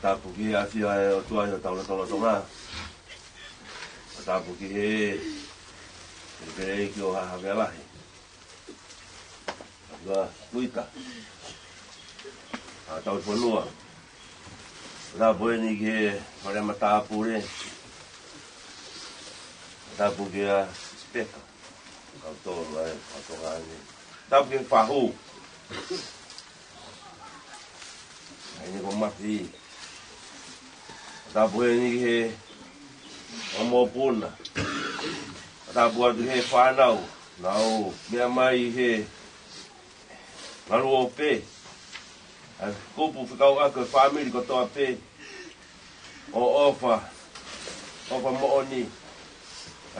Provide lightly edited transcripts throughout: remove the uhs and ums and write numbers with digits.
Tapuki asia o tua i tau tolo tonga. Tapuki he pere ki o ha vela he. Ga tuita. A tau polua. La bueni ke ora mata pure. Tapuki a speka. Ka tolo ai ka tonga ni. Tapuki fahu. Ini ko mati. Tapu he ni he Omopuna. Tapu atu he whanau. Nau mea mai he Maru o pe. Kupu whikau ako e whamiri ko toa pe. O ofa mooni.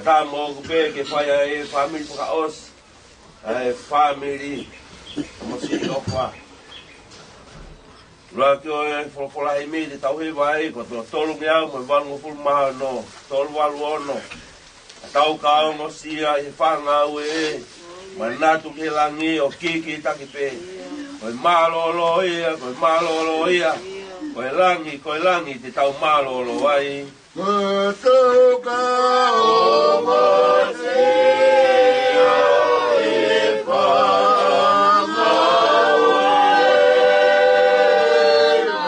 Tā mō kupe ke whaia e whamiri puka os. E whamiri. Mosi ofa. Rua ki o e wholofola he me te tau he vai. Ko tō tolu me au mo wango fulu maha no. Tolu walu ono. Tau ka au no sia he whanga au e. Manatu ke langi o kiki taki pe. Koe malolo ia, koe malolo ia. Koe langi te tau malolo ai. Kutuka o masia e whangau e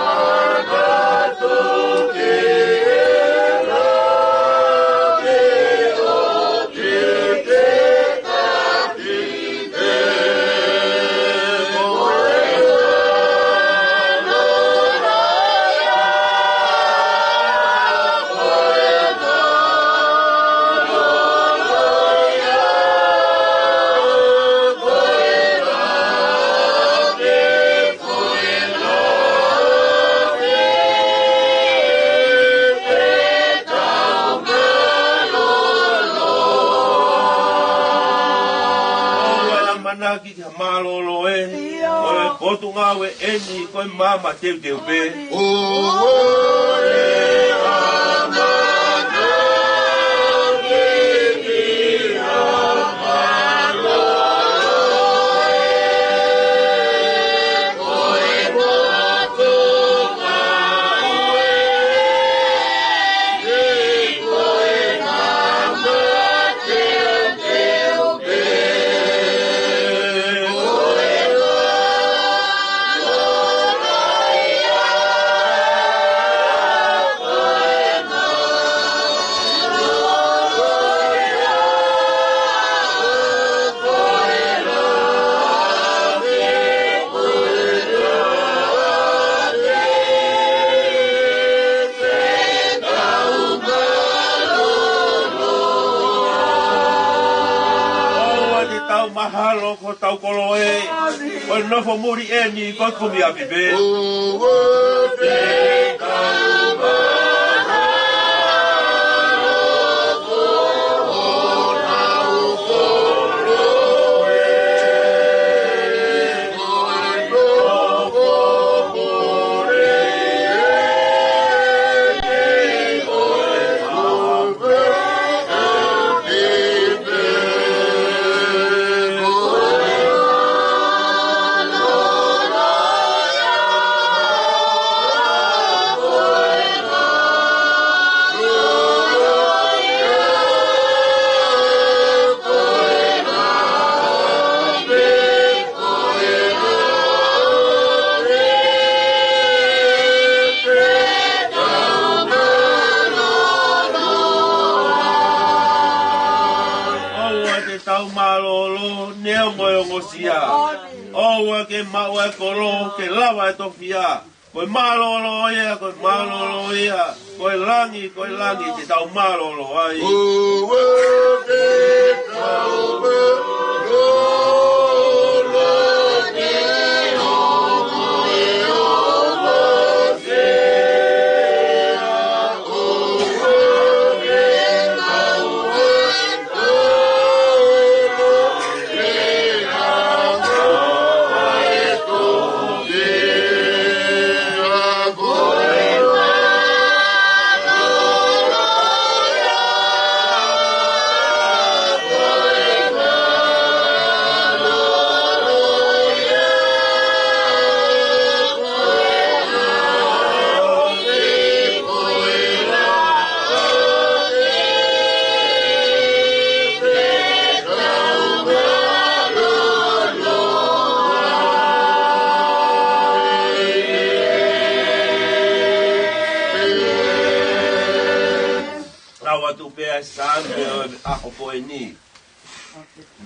manatu ke langi o kiki taki pe. Ki te malolo e, koe kotu ngawe eni, koe mama teu pe. Mahalo ko tau kolo e. Koe nofo muri e ni koe kumi a pipe. Owa ke maua koro ke lava e tofia. Koe malolo ia, koe malolo ia. Koe langi te tau malolo ai. Owa ke tau malolo ke omo e omo se.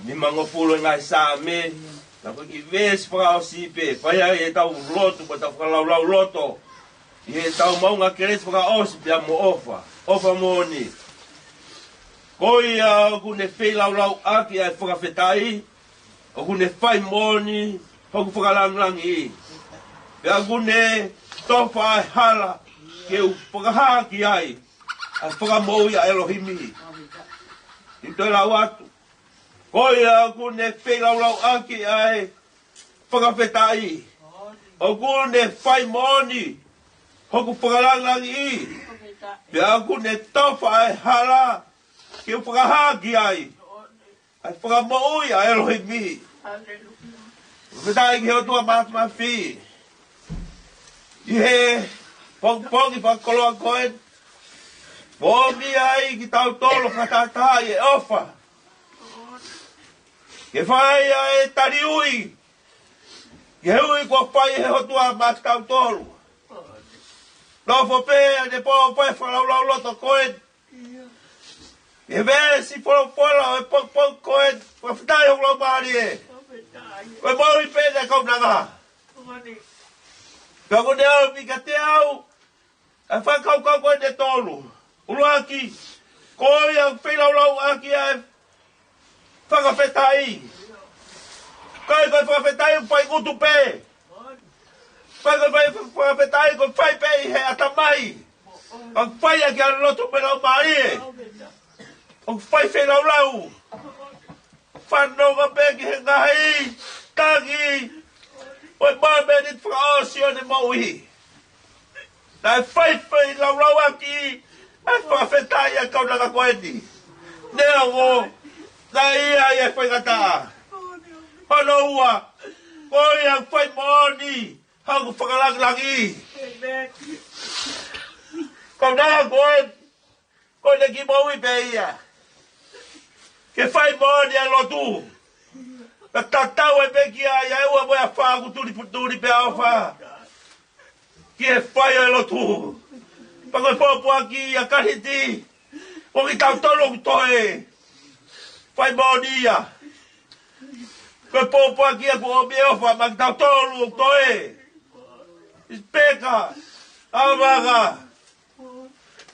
Ni mango pulo ngai sa me na ko ki ves pra o sipe pa ya e tau loto pa tau lau loto Ie tau maunga keresi whaka osi pia mo ofa. Ofa mo ni. Koi a kune whelaulau aki ai whakawhetai. O kune whai moni. Hoku whakalangangi i. Pia kune tofa ai hala. Ke u whakahaki ai. Ai whakamoi a Elohimi. I toi lau atu. Koi a kune whelaulau aki ai whakawhetai. O kune whai moni. Hoku whakalangangi i. Pia kune tofa ai hala. Ke u whakahaki ai. Ai whakamoi a Elohimi. Whetai ki hotua mātua whi. I he pongpongi whakoloa koen. Pōmi ai ki tau tolo whakatatai e ofa. Ke whai ai tari ui. Ke hui kua whai he hotua mātua tolo. Lofo pēa ne pōpai whalaulau loto koen. Ke vea si whalaupola e pongpong koen. Whawhitai honglau maari e. Koe mauri pēne kau nanga. Ka kone au mika te au. E whakau kau koe ne tolu. Uruaki. Koi au whelaulau aki ai. Whakawhetai. Kai koe whakawhetai upai kutu pē. Kai koe whakawhetai koe whai pē i he atamai. Ang whai aki a loto me lau maari e. Ang whai whelaulau. Whanonga pē ki he ngahi. Tangi. Oi māme ni whakaosio ne mauhi. Nai whai laulau aki. Ai whakawhetai a kaunanga koeni. Nea ngō. Nai ia i e whaingata. Hono ua. Koi ang whai moni. Hangu whakalangi. Kaunanga koen. Koi ne ki maui pe ia. Ke whai moni a lotu. Ka tatau e peki a ia ua moe a whaaku turi pe au wha. Ki e whai a lotu. Pakoi pōpua ki a kahiti. O ki tau tolo ku toe. Whai moni ia. Koi pōpua ki a ku o me ofa ma ki tau tolo ku toe. Ispeka. Awaga.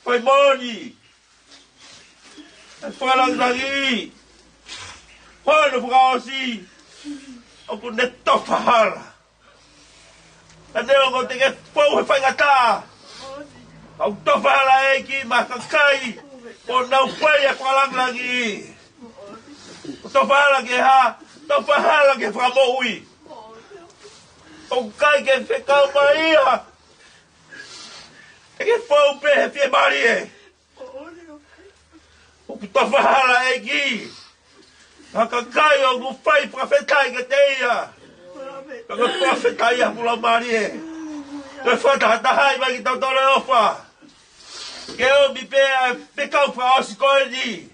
Whai moni. Whakalangangi. Hono whakaosi. O ku ne tofa hala. Ka neo ko te ke pou he whaingata. Au tofa hala e ki makakai. O nau whai e whakalangangi. O tofa hala ke ha. Tofa hala ke whakamoui. O kai ke whekau maia. E ke pou pe he fie mari e. O ku tofa hala e ki. Hakakai o ku whai whakawhetai ke te ia. Ka whakawhetai a pula mari e. Ka whatahai mai ki tau tole ofa. Ke o mi pēa whekau whaosi koe ni.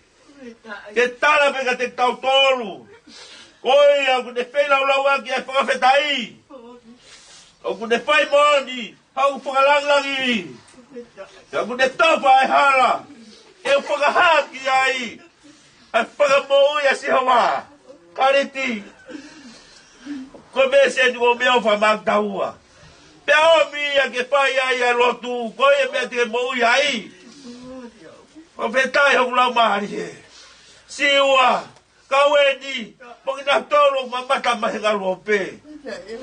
Ke tala peka te tau tolu. Koe au ku ne whelaulau aki e whakawhetai. Au ku ne whai moni. Hau whakalangangi. Au ku ne tofa e hala. E u whakahaki ai. Ai whakamoi a si hawa. Kariti. Koe me se ni o mea wha magdaua. Pea o mi a ke whai ai a lotu. Koe e mea te moi ai. O whetai hoku lau mahari he. Siua. Kau e ni. Moki na tolo ma mata mahi ngalu o pe.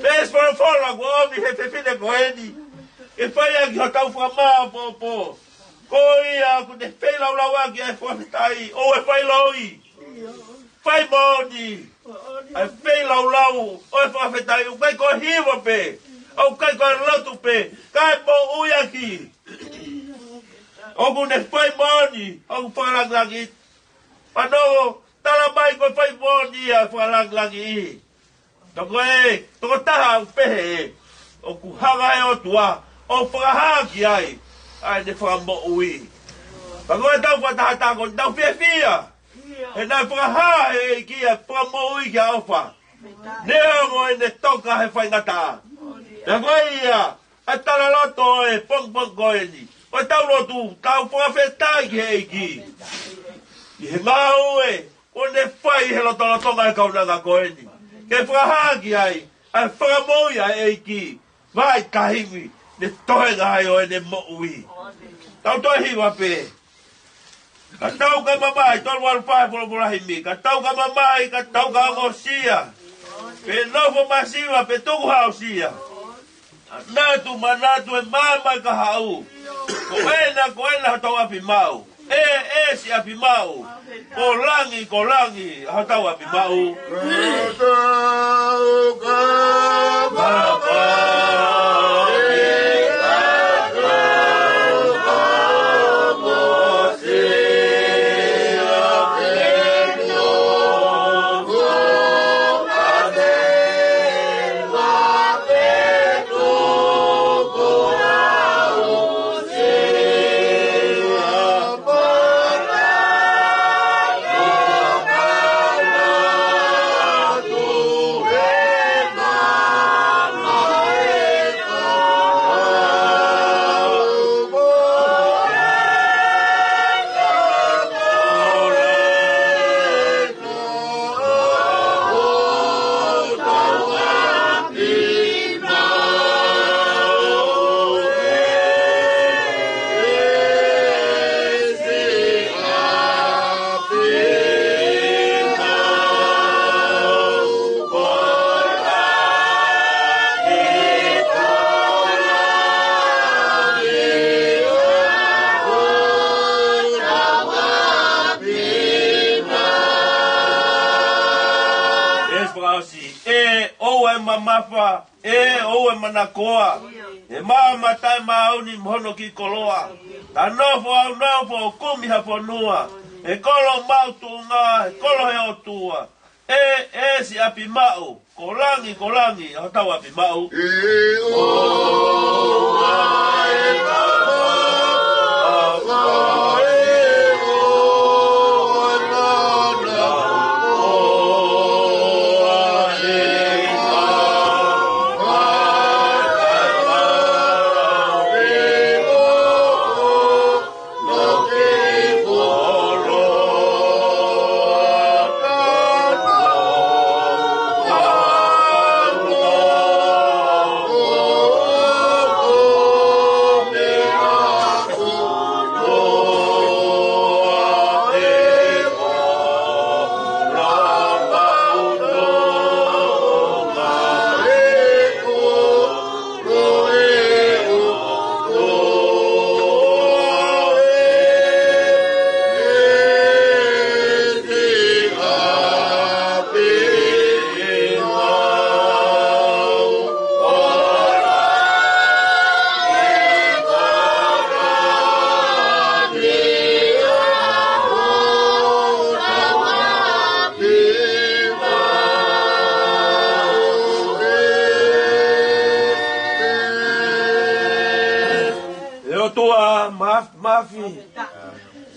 Pes for fola ko o mi he fefine ko e ni. E whai a ki ho tau whamaa popo. Koi a ku ne whelaulau aki ai whakawhetai. O e whailoi. Whai moni. Ai whelaulau. O e whakawhetai. O kai koe hiwa pe. O kai koe lotu pe. Kai mo ui aki. O ku ne whai moni. O ku whakalangangi. Pano. Tala mai koe whai moni a whakalangangi. Toko e. Toko taha u pehe. O ku hanga e o tua. O whakahaki ai. Ai ne whakamo ui. Pakoe tau whatahatako, tau whiawhia. E nai whakaha e kia whakamo ui kia ofa. Nea ngoe ne toka he whaingata. Nea koe ia, a tala loto e pong koe ni. O tau lotu, tau whakawhetai ki he iki. I he mau e, o ne whai he lotonga e kaunanga koe ni. Ke whakaha ki ai, a whakamo ia e iki. Vai kahimi. ne toe ngai o ne mo ui. Tau toi hiwa pe. Ka tau ka mamai, tol waru pai polo polahi mi. Ka tau ka mamai, ka tau ka ngosia. Pe nofo masiwa, pe tuku hausia. Natu manatu e mama ka hau. Ko ena hatau api mau. Si api mau. Ko langi, hatau api mau. Tau ka mamai. Mafa o e manakoa e mama tai mauni mhono ki koloa ta nofo kumi hafonua e kolo mautunga e kolo he otua si api mau kolangi hatau api mau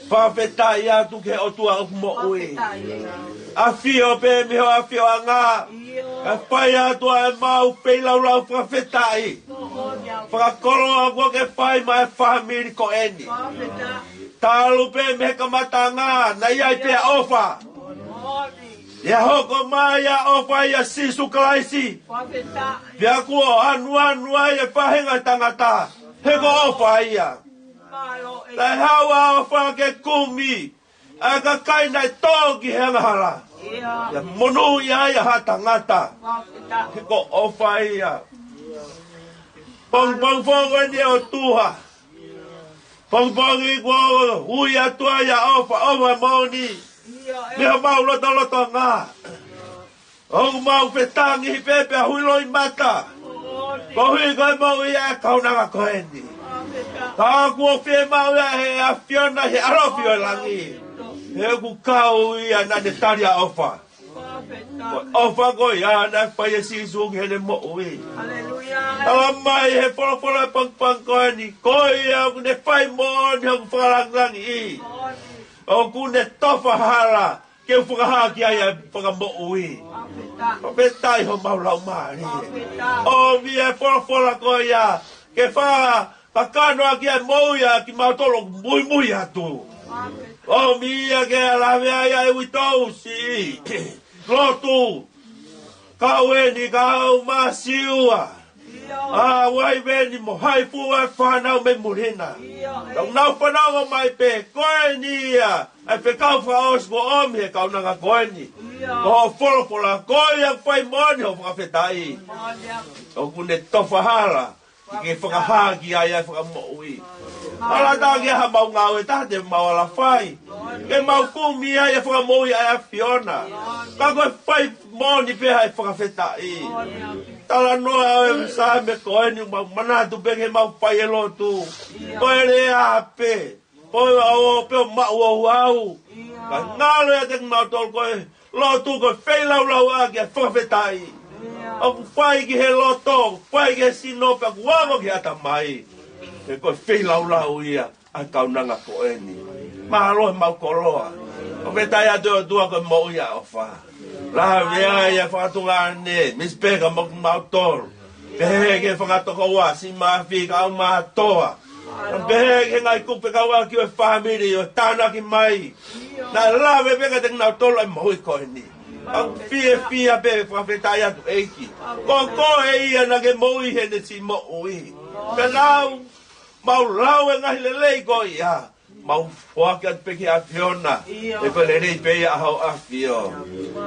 Whawhetai atu ke o tua upu mo ui. A whio pe miho a whio a ngā. Ka whai atu a mau pei lau whawhetai. Whakakoro a kua ke whai mai whamiri ko eni. Tālu pe mehe ka mata ngā. Na iai pe a ofa. Ia hoko mai a ofa ia sisu kalaisi. Ia kua anu ai e whahenga tangata. Heko ofa ia. Tai hawa o whake kumi. A ka kaina i tōki henga hala. Ia monu ia ia hata ngata. Heko ofa ia. Pong fongo ni o tuha. Pong i kua hui atua ia ofa mauni. Miho mau loto ngā. Ongu mau petangi hi pepe a hui loi mata. Ko hui koe mau ia e kaunanga koeni. Ka kua whi mau ia he a Fiona he arofi o langi. He ku kau ia na ne taria ofa. Ofa ko ia na whai e sisu ki hene mo ui. Awa mai he polo e pang koeni. Ko ia ku ne whai mo ni haku whakalangi i. O ku ne tofa hala. Ke whakahaki ai e whakamo ui. Petai ho mau lau maari. O via polo ko ia. Ke wha pakano aki ai mou ia ki mautolo mui atu. O mia ke alawe ai ai uitou si. Lotu. Kau eni kau masiua. Wai veni mo hai fu e whanau me murina. Tau nau whanau o mai pe koe ni ia. Ai pe kau whaos ko omi e kau nanga koe ni. Ko wholo pola koe ang whai moni ho whakawhetai. O kune tofahala. Ike whakahagi ai ai whakamoui. Ala tāngi ha mau ngau e tate mau ala whai. Ke mau kumi ai e whakamoui ai a Fiona. Ka koe whai moni pe hai whakawhetai. Tala noa e sa me koe ni mau manatu peke mau whai e lotu. Koe le a pe. Koe o pe o mau au au. Ka ngalo e te mau tol koe. Lotu koe whailau lau a ki a whakawhetai. O whai ki he loto. Whai ki he sinope a kuango ki ata mai. E koe whailau lau ia. A kaunanga koe ni. Mahalo he mau koroa. O whetai atu o tua koe mo ia o wha. Laha vea ia whakatunga ne. Miss Pega mo mau tolu. Pehe ke whakatoko wa. Si mafi ka au maha toa. Pehe ke ngai kupe ka wa ki o whamiri. O tāna ki mai. Na lawe peka te ngau tolu ai mohi koe ni. Ang fia pe whawhetai atu eiki. Ko e ia na ke mohi hene si mo ui. Penau. Mau lau e ngahi lelei ko ia. Mau whaka peke a Fiona. E ko le rei pe ia hau a Fio.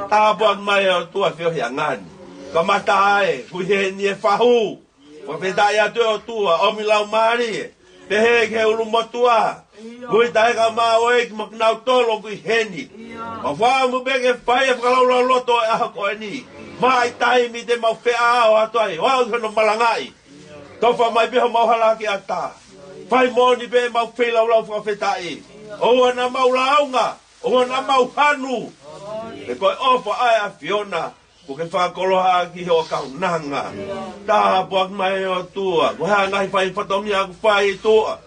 Tāpuak mai o tua Fio hia ngani. Ka mata ae. Hui he ni e whahu. Whawhetai atu o tua. Omi lau maari. Pehe ke ulu motua. Hui tae ka maa oe ki maknau tolo kui heni. Ma whamu peke whai e whakalau lau loto e aha koe ni. Mai tahi mi te mau whea o atuai. Wau kano malangai. Tofa mai peho mau halaki ata. Whai moni pe mau whelau lau whakawhetai. Oa na mau launga. Oa na mau hanu. E koe ofa ai a Fiona. Ko ke whakoloha ki ho kaunanga. Tā puak mai o tua. Ko hea ngai whai whatomi aku whai tua.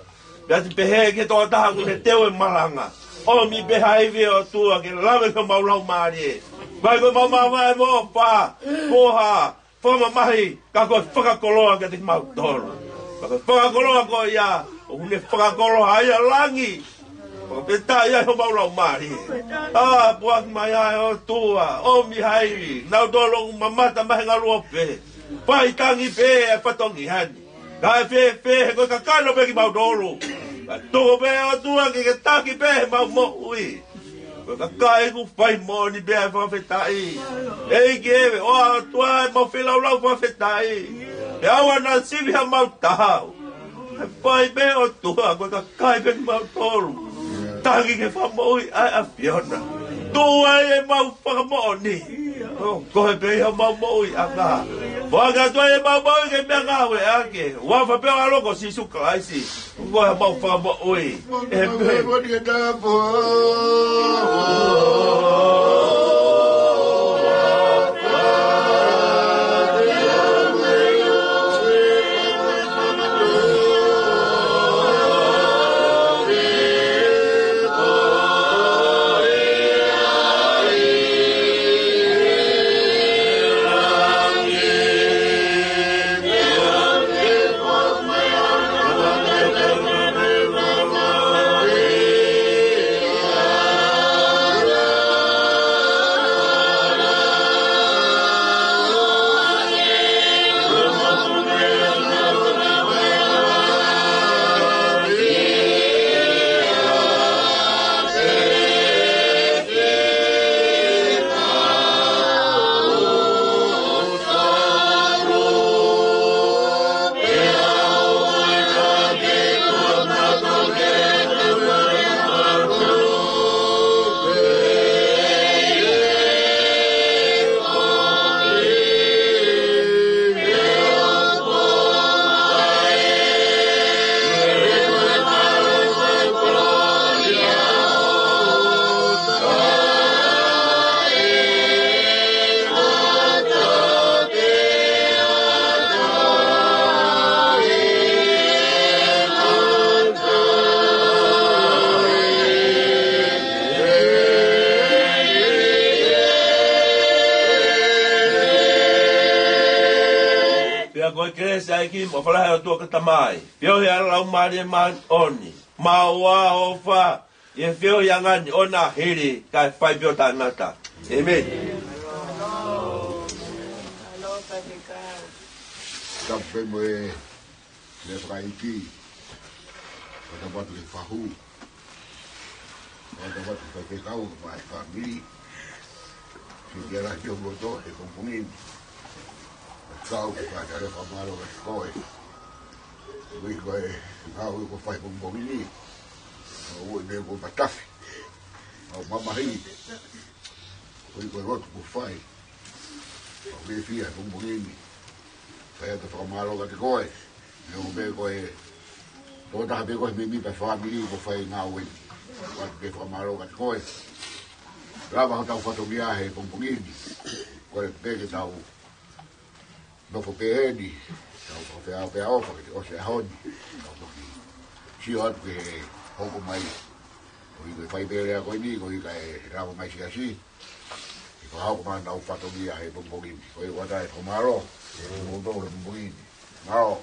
Pea te pehe ke toa taha ku te teo e malanga. O mi peha iwi o tua ke lawe ko mau lau maari e. Vai koe mau mawa e mo pā. Poha. Whama mahi. Ka koe whakakoloha ke te mau toro. Ka koe whakakoloha ko ia. O hune whakakoloha ia langi. Peta ia ho mau lau maari. Puak mai ai o tua. O mi hairi. Nau tolo mamata mahi ngalu o pe. Pai tangi pe e patongi hani. Kai pe ko kakano pe ki mau dolo. Ka toko pe o tua ki ke taki pe mau mo ui. Ko kakai ku pai mo ni pe e whawhetai. Ei kewe o tua e mau whilau lau whawhetai. E awa na sivi ha mau tahau. Pai pe o tua ko kakai pe ki mau tolu. Tangi ke whamoi ai a Fiona. Tua e mau whakamoni. Koe pe ha mau moi a ngā. Waka tua e mau moi ke mea ngāwe ake. Wafa peo aloko si suklaisi. Koe ha mau whakamoi. E me. What you done for? Mo fala o tua ka tamai. Pio he ala umari e man oni. Maua o fa. E fio yangani ona hiri. Kai fai pio ta nata. Amen. tape mo e le whakaiti. Wata watu le whahu. Wata watu kai te kau ka mai whamiri. Si te ara ki o moto e kompungin. Kau ka kata le whamaro ka koe. Ui koe ngau i ko whai kompungini. Ui me ko patafi. Au mamahi. Ui koe rotu ko whai. Au me fia kompungini. Kaya te whamaro ka te koe. Me o me koe o ta be ko me mi pa family ko fai nga we wa be famaro ka ko la va ta foto viaje con pungini ko be ke tau no fo pe di tau ko pe a o se hon si hot ke ho ko mai o i fai be le ko ni ko i ka ra ko mai si asi ko ha ko man tau foto viaje con pungini ko wa ta famaro mo do le pungini no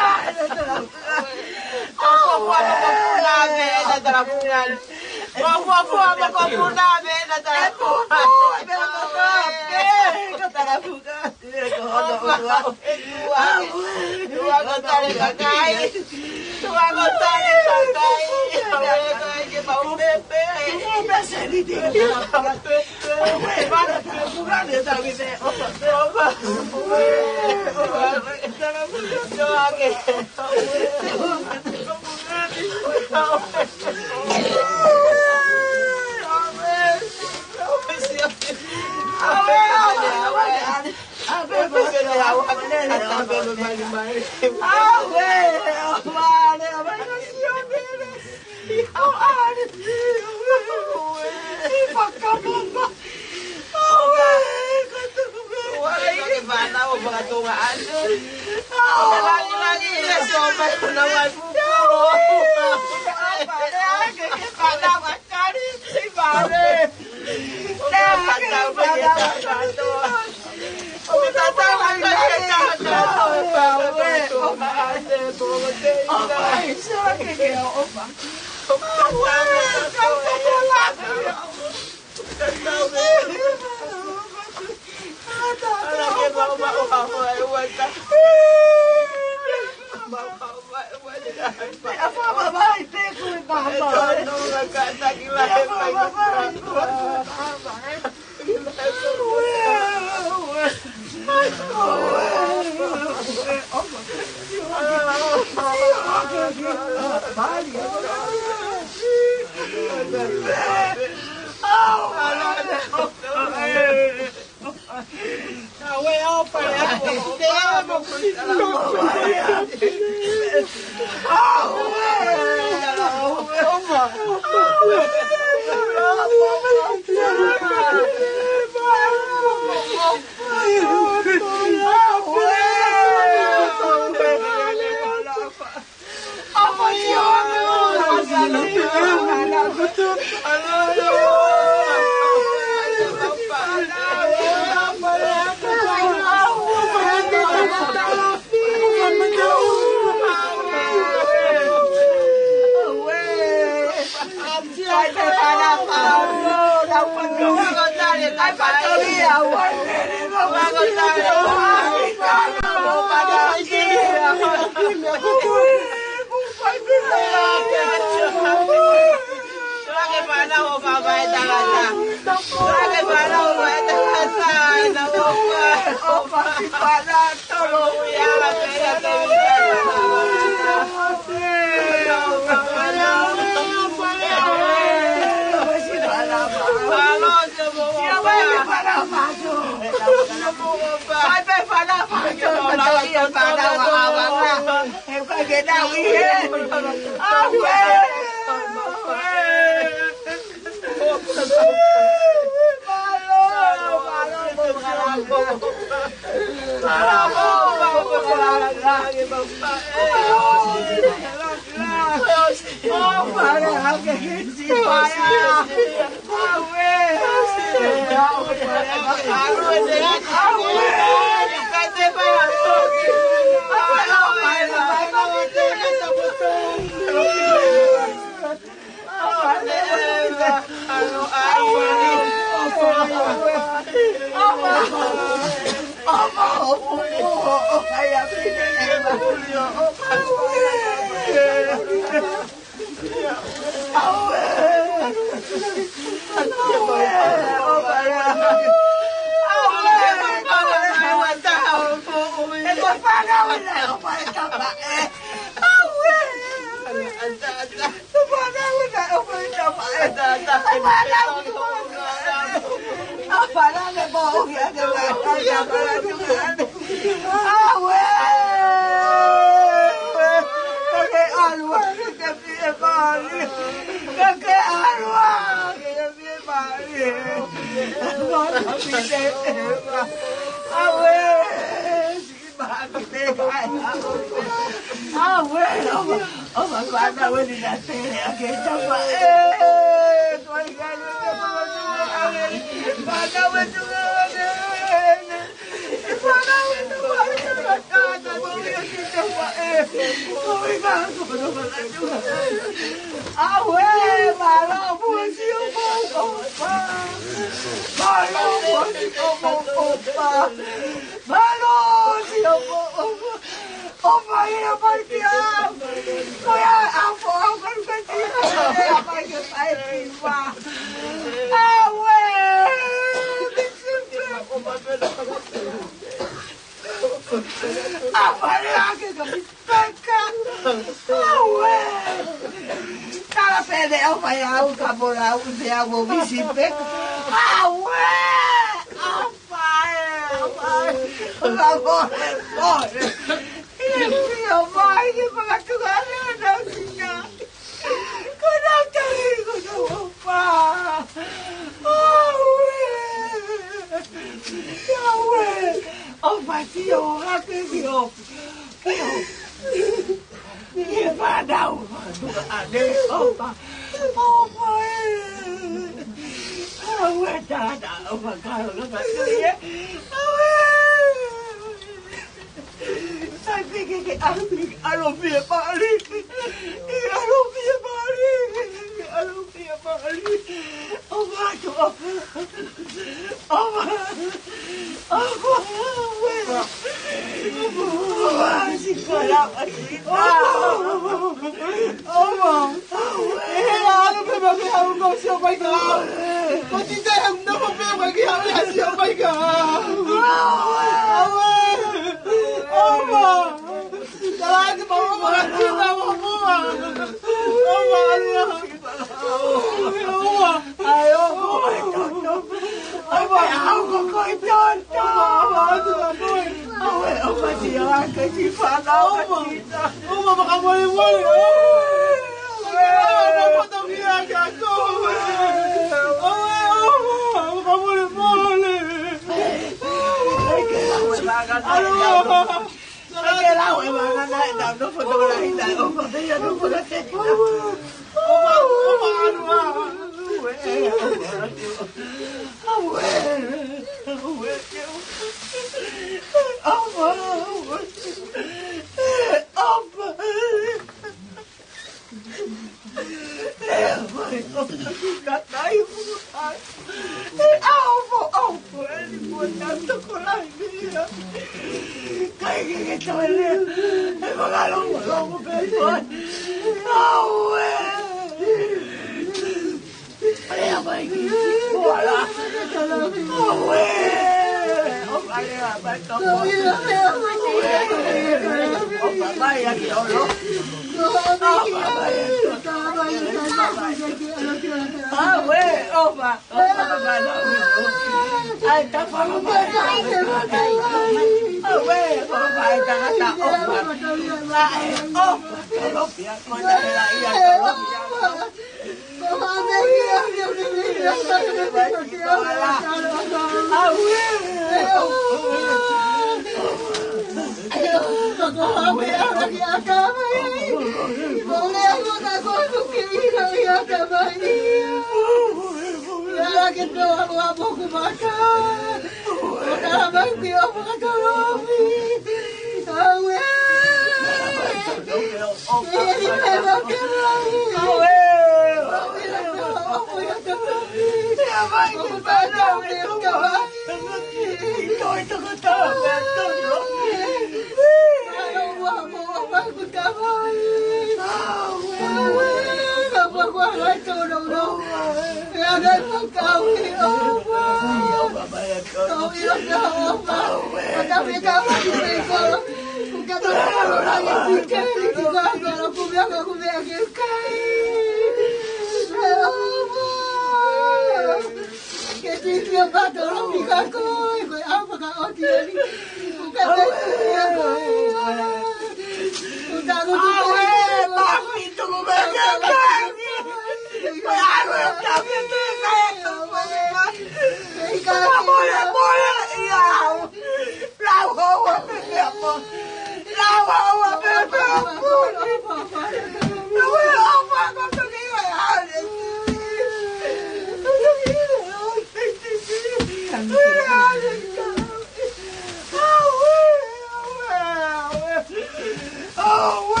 Oh,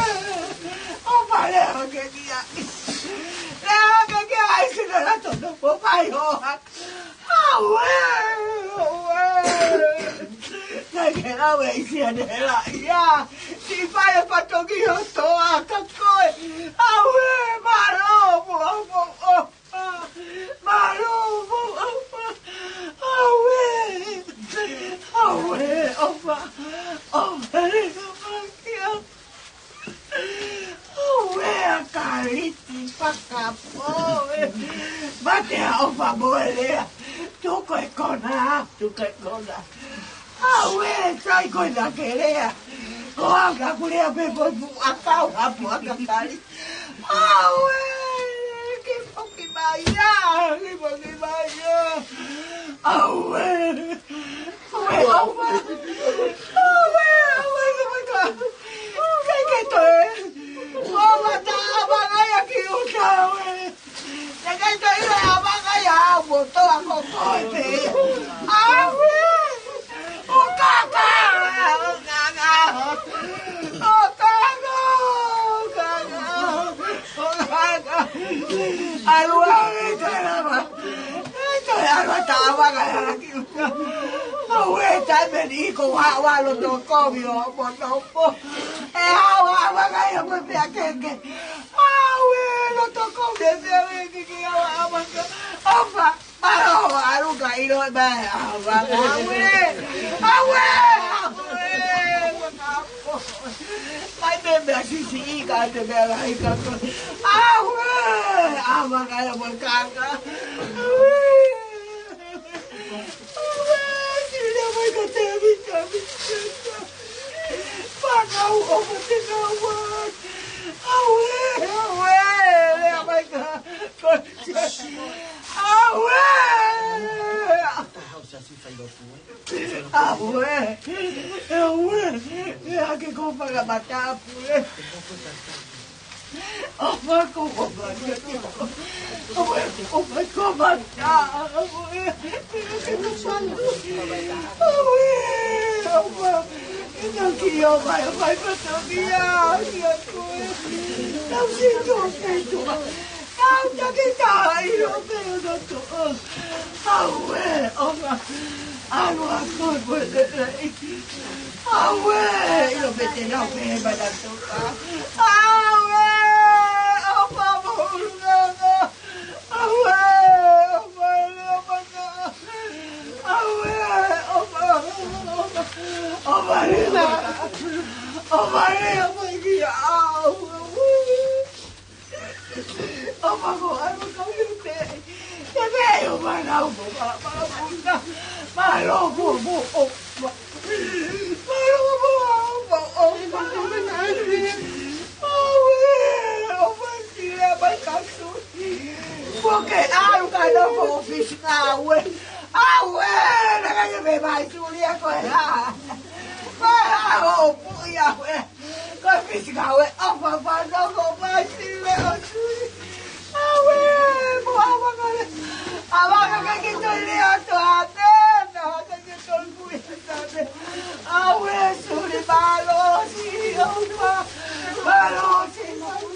我拜托啊！喂！再给他危险的了呀！你把也把东西要走啊！赶快！喂！马路不马路不喂！Ué, cariti pra capô, bateu a bolha, tu coi cona. Ué, sai coisa querer, coloca a colher a pau, a porta cari. Ué, que pouquinho baia, Ué, que tu é? Oh, matar a bagaia aqui, o chão, Ninguém tá indo a bagaia, botou a cocote. O caca! A lua, a bagaia aqui, o chão. Ué, tá bem, com a lua do come, botou pô. É bagaia, foi pra quem? Ué, não tô com desejo, que a bagaia. Opa! Aru caído, Ai, bebê, assim, cara, bebê, aí, cara. Bagaia, bocaca. Filha, vai que até me pagar o ovo de não, vai cá. Que compra batata, não que eu vai pra tua viagem, não sinto feito, não que tá aí, eu tenho doutor, água, eu vou não vem, vai dar sopa, por favor, Maria, porque não vou fiscal, vai Julia correr. Vai, puia, vai fiscal, papai não vai a vaca que estou lendo a tenda, que estou cuidando. Suri balosi, balosi, vai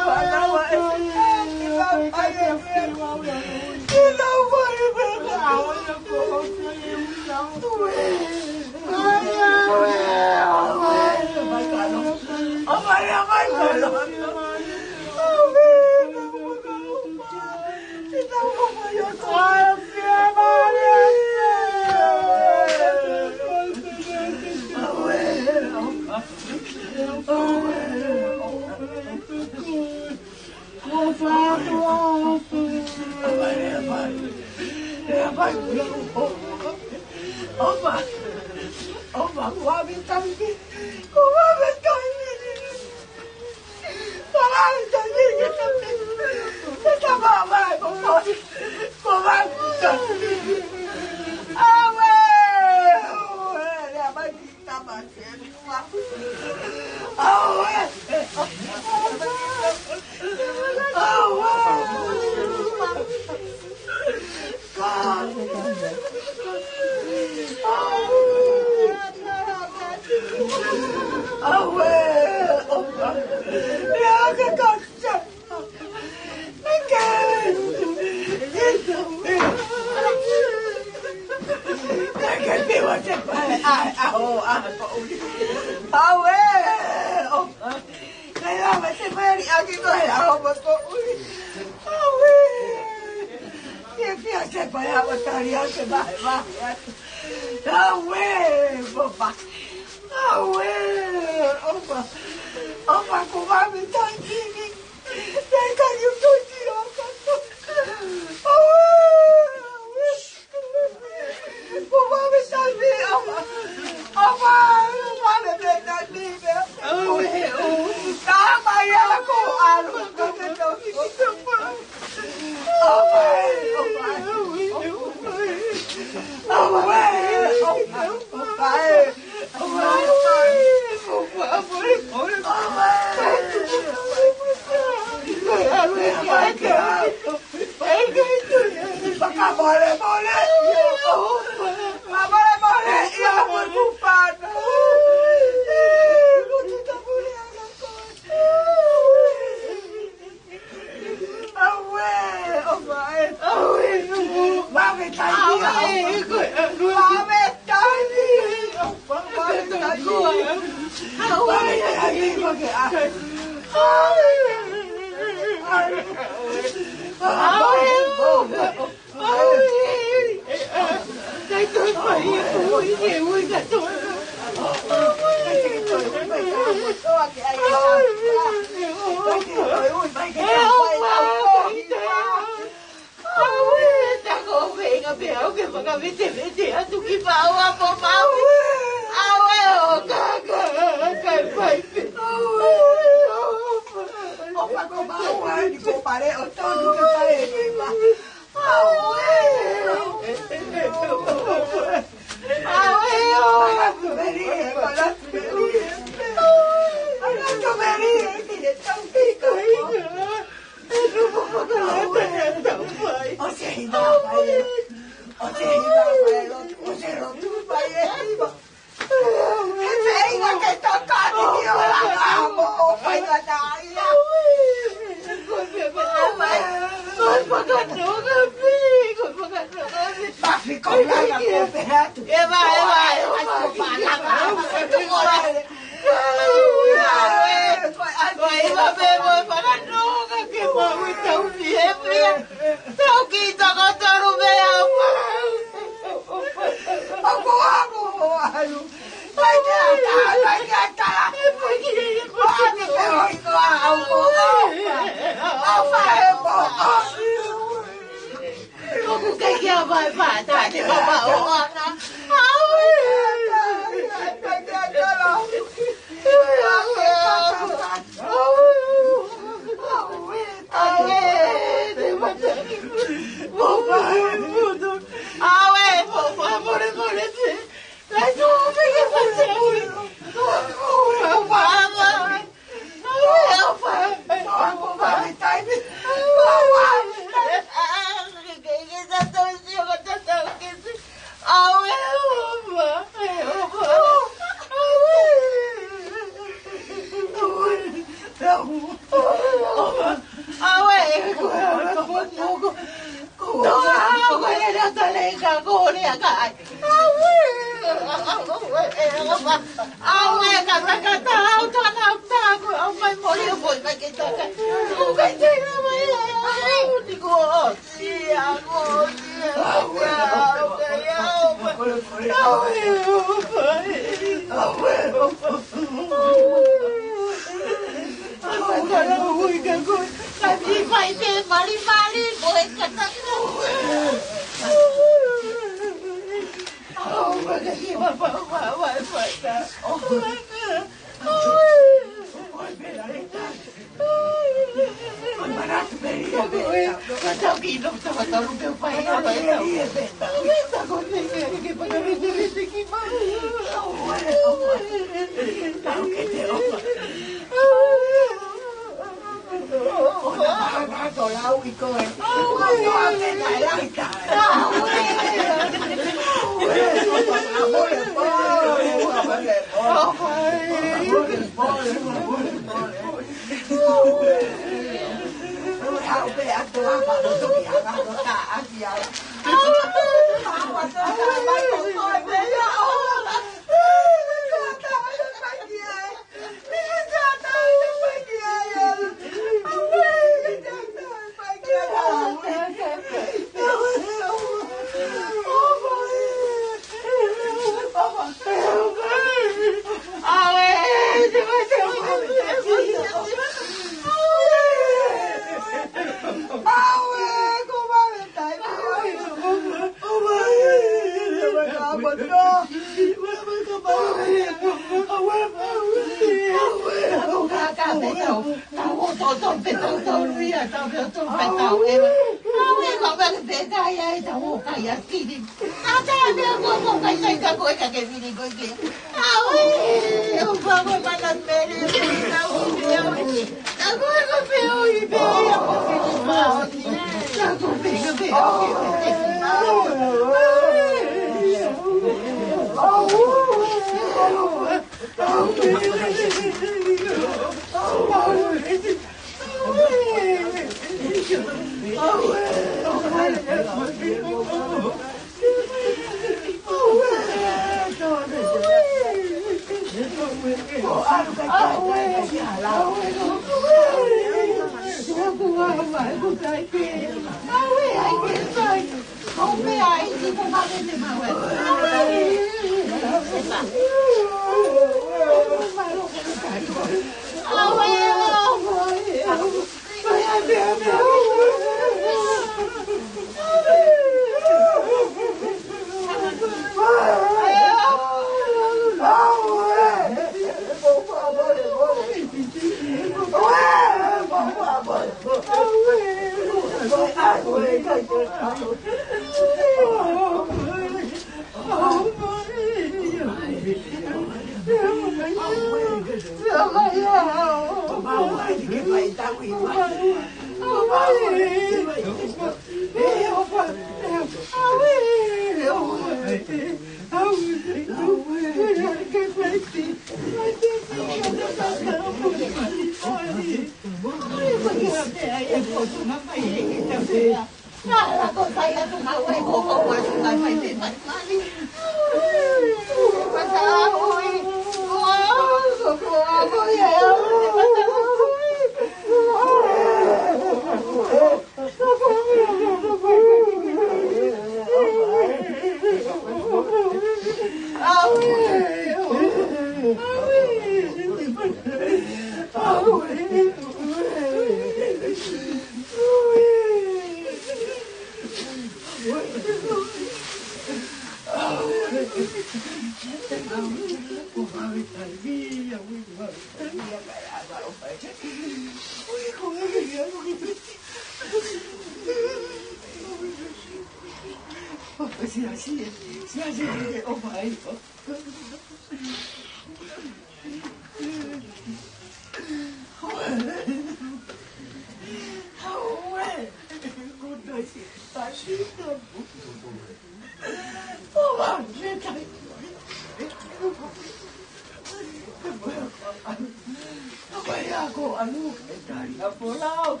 Ako, ano, dari na po lang.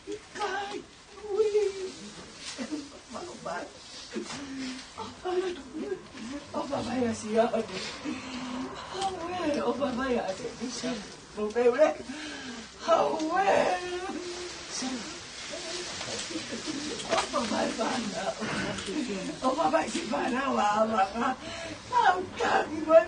Ikay, uwi. vaya si ya. O vaya ate bisa. Mo peure. Hawe. O vai bana. O vai si bana wa wa. Au ka ki wa.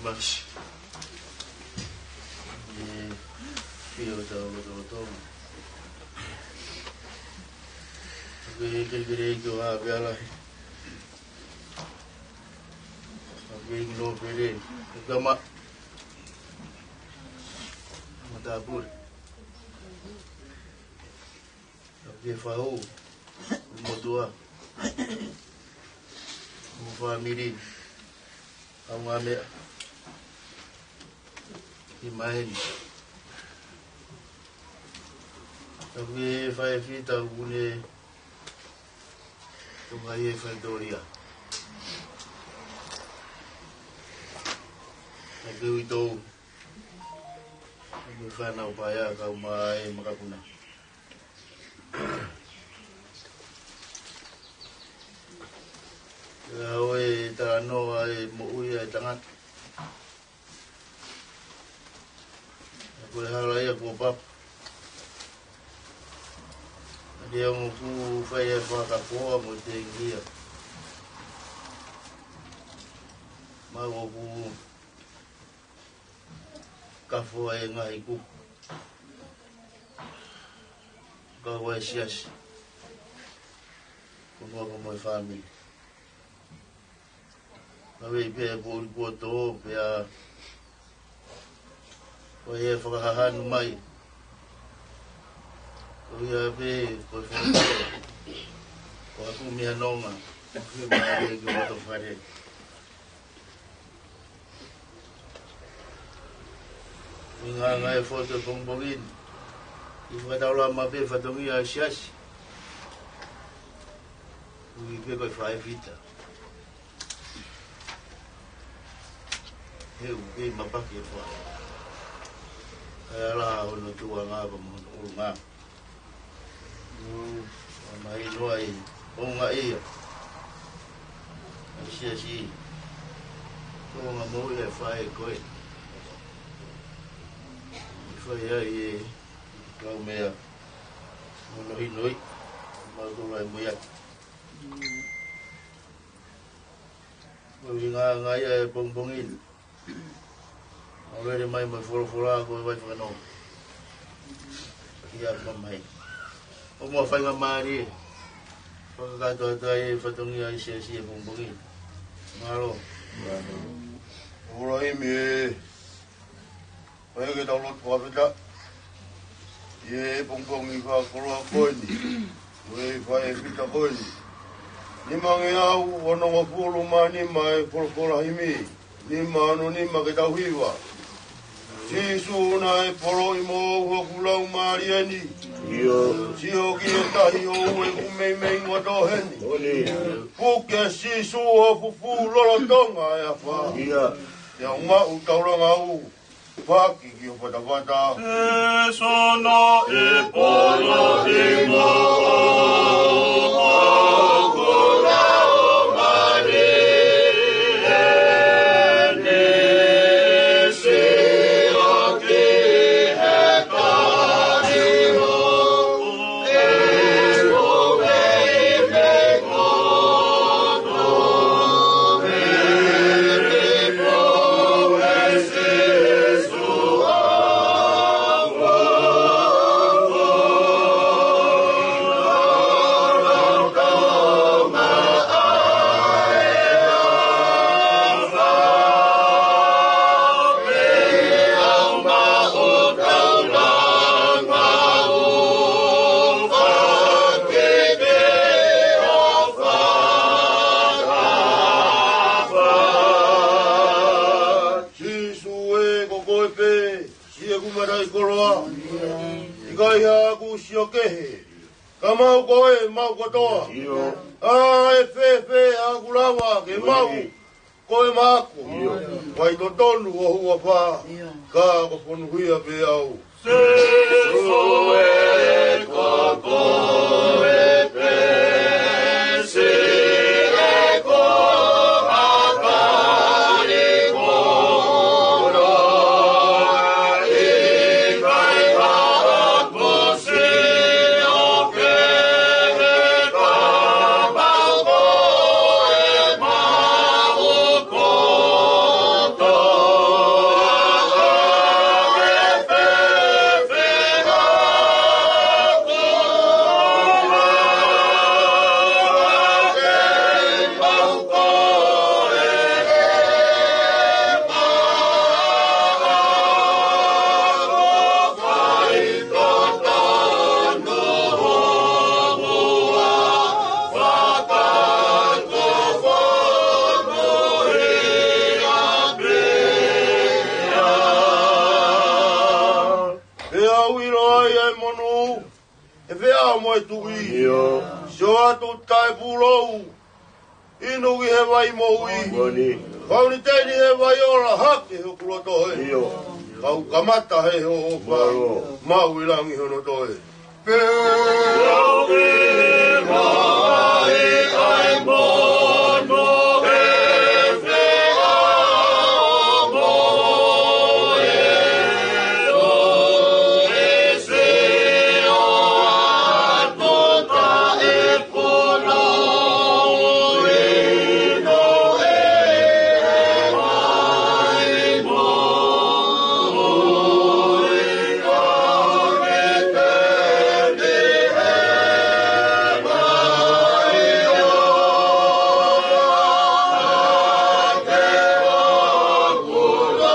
Mas fio do que eu a bela alguém não vê gama matabur alguém falou motoa família ang ame imahen tapi fai fita gune tungai Faldoria tapi itu fana upaya kau mai makapuna Oi, tano ai mui ai tangan. Aku halai aku pap. Dia mau fai fa kapo mo tengia. Mau ku kafo ai ngai ku. Kau ai sias. Como family. Kami pe boto pe a ko e whakahahan mai ko ia pe ko ko aku mea nonga ko mai ki boto whare minga ngai foto bongbongin i whakataula ma pe whatongi a siasi ui pe koi whae vita Heu, e mapaki e wha. Kai ala hono tua ngā pa mohono uru ngā. Mai noa i onga ia. Ai sia si. Onga mo e whae koe. I whae ai e kau mea. Mono hinoi. Mau ai muia. Mau ngā ia e bongbongin. Already mai fora ko vai fa no. Ia ko mai. O mo fa nga mari. Ko ga to ai fa tong ia si bongbongi. Malo. Ora imi. Ai ke download ko beta. Ye bongbongi ka ko ko ni. We fa e fita ko ni. Ni mangi au ono ngo pulu mani mai ko imi. Ni mano ni makita hiwa. Sisu na e poro i mo ua kulau mariani. Sio ki e tahi o ue kumei mei ngoto heni. Puke sisu o fufu lolo tonga e a wha. Ia unga utauranga u. Paki ki o patapata. E sono e poro i mo o kura o kai ha ku sio kehe. Ka mau koe, mau kotoa. E fe, a kulawa, ke mau. Koe mako. Wai to tonu o hua pā. Ka ko ponuhia pe au. Se soe koko e pe. Se e ko hakari kora. I kai hako si o ke he ka mauko e mauko to. Moe tui, so atu tai pulou, inu ki he vai moui, kau ni teini he vai ora hake ho kulo toe, kau kamata he ho opa, mau ilangi hono toe. Kau ki mai ai mono he whea o moe o e se o ato ta e pono e no e mai mo e no e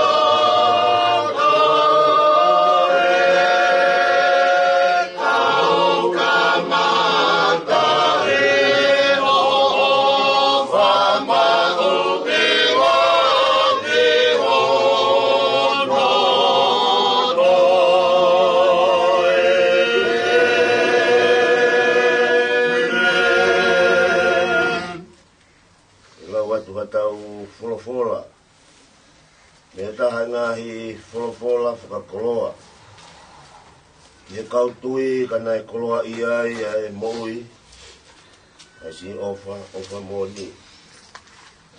te Folofola. Me taha ngahi folofola whakakoloa. Me kautui kana e koloa iai e moui. Ai si ofa moni.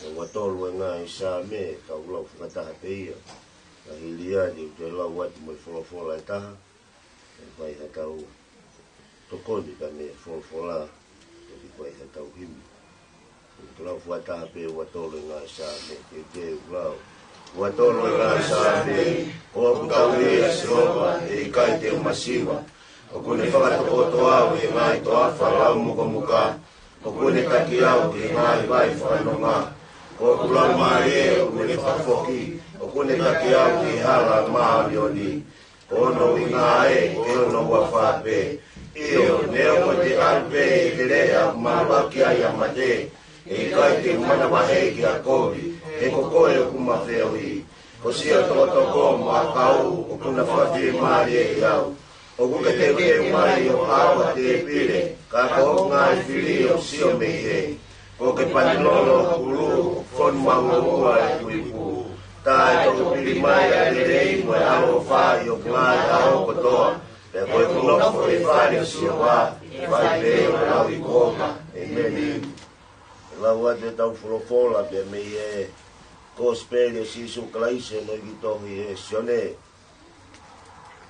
E watolu e ngahi sa me kaulau whakataha te ia. Ka hilia ni te lau watu mai folofola e taha. E vai hatau tokoni ka me folofola. E vai hatau himi. Kalau fuata pe watolo nga sa me ke ulau watolo nga sa me o kutawi asoba e kai te masiwa o kone whakato kotoa e ngai to afa lau muka muka o kone taki au e ngai vai whanonga o kulau mai e o kone whafoki o kone taki au e hala maarioni o no inga e no wafape io neo mo te alpe e te rea mawaki ai amate e kai te mana wahe ki a kovi, e kokoe o kuma whiaui. Ko sia toto komo a kau, o kuna whawhi maari e iau. O kuka te ue mai o awa te pire, ka ko ngai whiri o sio me he. O ke panilolo kuru, fon mango ua e kuipu. Tai toko piri mai a te rei mo e alo whai o ngai ao kotoa. Pe koe kunofo e whari o sio wā, vai pe o rau i koma. Amen. Lau ate tau folofola pe me e kospele si su klaise no i tohi e sione.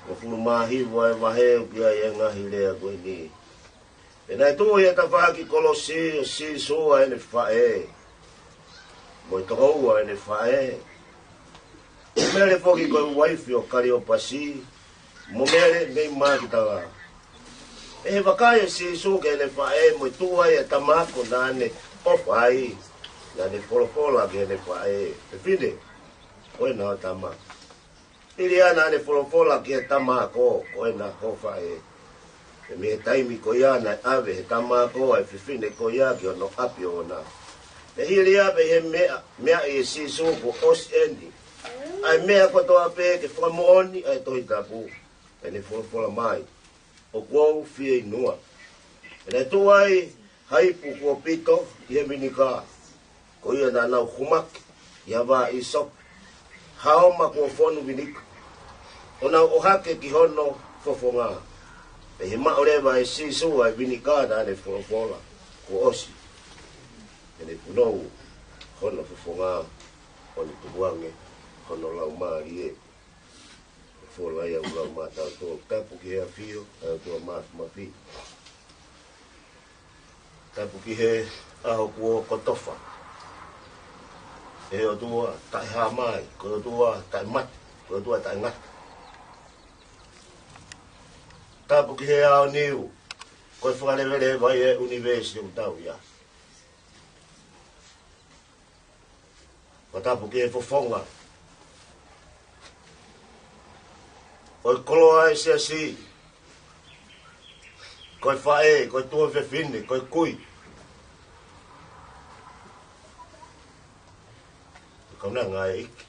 O fulu mahi wa e maheu ki a e ngahi lea koe ni. E nai tu e ta whaki kolosi o si sua ene whae. Mo i tohoua ene whae. Mele foki koe waifi o kari o pasi. Mo mele mei makitawa. E wakai si su ke ene whae mo i tua e tamako nane. Opa ai, na ne folofola ke ne whae, te whine, koe nā tama. Iri ana ne folofola ke tama ko, koe nā ko whae. E me taimi ko ia na ave he tama ko, e whine ko ia ki ono api o nā. E hiri ape he mea e si suko os endi. Ai mea kotoa pe ke whakamooni, ai tohi tapu, e ne folofola mai. o kuau fia inua. E nei tu ai hai pu kua pito i he minika. Ko ia na nau humaki, ia wā i sok. Hao ma kua whonu minika. O nau o hake ki hono fofonga. E he maorewa e sisu ai minika na ne wholofola. Ko osi. E nei punou hono fofonga. O ni tuwange. Hono lau maari e. Fola ia lau mātau tō. Tapu ki hea whio. Tō mātu mapi. Tapu ki he aho kua kotofa. E o tua tai ha mai, ko o tua tai mati, ko o tua tai ngata. Tapu ki he ao niu, ko e whakarewere vai e university o tau ia. Ko tapu ki he fofonga. O i koloa e se si. Ko e whae, ko e tua whewhine, ko e kui. Kauna ngā e iki.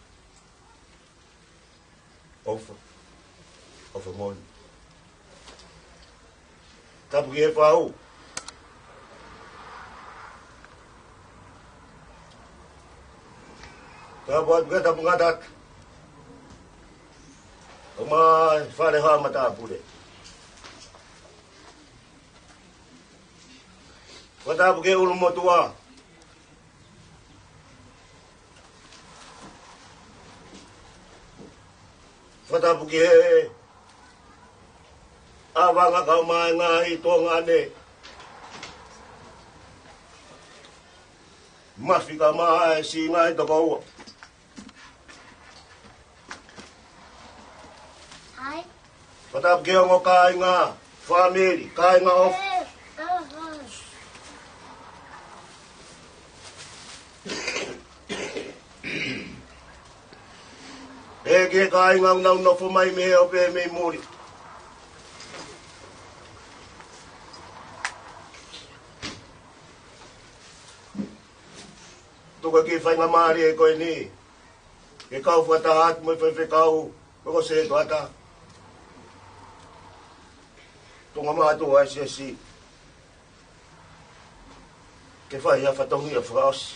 Ofa moni. Tapu ki e whāu. Tapu atu kia tapu ngatat. O mai whare haa ma tāpure. Ko tapu ki e ulu motua. Whatapu ki he awanga kau mai ngā i tō ngāne. Mawhi ka mai si ngā i toko ua. Whatapu ki ongo kai ngā whamiri, kai ngā ofu. E ke kai ngau nau nofo mai me o pe me muri. Tuka ki whainga maari e koe ni. Ke kau whata hat mo i kau. Koko se to ata. Tunga mātu ai se si. Ke whai a whatongi a whaosi.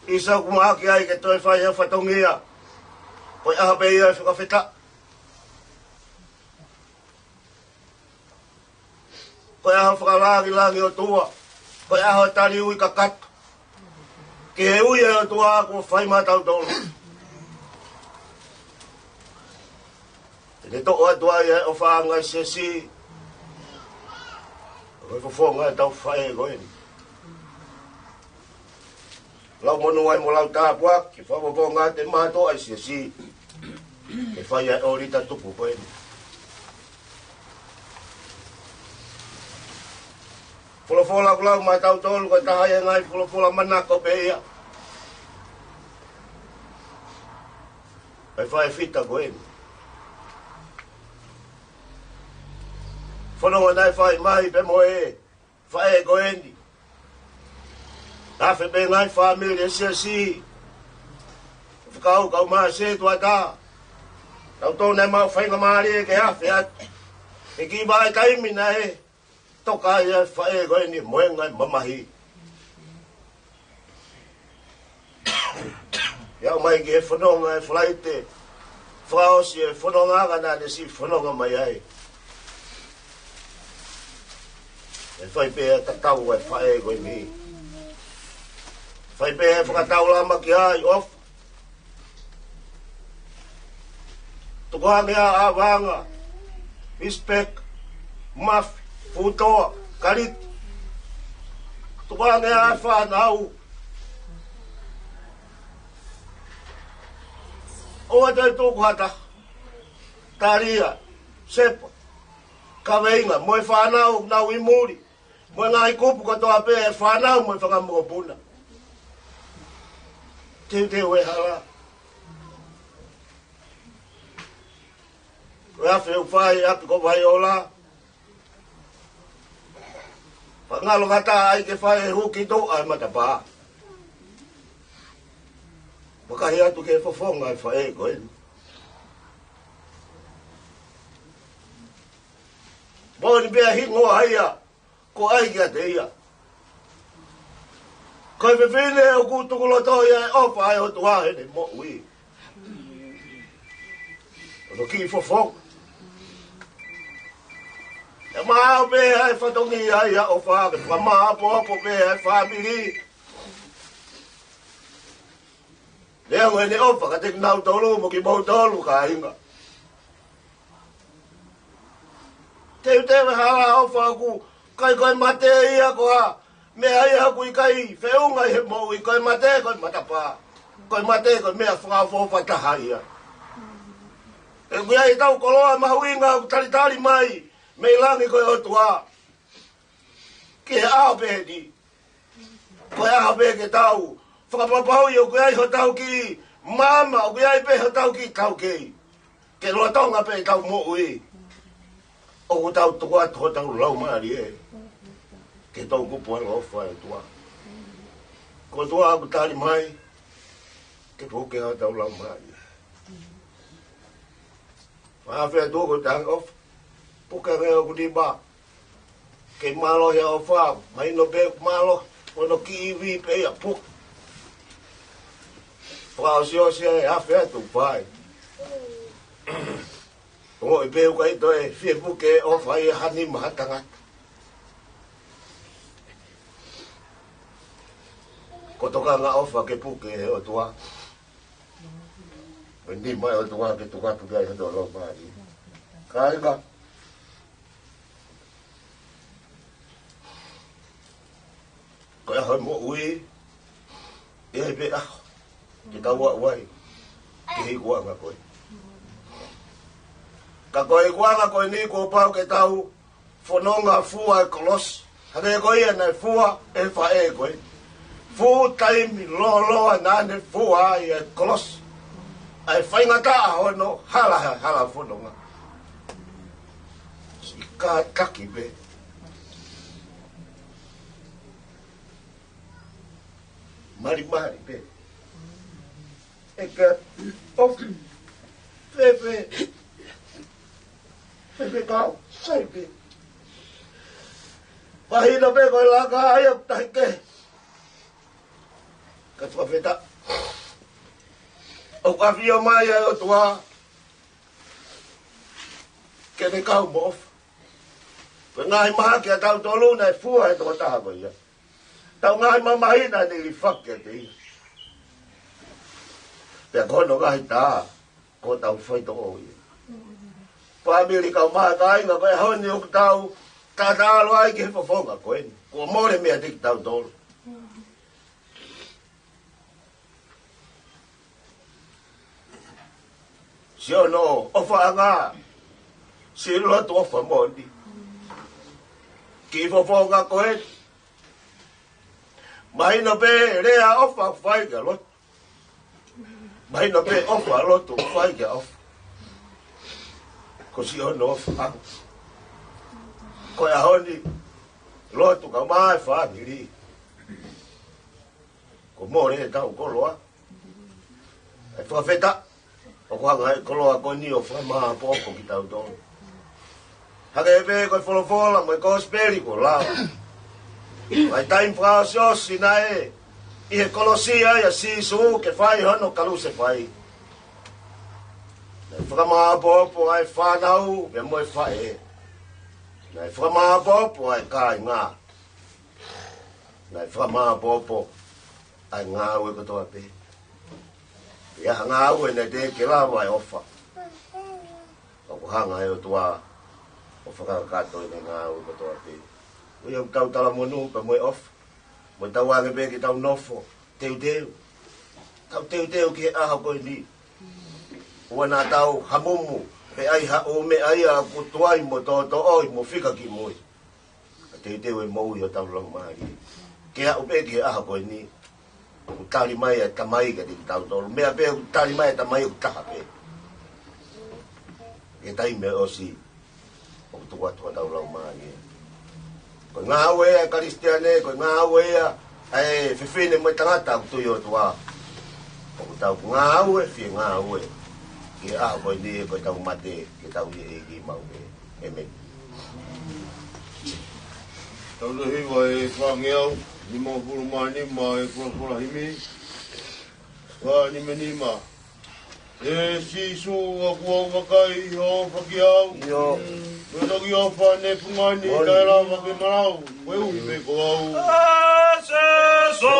Isa kumaki ai ke toi whai a whatongia. Koe aha pei ai whakawheta. Koe aha whakalangi o tua. Koe aha tari ui ka kata. Ke he ui e o tua ako whai mātau tolu. Ne to o tua e o whaanga se si. Koe whawhonga e tau whai e koe ni. Lau monu ai mo lau tāpua, ki whawawonga te mātou ai si si. Ke whai ai orita tupu koe ni. Wholofola kulau mai tau tolu, koe tahai e ngai wholofola manako pe ia. Ai whai fita koe ni. Whanonga nai whai mai pe mo e, whai e koe ni. Afe pe ngai whamiri e sia si. Whakau kau maa se tua tā. Tau tō nei mau whainga maari e ke afe atu. E ki vai kaimina e. Toka e whae koe ni moe ngai mamahi. Iau mai ki e whanonga e whalaite. Whaosi e whanonga agana ne si whanonga mai ai. E whai pe e tatau e whae koe ni. Whai pe e whakatau lama ki ai of. Tukuhangia a wanga. Bispek. Maf. Putoa. Karit. Tukuhangia a whanau. Oa tei tōku hata. Taria. Sepa. Kaweinga. Moe whanau nau i muri. Moe ngai kupu katoa pe e whanau moe whangamuko puna. Te we hala. Rafe u whai api ko vai ola. Pangalo kata ai ke whai huki tō ai matapā. Wakahi atu ke whafonga ai whai koe. Mo ni bea hingo haia. Ko ai kia te ia. Ko e whiwhine o kūtukulo toi e opa ai o tuā he ne mo ui. O no ki fofong. E maa o bea e whatongi ai a o wha. Ke whamaa po bea e whamiri. Lea ngoi ne opa ka te nau tolu mo ki mau tolu ka inga. Teu tewe hala o wha ku. Kai koe mate ia koa. Mea ia kui kai whiunga he mau i koe mate koe matapa. Koe mate koe mea whakawhofa taha ia. E kui ai tau koloa mahuinga talitali mai. Mei langi koe otua. Ki he ape di. Koe ape ke tau. Whakapapau i o kui ai ho tau ki mama. O kui ai pe ho tau ki tau kei. Ke roa tonga pe tau mo ui. O ku tau tukua tuho tau lau maari e. Ke tau kupu alo ofa e tua. Ko tua aku tali mai. Ke puke hao tau lau maari. Whawhia tua ko tang ofa. Puke reo ku di ba. Ke malo hea ofa. Mai no pe malo. Ono ki iwi pe ia puk. Whao sio sia e hawhia tu pai. O e peu kai toe fie puke ofa i hani mahatanga. Ko toka ngā ofa ke puke he o tua. Ni mai o tua ke toka puke he do lo mari. Ka inga. Ko e hoi mo ui. E hei pe aho. Ke tau wa uai. Ke hei kua ngā koe. Ka koe kuanga koe ni ko pau ke tau whanonga fua e kolos. Hake koe ia nei fua e wha e koe. Fu taimi loa nane fua ai e kolos. Ai whaingata a hono hala whanonga. Si ka taki be. Mari be. E ka of pepe. Pepe kau, sai pe. Pahina pe koe laka ayok tahike. Ka tua wheta. O kawhia mai ai o tua. Ke ne kau mof. Pe ngai maha kia tau tolu nei fua e toko taha koe ia. Tau ngai mamahina ni li whake te ia. Pea kono ngai tā. Ko tau whai toko ia. Pamiri kau maha kainga koe honi o tau. Tata alo ai ki whawhonga koe. Ko more mea tiki tau tolu. Sio no, ofa nga. Si lo to ofa mondi. Ki whawhonga koe. Mai no pe rea ofa whai ka lot. Mai no pe ofa loto whai ka ofa. Ko si no ofa. Ko e honi. Loto ka mai whamiri. Ko more e tau koloa. E whawheta. O kuanga e koloa ko ni o whamaha poko ki tau tonu. Hake e pe koe wholofola mo e kosperi ko lawa. Mai taim whaosiosi na e. I he kolosia ia sisu ke whai hono kaluse whai. Nei whamaha popo ai whanau me mo e whae. Nei whamaha popo ai kai ngā. Nei whamaha popo ai ngā ue kotoa pe. Ia ngā ue nei te ke lawa e ofa. O kuhanga e o tua o whakakato i ngā ue kotoa pe. Ui au tau tala monu pa moe ofa. Moe tau ake pe ki tau nofo. Teu teu. Tau teu teu ki he aha koe ni. Ua nā tau hamumu. Pe ai ha o me ai a kutuai mo to oi mo whika ki moe. Teu teu e moui o tau lau maari. Ke ha upe ki he aha koe ni. Utari mai e tamai ka tiki tau tolu. Mea pe utari mai e tamai o taha pe. E tai me osi. O tuwa tuwa tau lau maari. Ko ngā wea e karistiane, ko ngā wea e whiwhine mo tangata ku tui o tua. O tau ngā ue, whie ngā ue. Ki aho koe ni e koe tau mate, ki tau ni e ki mau e. Amen. Tau le hiwa e whangeau, ni mo huru mai ni ma e kura himi. Wa ni me ni ma. E si su a kua wakai ho whakiau. Yo. Me toki o whane pungani, kai rā wake marau. Koe ui me ko au. Se so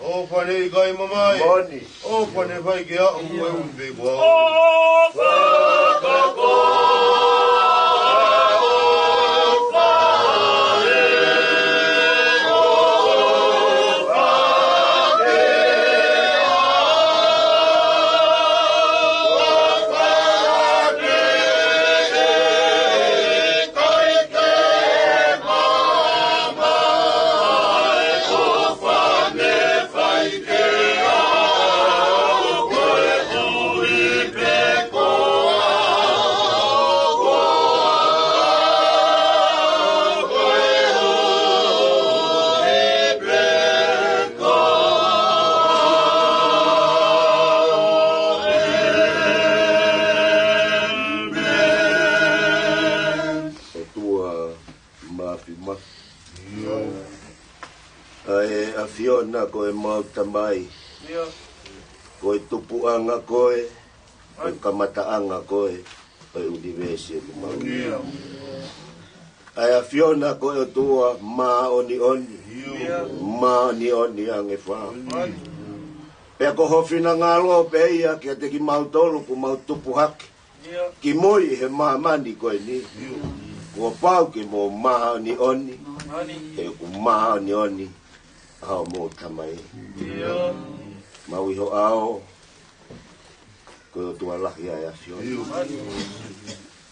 O whane kai mamai. Moni. O whane whai ki a koe umpe kua. O whakako. Fiona koe mau tamai. Koe tupuanga koe. Koe kamataanga koe. Koe udivesi ku mau. Ai Fiona koe o tua ma oni oni. Ma oni oni ange wha. Pea ko hofina ngalo pe ia kia te ki mau tolu ku mau tupu hake. Ki moi he mahamani koe ni. Kua pau ki mo ma oni oni. E ku ma oni oni. Ao mo tamai. Mau iho ao. Koe tua lahi a Fiona.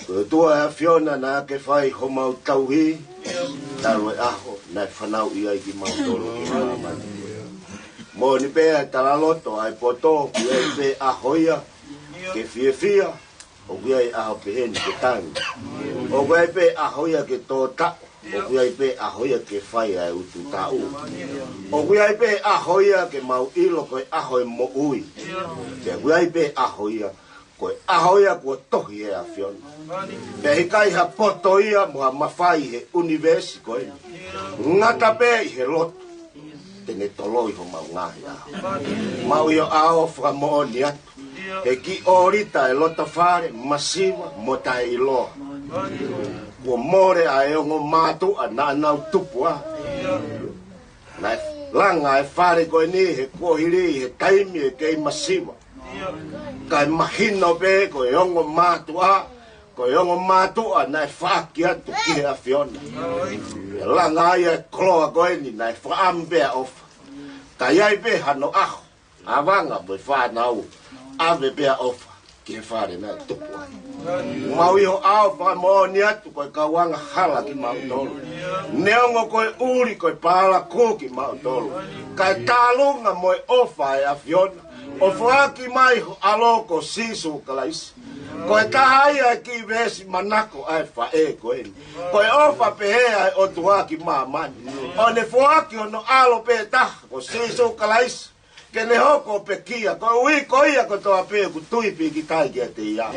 Koe tua a Fiona na ke whai ho mau tauhi. Taro e aho. Nai whanau ia i ki mau toro ki mahamani. Mo ni pea talaloto ai poto. Kuia i pe ahoia. Ke fia fia. O kuia i aho pe heni ke tangi. O kuia i pe ahoia ke tō tako. O kuia i pe ahoia ke whai ai utu tau. O kuia i pe ahoia ke mau ilo koe ahoe mo ui. Te kuia i pe ahoia koe ahoia kua tohi e a Fiona. Pe hikai ha poto ia mua mawhai he universi koe. Ngata pe i he loto. Tene toloi ho mau ngahi aho. Mau io ao whakamoa ni atu. He ki orita e lota whare masiwa mo tae iloa. Kua more a e ongo mātu a nā nau tupu a. Nai langa e whare koe ni he kohiri he taimi e kei masiwa. Kai mahino pe koe ongo mātu a. Koe ongo mātu a nai whaki atu ki a Fiona. Langa ai e kloa koe ni nai whaambea ofa. Kai ai pe hano aho. Awanga mo whanau. Ave pea ofa. Ki he whare nai tupu a. Mau iho ao whamoa ni atu koe kawanga hala ki mau tolu. Neongo koe uri koe pāla kō ki mau tolu. Kai tālunga moe ofa e a Fiona. O whaaki mai aloko sisu kalaisi. Koe tahaia e ki vesi manako ai whae koe ni. Koe ofa pehea e o tuaki maamani. O ne whaaki ono alo pe taha ko sisu kalaisi. Ke ne hoko pe kia, ko ui koia ko toa pe ku tuipi ki tai kia te ia.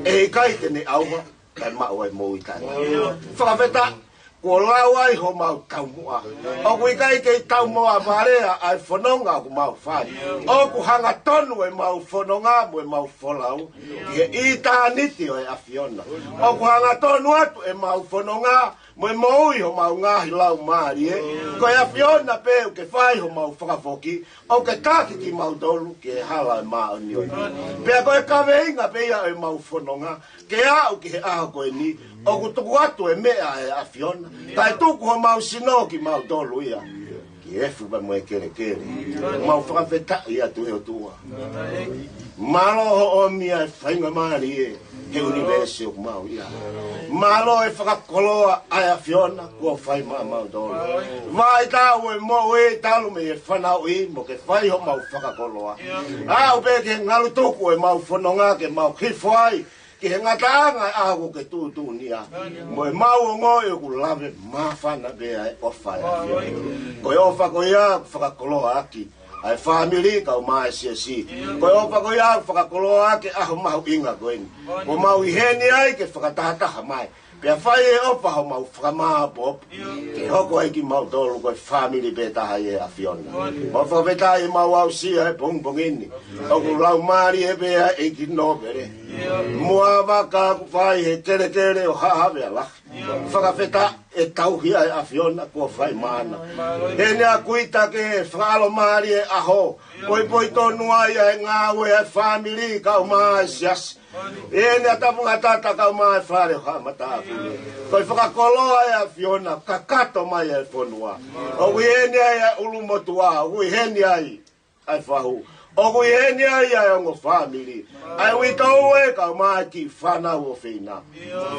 E kai te ne auma, kai mau ai mou i tai. Whakawheta, ko lau ai ho mau tau mua. O kui kai kei tau mua marea ai whanonga ku mau whai. O ku hanga tonu e mau whanonga mo e mau wholau. Ki he i tāniti o e a Fiona. O ku hanga tonu atu e mau whanonga Mo mo ho mau ngahi lau mari e. Ko ia Fiona pe o ke fai ho mau whakafoki. O ke taki ki mau dolu ke hala ma oni oi. Pe ko e kaweinga pe ia e mau whanonga. Ke au ki he aha koe ni. O ku tuku atu e mea e a Fiona. Tai tuku ho mau sino ki mau dolu ia. Ki efu ba mo e kere kere. Mau whakawheta ia tu e o tua. Malo ho o mia e whainga mari e. He universe o mau ia. Malo e whakakoloa ai a Fiona kua whai mau dolu. Vai tau e mo e talu me e whanau i mo ke whai ho mau whakakoloa. Au pe ke ngalu tuku e mau whanonga ke mau kifwai. Ki he ngatanga a ko ke tu nia. Mo e mau ngoi e ku lave mawhana bea e ofa e. Ko e ofa ko ia whakakoloa aki. Ai family ka o mai si. Ko ofa ko ia whakakoloa ke aho mahu inga koeni. Ko mau i heni ai ke whakatahataha mai. Pea whai e ofa ho mau whakamaa pop. Ke hoko ai ki mau tolu ko family betaha e a Fiona. Mau whakaveta e mau au sia e pongpongini. O ku lau mari e bea e ki nopere. Mua waka ku whai he tere o hahawe ala. Whakawheta e tauhia e a Fiona kua whai mana. Hene a kuita ke whakalo mari e aho. Poi tonua ia e ngāwe e family ka o maa sias. Hene a tapunga tata ka o maa e whare o hamataku. Koi whakakoloa e a Fiona kakato mai e whonua. O kui hene ai e ulumotua, o kui hene ai ai whahu. O kui hene ai ai ongo family. Ai ui tau e ka o maa ki whanau o whina.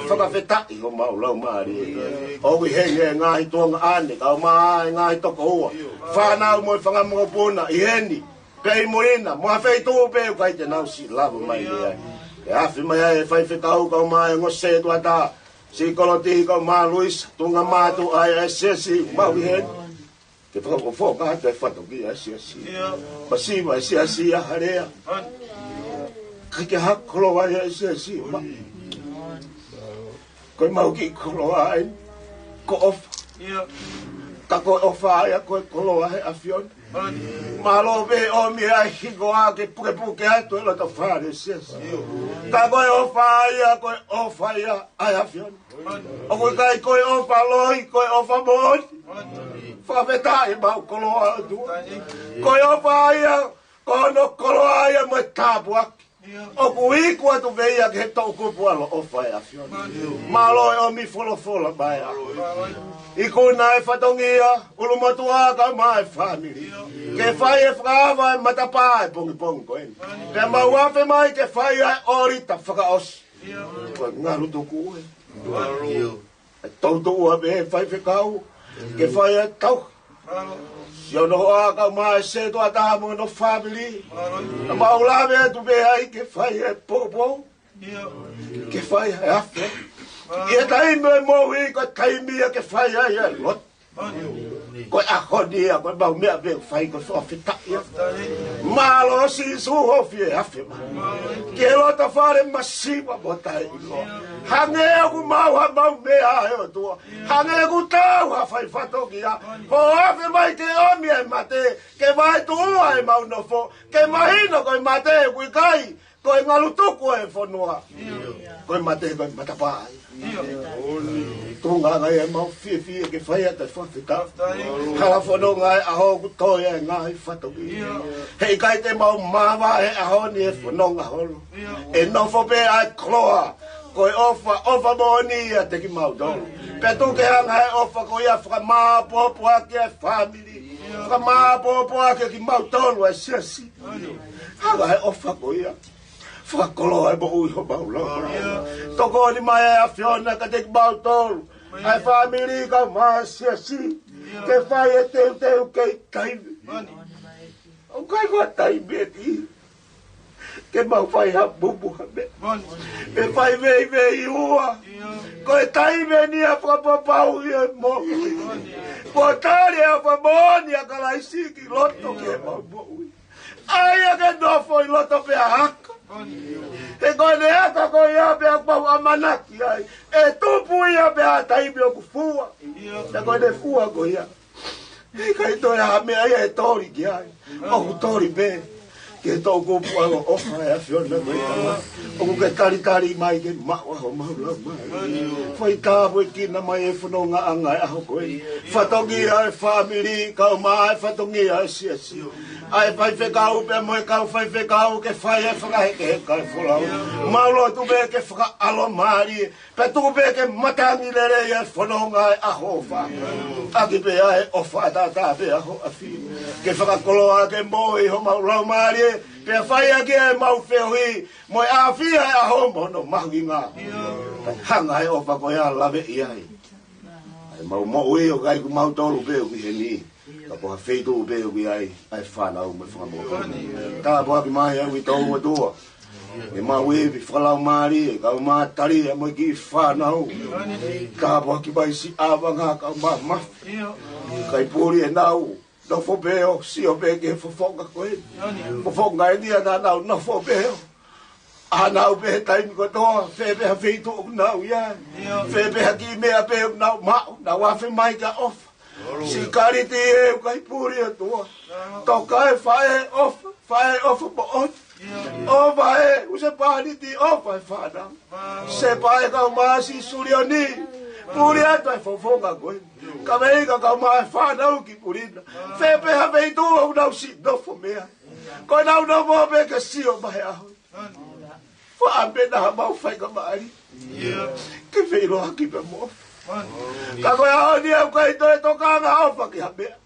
Whakawhetai ho mau lau maari. O kui hene e ngahi tuanga ane ka o maa e ngahi toko ua. Whanau mo e whangamungo puna i heni. Pei moina, mo hawhei tō pēu kai te nau si lava mai e. E hawhi mai e whai whekau ka o maa e ngose tua tā. Si koloti ka o maa Luisa, tunga mātu ai e sesi, mau i heni. Ke whakako whoka hatu e whatoki e sesi. Pasiwa e sesi a harea. Kai ke hakolo ai e sesi. Koe mau ki kolo ai. Ko ofa. Ka koe ofa ai a koe kolo ai a Fiona. Malo ve o mi ai hiko a ke puke atu e lota whare sesi. Ka koe ofa ai a koe ofa ai a Fiona. O koe kai koe ofa loi, koe ofa moni. Whawheta e mau koloa atua. Koe ofa ai a kono koloa ai a mo e tāpu aki. O kui kua tu veia ke he tau kupualo ofa e a Fiona. Malo e o mi fola mai a. I kuna e whatongia, ulumatua ka mai family. Ke whai e whakawa e matapa e pongi koeni. Ke mau awhi mai ke whai e orita whakaosi. Koe ngaru tuku e. E tautua me e whai whekau. Ke whai e tau. Sio no hoa ka mai se toa taha mga no family. Na maulawe e tu bea i ke whai e popo. Ke whai e awhi. Ia taimi e mohi ko taimi e ke whai ai e lot. Koe ahoni a koe mau mea veo whai ko so awhitai a. Malo si suho fie awhi ma. Ke lota whare masiwa mo tai ilo. Hange e ku mau ha mau mea e o tua. Hange e ku tau ha whai whatoki a. Ho awhi mai ke omi e mate. Ke vai tua e mau nofo. Ke mahino koe mate e kui kai. Koe ngalu tuku e whanua. Koe mate koe matapai. Tunga ngai e mau fie ke whai ata whawhita. Hala whanonga e aho ku toi e ngai whatoki. Hei kai te mau mawa e aho ni e whanonga holo. E nofo pe ai kloa. Koe ofa moni a te ki mau dolo. Pe tuke hanga e ofa ko ia whakamā popo ake e family. Whakamā popo ake ki mau dolo e sesi. Hanga e ofa ko ia. Whakakolo ai mo ui ho mau lau. Toko ni mai a Fiona ka te ki mau tolu. Ai family ka maa siasi. Ke whai e teu kei taimi. O kai kua taimi e ti. Ke mau whai ha bubu ha me. E whai vei ua. Ko e taimi ni a whakapapau i e mo. Ko tari a whamoni a kalaisiki loto ke mau mo ui. Ai a ke nofo i loto pe a haka. E koe ne aka koe ia pe a pau amanaki ai. E tupu ia pe a taimi o ku fua. E koe ne fua koe ia. E kai toi a mea ia e tori ki ai. O ku tori pe. ke tō kōpu alo ofa e awhiona mai tama. O ku ke tari mai ke maua ho maula mai. Whai tāpu e kina mai e whanonga anga e aho koe. Whatongi ai whamiri, kau mai whatongi ai siasi. Ai whai whekau pe moe kau whai whekau ke whai e whakaheke he kai wholau. Maulo tu be ke whaka alo maari. Pe tu be ke matangi lere e whanonga e aho wha. Aki pe ai ofa tata pe aho awhi. Ke whakakoloa ke moi ho maulau maari. Pe whai ake e mau whiohi. Moi awhia e aho mono mahi ngā. Hanga e ofa koe a lawe i ai. Ai mau mo e o kai ku mau tolu pe o ki he ni. Ka poha wheitu o pe o ki ai. Ai whanau me whakamoka. Tā poha ki mai au i tau o tua. E mau e pi whakalau maari e kau maa tari e moi ki whanau. Tā poha ki mai si awa ngā kau maa mafi. Kai pūri e nau. No fo peo, si o pe ke fofonga koe. Fofonga e nia nā nau, no fo peo. A nau pe taimi ko toa, fe peha feitu o nau ia. Fe peha ki mea pe o nau mau, na wafe mai ka ofa. Si kariti e o kai puri o toa. Toka e fae ofa po oti. Ofa e, use pahaniti ofa e whanau. Se pae kau maasi suri o ni. Puri atu e fofonga koe. Ka meiga kau maa e whanau ki purina. Fe peha feitu o nau si nofo mea. Ko nau nofo pe ka si o mahe aho. Whaambe na mau whaika maari. Ke whiro haki pe mo. Ka koe hao ni au kai toe toka anga ofa ki hambea.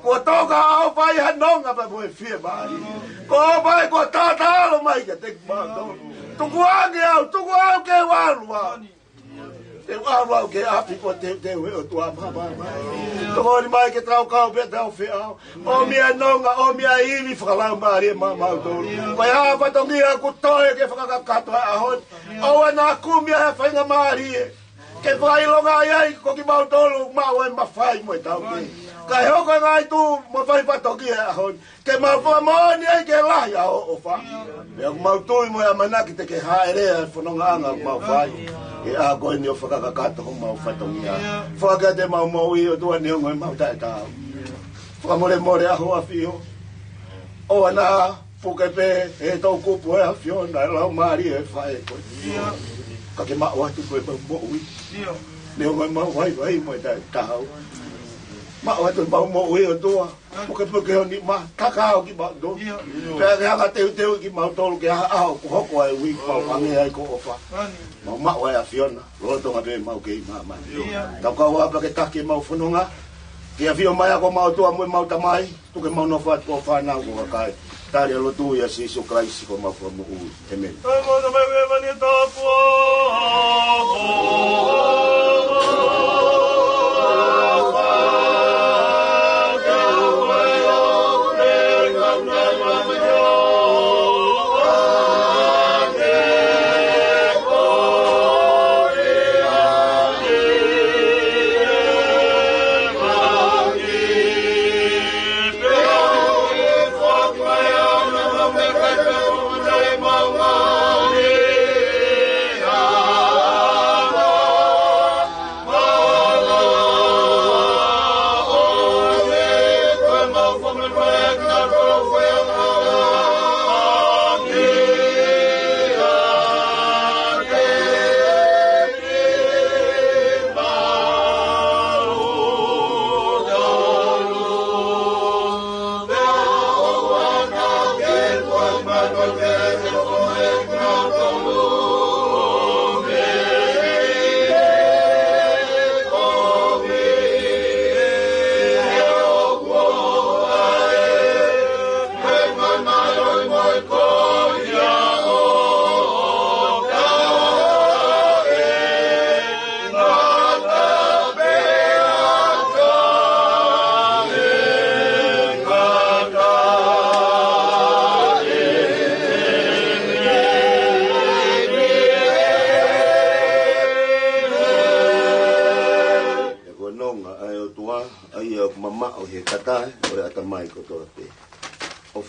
Ko toka au whai hanonga pe mo e whie maari. Ko opai ko tātālo mai ka tek mātou. Tuku au ke warua. Te warua ke api ko te ue o tua mama. Tuku ni mai ke trau kau pe tau whiau. O mia nonga, o mia iwi whakalau maari e mātou. Koe haa whatongi a kutoe ke whakakakato a ahon. O ana kumia he whainga maari e. Ke whailonga iai ko ki mautolu mau e mawhai mo e tau ke. Kai hoko ngai tu mo whai whatongi e ahon. Ke mawhamoni ai ke lahi a o wha. Mea ku mautui mo e amanaki te ke haerea e whanonga anga mau whai. E a koe ni o whakakakato ho mau whatongi a. Whaka te mau maui o tua niongo e mau tae tau. Whakamore more aho a whio. O ana puke pe e tau kupu e a whiona e lau maari e whae koe. Ka ke maa watu koe pa moui. Niongo e mau vai mo e tae tau. Maa watu mau moui o tua. Puke puke o ni ma kakao ki mau do. Pea ke haka teu ki mau tolu ke ha aho ku hoko ai wik mau pange ai ko ofa. Mau maa wai a whiona. Rotonga pe mau kei maa mai. Tau kau hapa ke take mau whanonga. Ke a whio mai ako mau tua mui mau tamai. Tuke mau no whaat ko whanau ko kakai. Tari alo tu ia si iso kraisi ko mau whamu ui. Amen. Amo mai we mani tapua.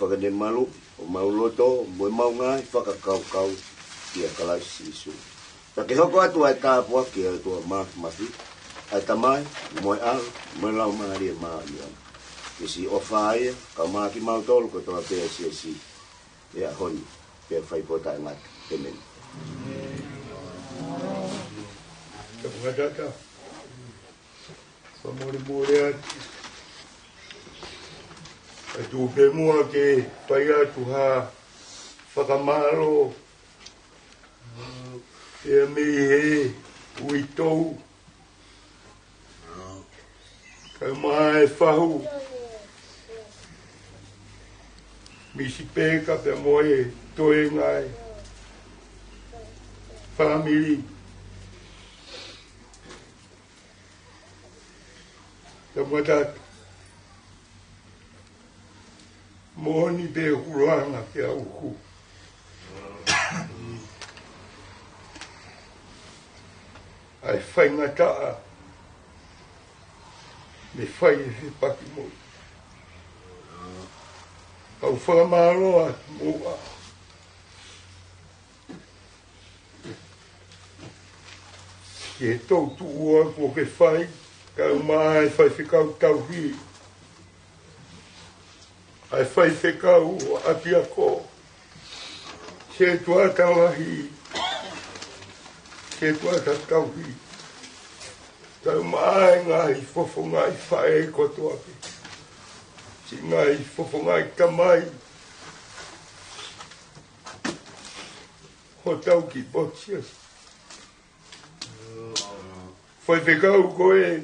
Whakane malu, o mauloto, mo mau ngai, whakakau-kau, ia kalaisi isu. Take hoko atu ai tāpua ki ai tua mafi, ai tamai, moe au, moe lau maari e maari au. Ke si ofa aia, ka maki mautolu ko toa pēa si. ia honi pe fai pota ngat amen Kapagata pamore atu pe mua ke pai atu ha whakamaro e mi he uitou ka mai whahu misi peka pe moe toe ngai family Tamuatat Moni be huruanga ke auku ai whaingataa me whai e paki mo au whakamaroa mua ke tau tuua ko ke whai ka mai fai whikau tau hi. Ai fai whikau api ako. Se tua tau ahi. Se tua tau hi. Ka mai ngai fofo ngai whae koto api. Si ngai fofo ngai tamai. Ho tau ki botsias. Fai whikau koe.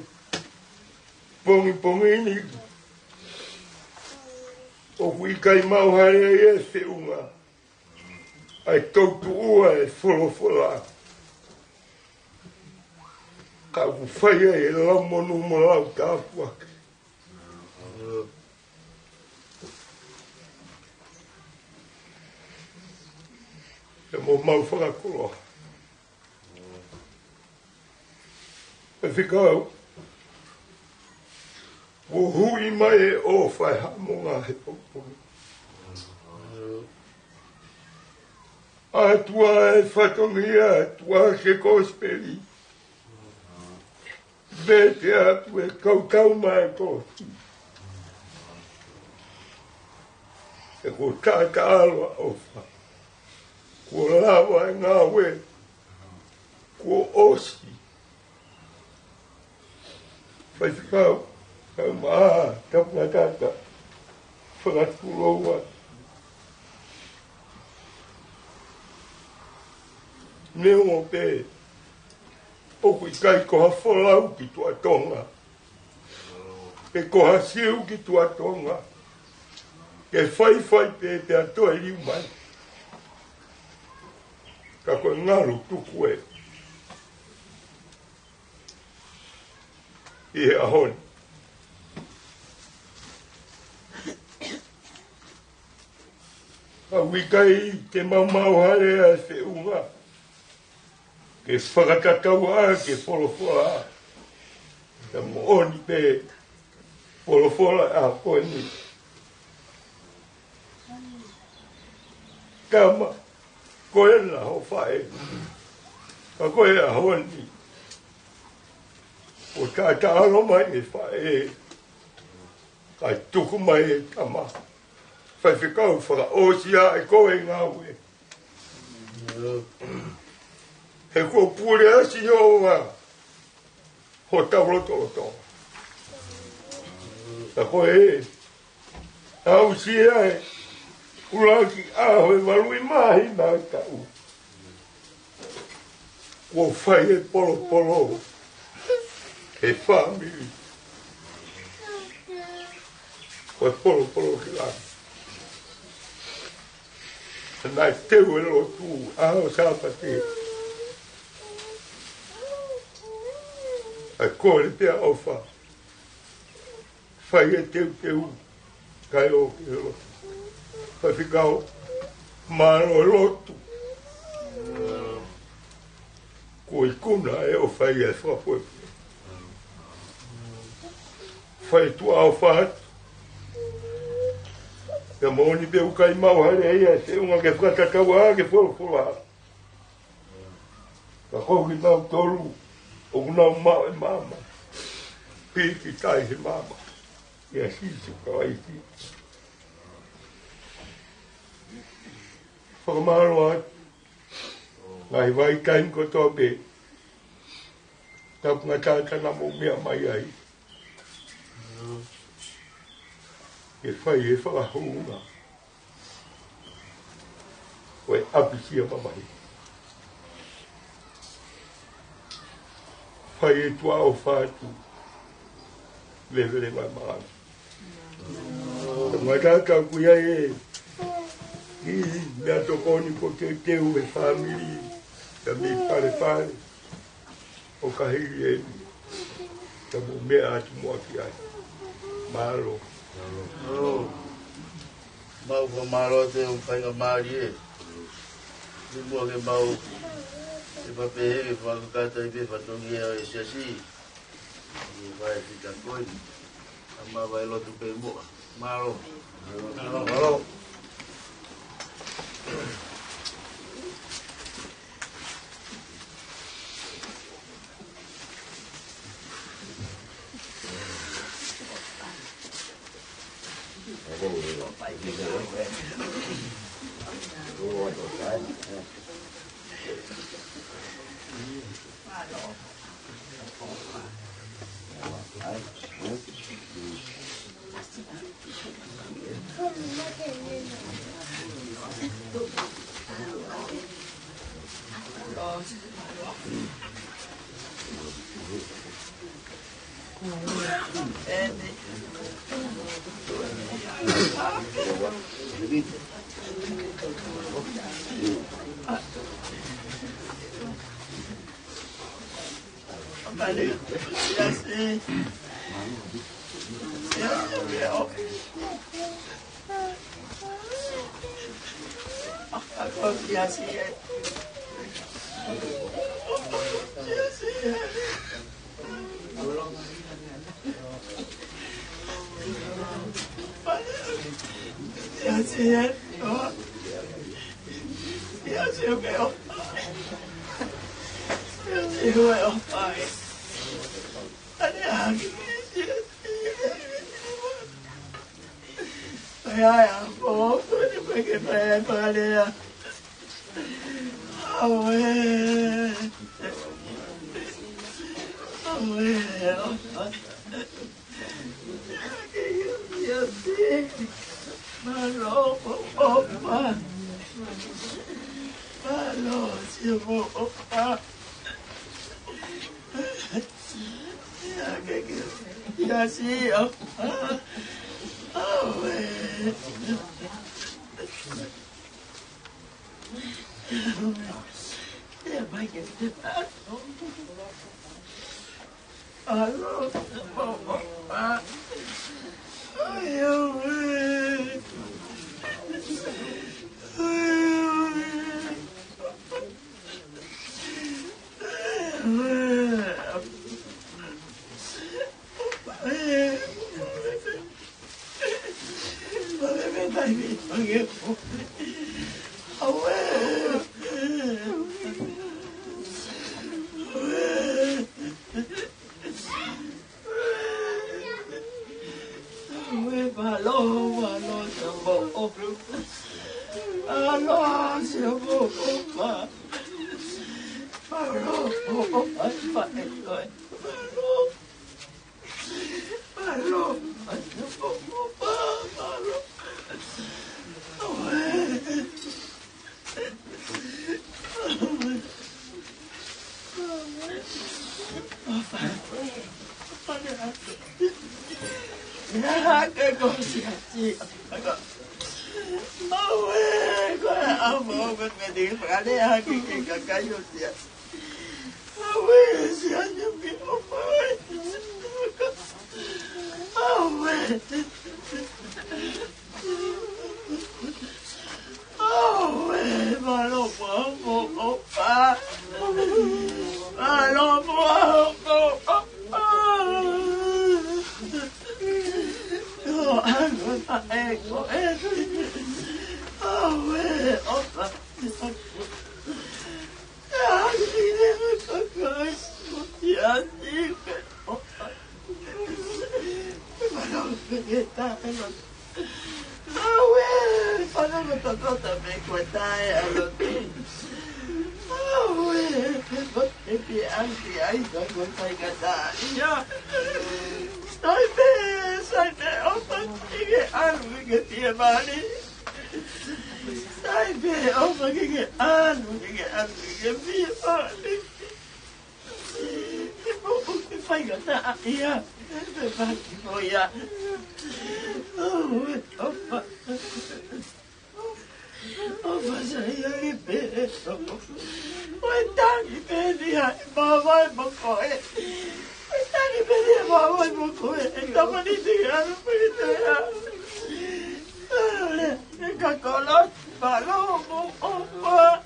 Pongi ni o hui kai mau hare e se unga ai tautu ua e wholofola ka uwhaia e lau monu mo lau tāpuake e mo mau whakakoroa e whikau o hui mai e o whai hamonga he pokponi. Atua e whatongia, atua ke kosperi. Vete atu e kaukau mai kosti. E ko tata alwa o wha. Ko lawa e ngā we. Ko osi. Whai whikau. Maa, tapna tata, whakaturoa. Neo pe, oku I kai koha wholau ki tua tonga. Pe koha siu ki tua tonga. Ke whai pe te atoa riu mai. Ka koe ngaru tuku e. I ahoni. Wikai te mau hare a se unga. Ke whakatatau a ke wholofola. Te mooni pe wholofola a koe ni. Kama, koe na ho whae. Ka koe a honi. O tata alo mai e whae. Kai tuku mai e kama. Whai whikau whaka osia e koe ngā ue. He kua pūre asi o ngā. Ho tauroto. Ta koe e. Au sia e. Uraki aho e walui mahi nā tau. Kua whai e polo. He whamiri. Kua polo ki laki. Nai teu e lo tu, aho sāpati. Ai kore pia ofa. Whai e teu, kai o ki lo. Whai whikau, maro lotu. Ko I kuna e o whai e whapue. Whai tu au whahatu. Te moni pe ukai mau hare ia se unga ke whakatakau a ke wholofola. Ka koki nau toru, o nau mau e mama. Piki tai he mama. Ia sisi ka waiti. whakamaro ngai vai kain ko tope tap ngata na mo mea mai ai e fai e whakahunga o e apisia mamai fai e tua o whātu levele mai maana ngata ka kuia e mea tokoni ko te teu e whamiri ka mi pare o ka hiri e ka mo mea atu mua ki ai malo mau ko malo te un whainga maari e ni mua ke mau e papehe ke whakakata i pe whatongi e o e siasi i whae tika koini a mawa e lotu pe mua malo malo Ano mo totoo me kwetay alotin. Awe, bakit anti ay gagawin kata iya. Saibe, opa, ige anu ige mani. Saibe, opa, ige anu ige mani. Ibu fai kata iya. Bagi boya. Opa. Opa saya ibe. Tani beni baba bokoe. Tani beni baba bokoe. Tamani digaru pedia. Ale, kakolot balomo opa.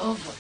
Opa.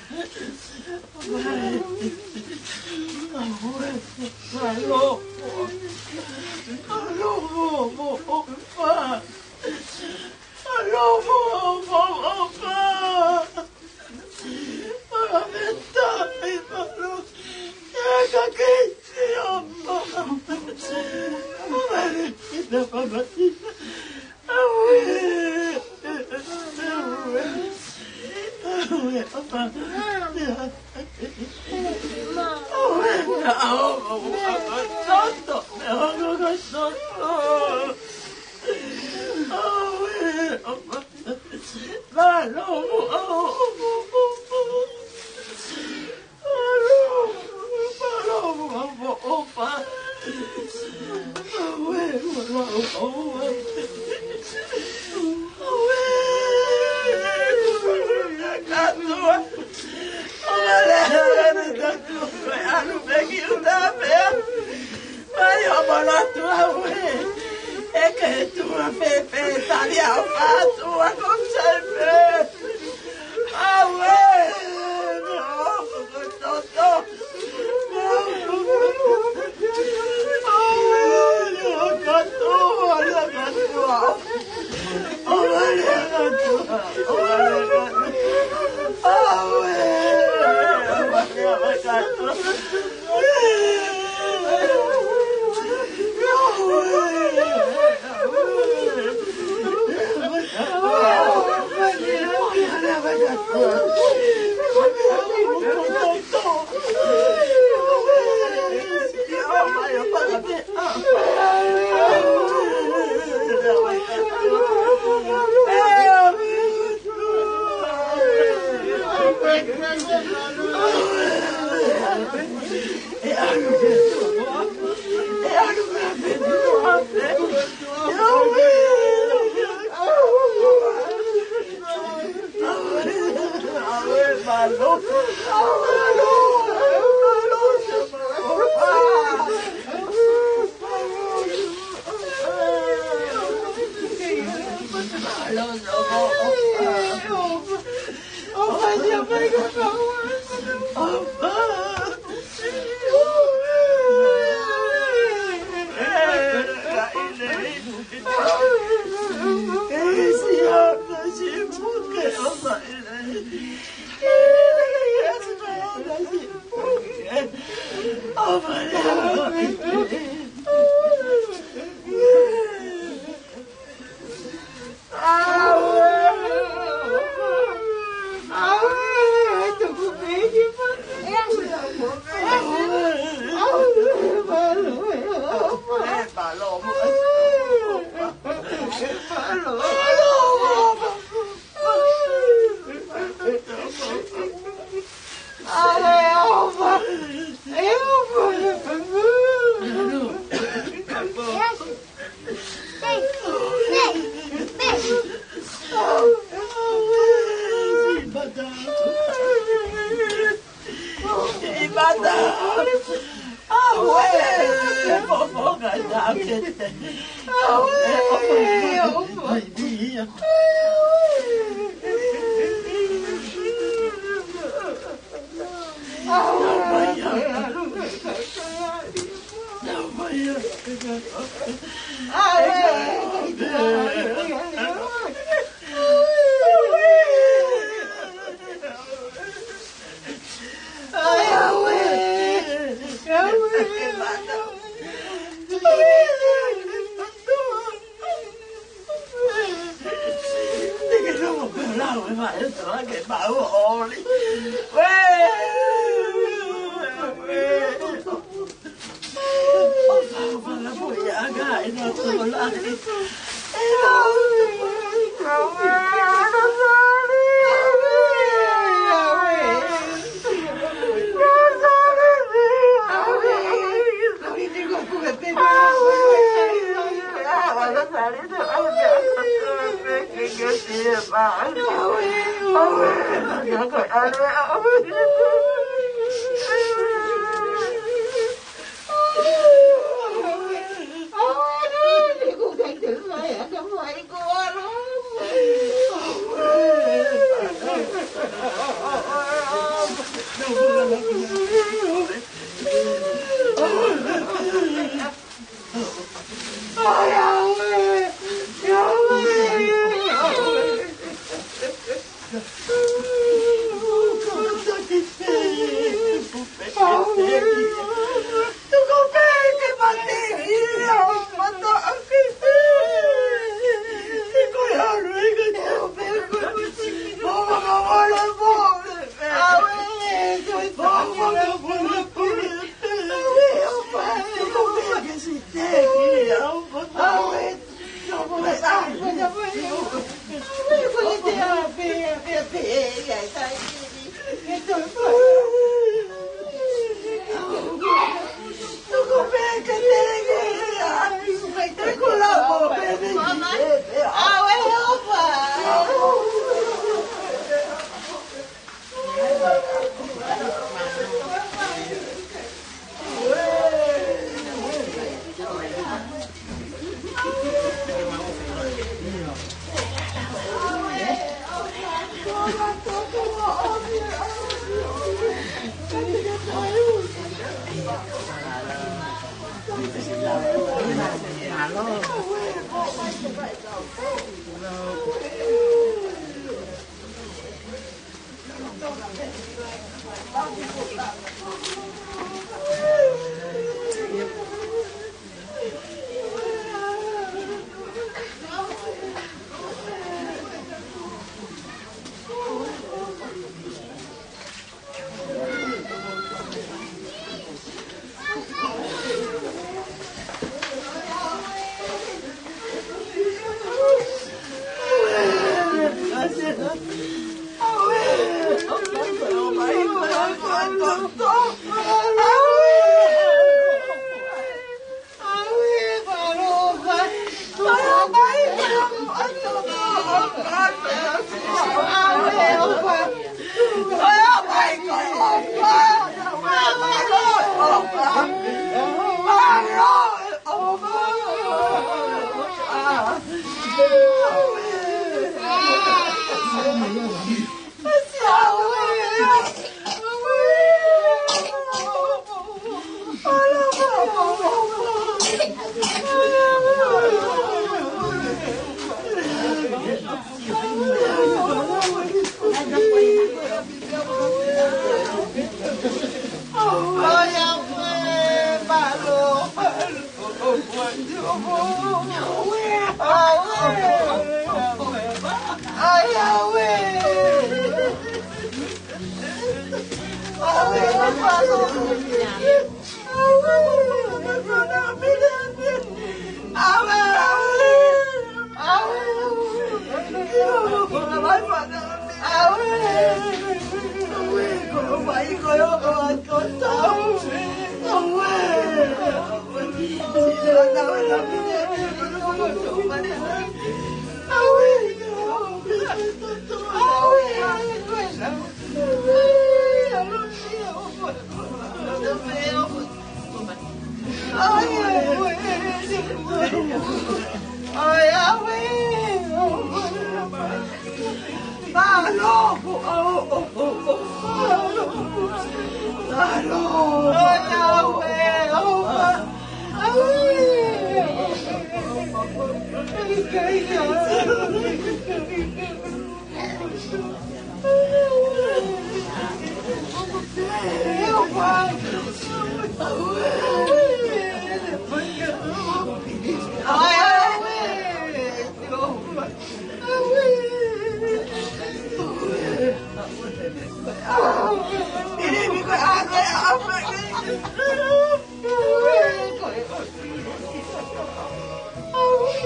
Oh,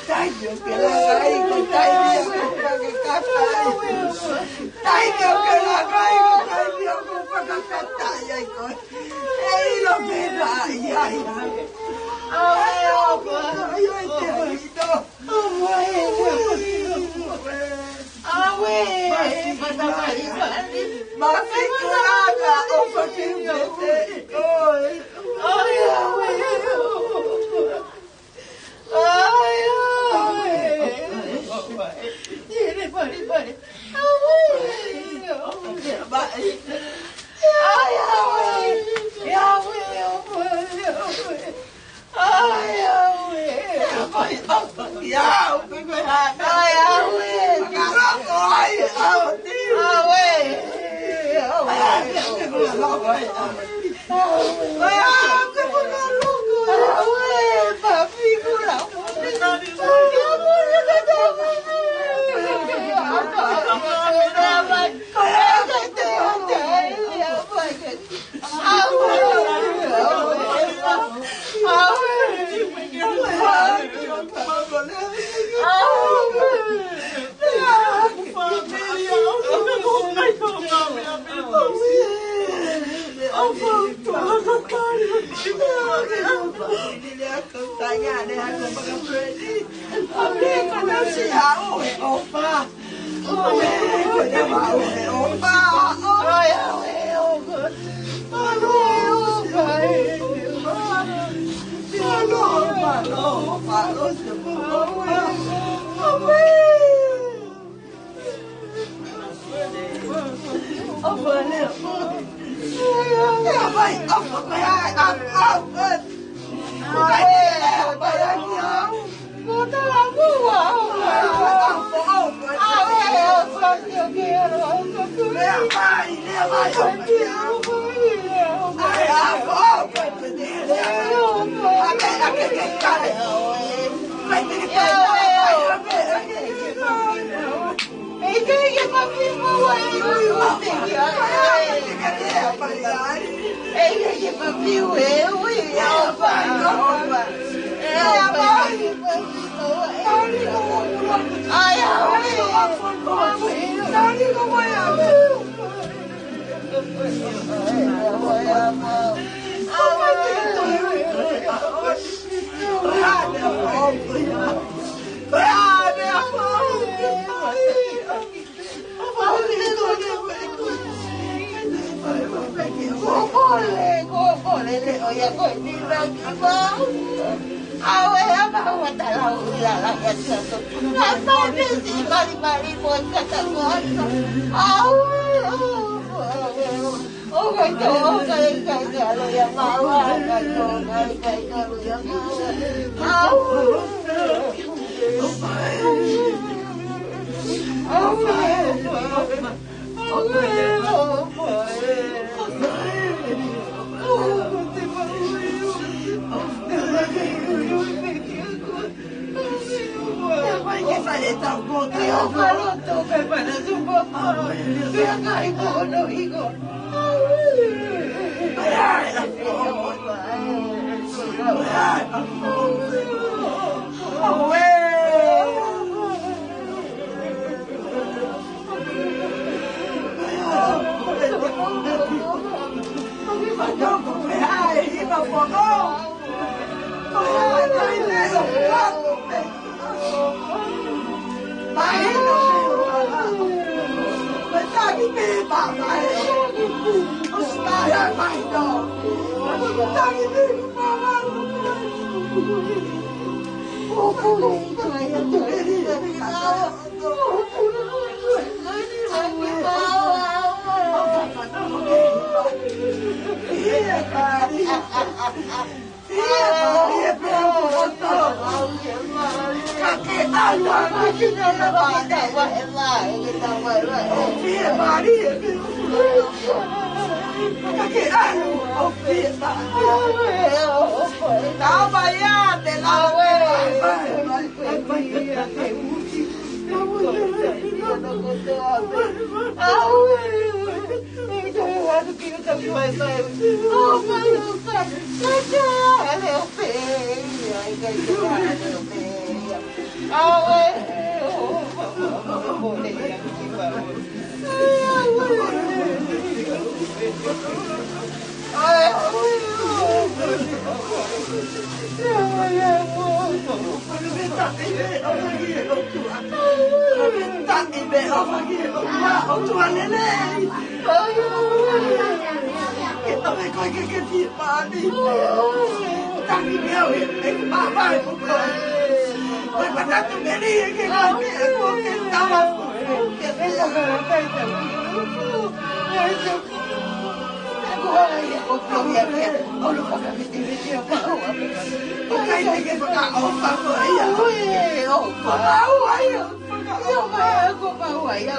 Thank you, que la Ai, que eu quero a cair, eu vou pagar petar, ai, ei, não me dá, ai, ai. Ai, eu vou, ai, querido. Mas fico nada, eu só tenho que Oh, Taki me o whaki o ma o tualele. Ke tome koe ke tia paani. Taki me au e mamai mo koe. Koe manatu meri e ke koe me e koe ke tawa. Ke tia kaita. O pia pia o lo whaka miti miti o kaua. O kai te ke whaka o whako ia. O whakau aia. Ia mai ko mau aia.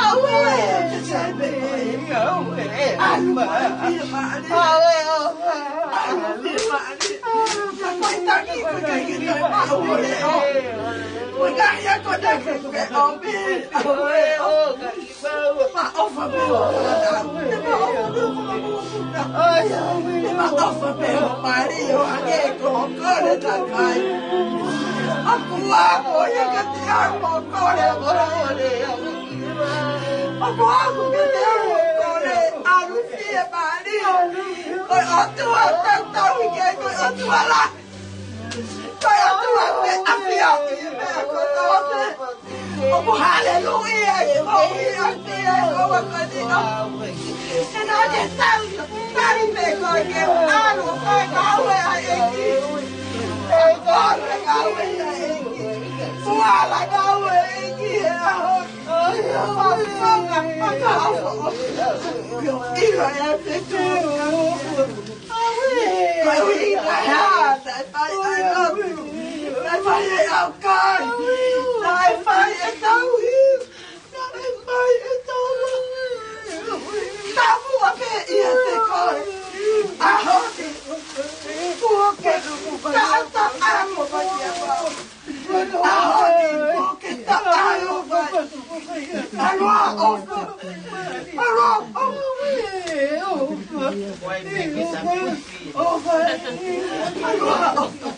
Aue te sai me. Aue. Alu pia maani. Aue o. Alu pia maani. Kai taki ko kai ke te mau ole o. O kai ia ko te ke o me. Aue o kai mau. Ma o fa me o. Te ma o. Ma ofa pe o Mario ake ko kore takai. Aku ya que te amo kore kore. Aku que te amo kore alucie Mario. Koi otua tau ke koi otua la. Koi otua pe afia me ko tote. Opo hallelujah o ate o wakati o. En oye tanto. Tari me koe ke anu koe kaue a eki. E kore kaue a eki. Suala kaue eki e aho. Wapanga pakao. Iro e te tūru. Koe wina hea. Nai whai ai lotu. Nai whai ai au kai. Nai whai e tau hiu. Nai whai e tau tapu ape ia te koe. Ahoti. Puke. Tata amo vai apau. Ahoti. Puke ta amo vai. Alua ofa. Alua ofa. Ofa. Alua ofa.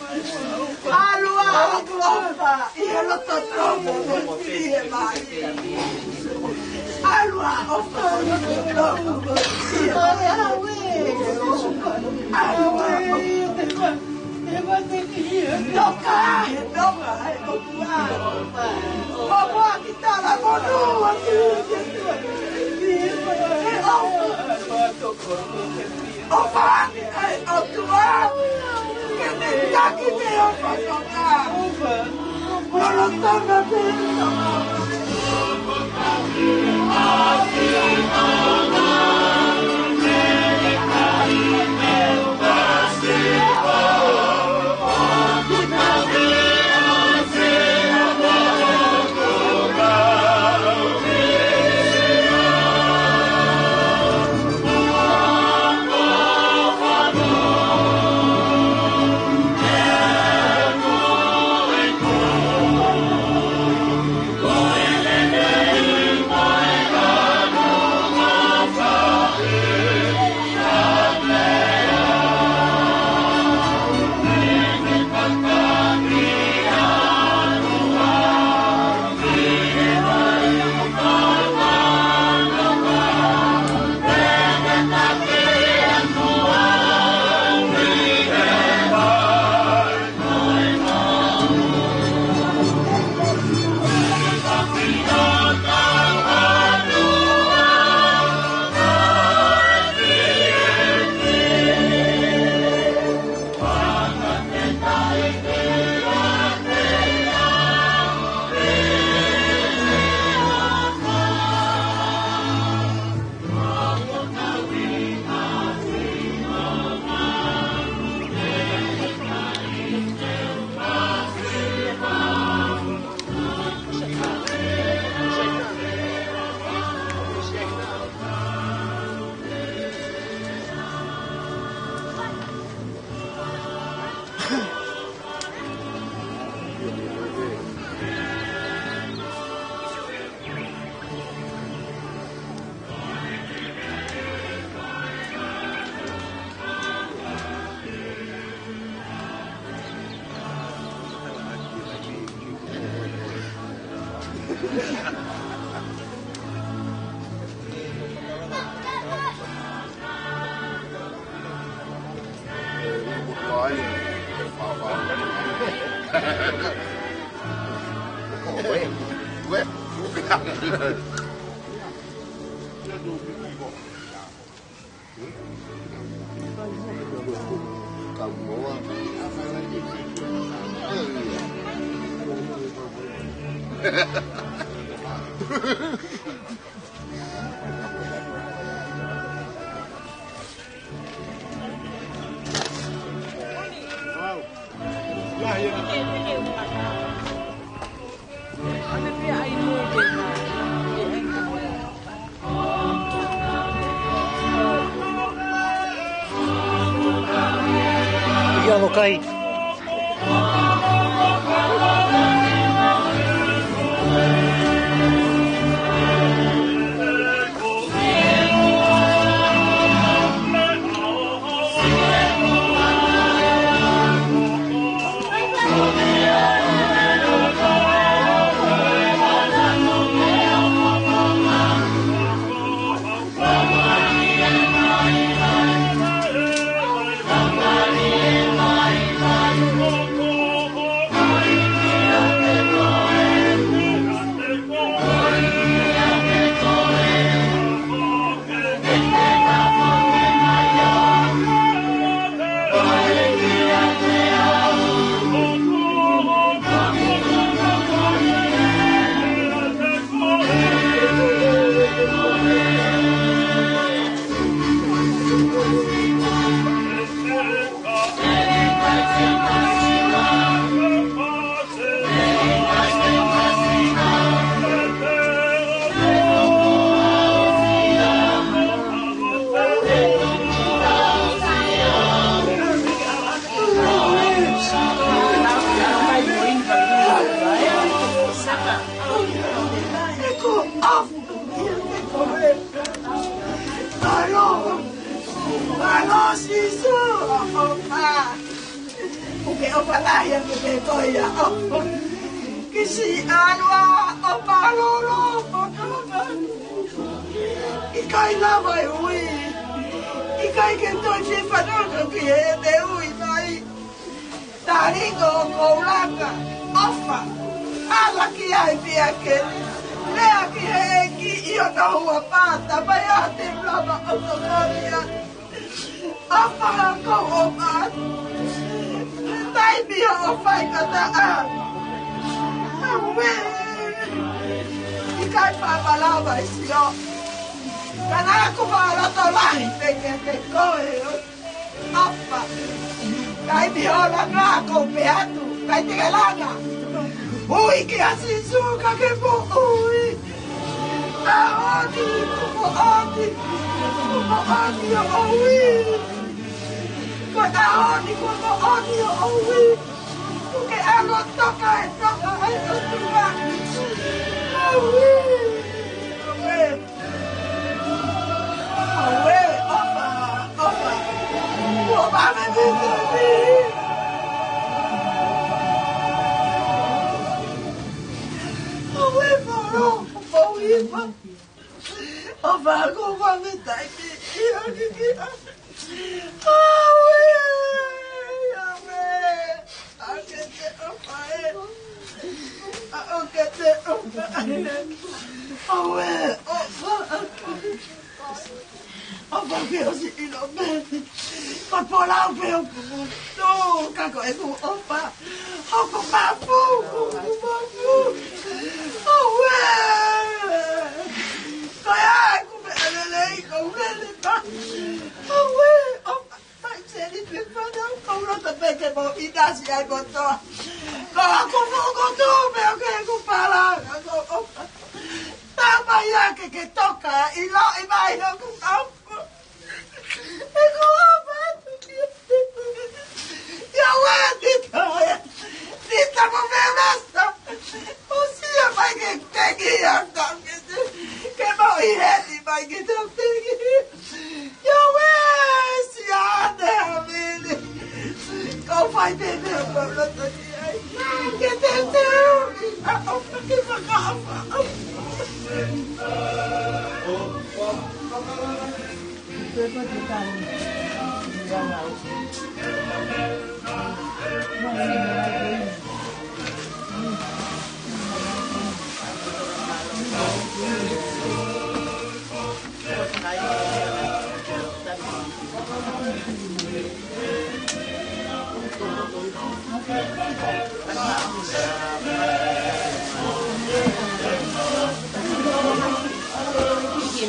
Alua ofa. Ia lo to tromo. Ia mai. Alua ofa. Ué. Andiamo Kai.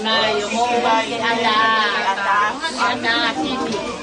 mai, o mo mai, ata, titi.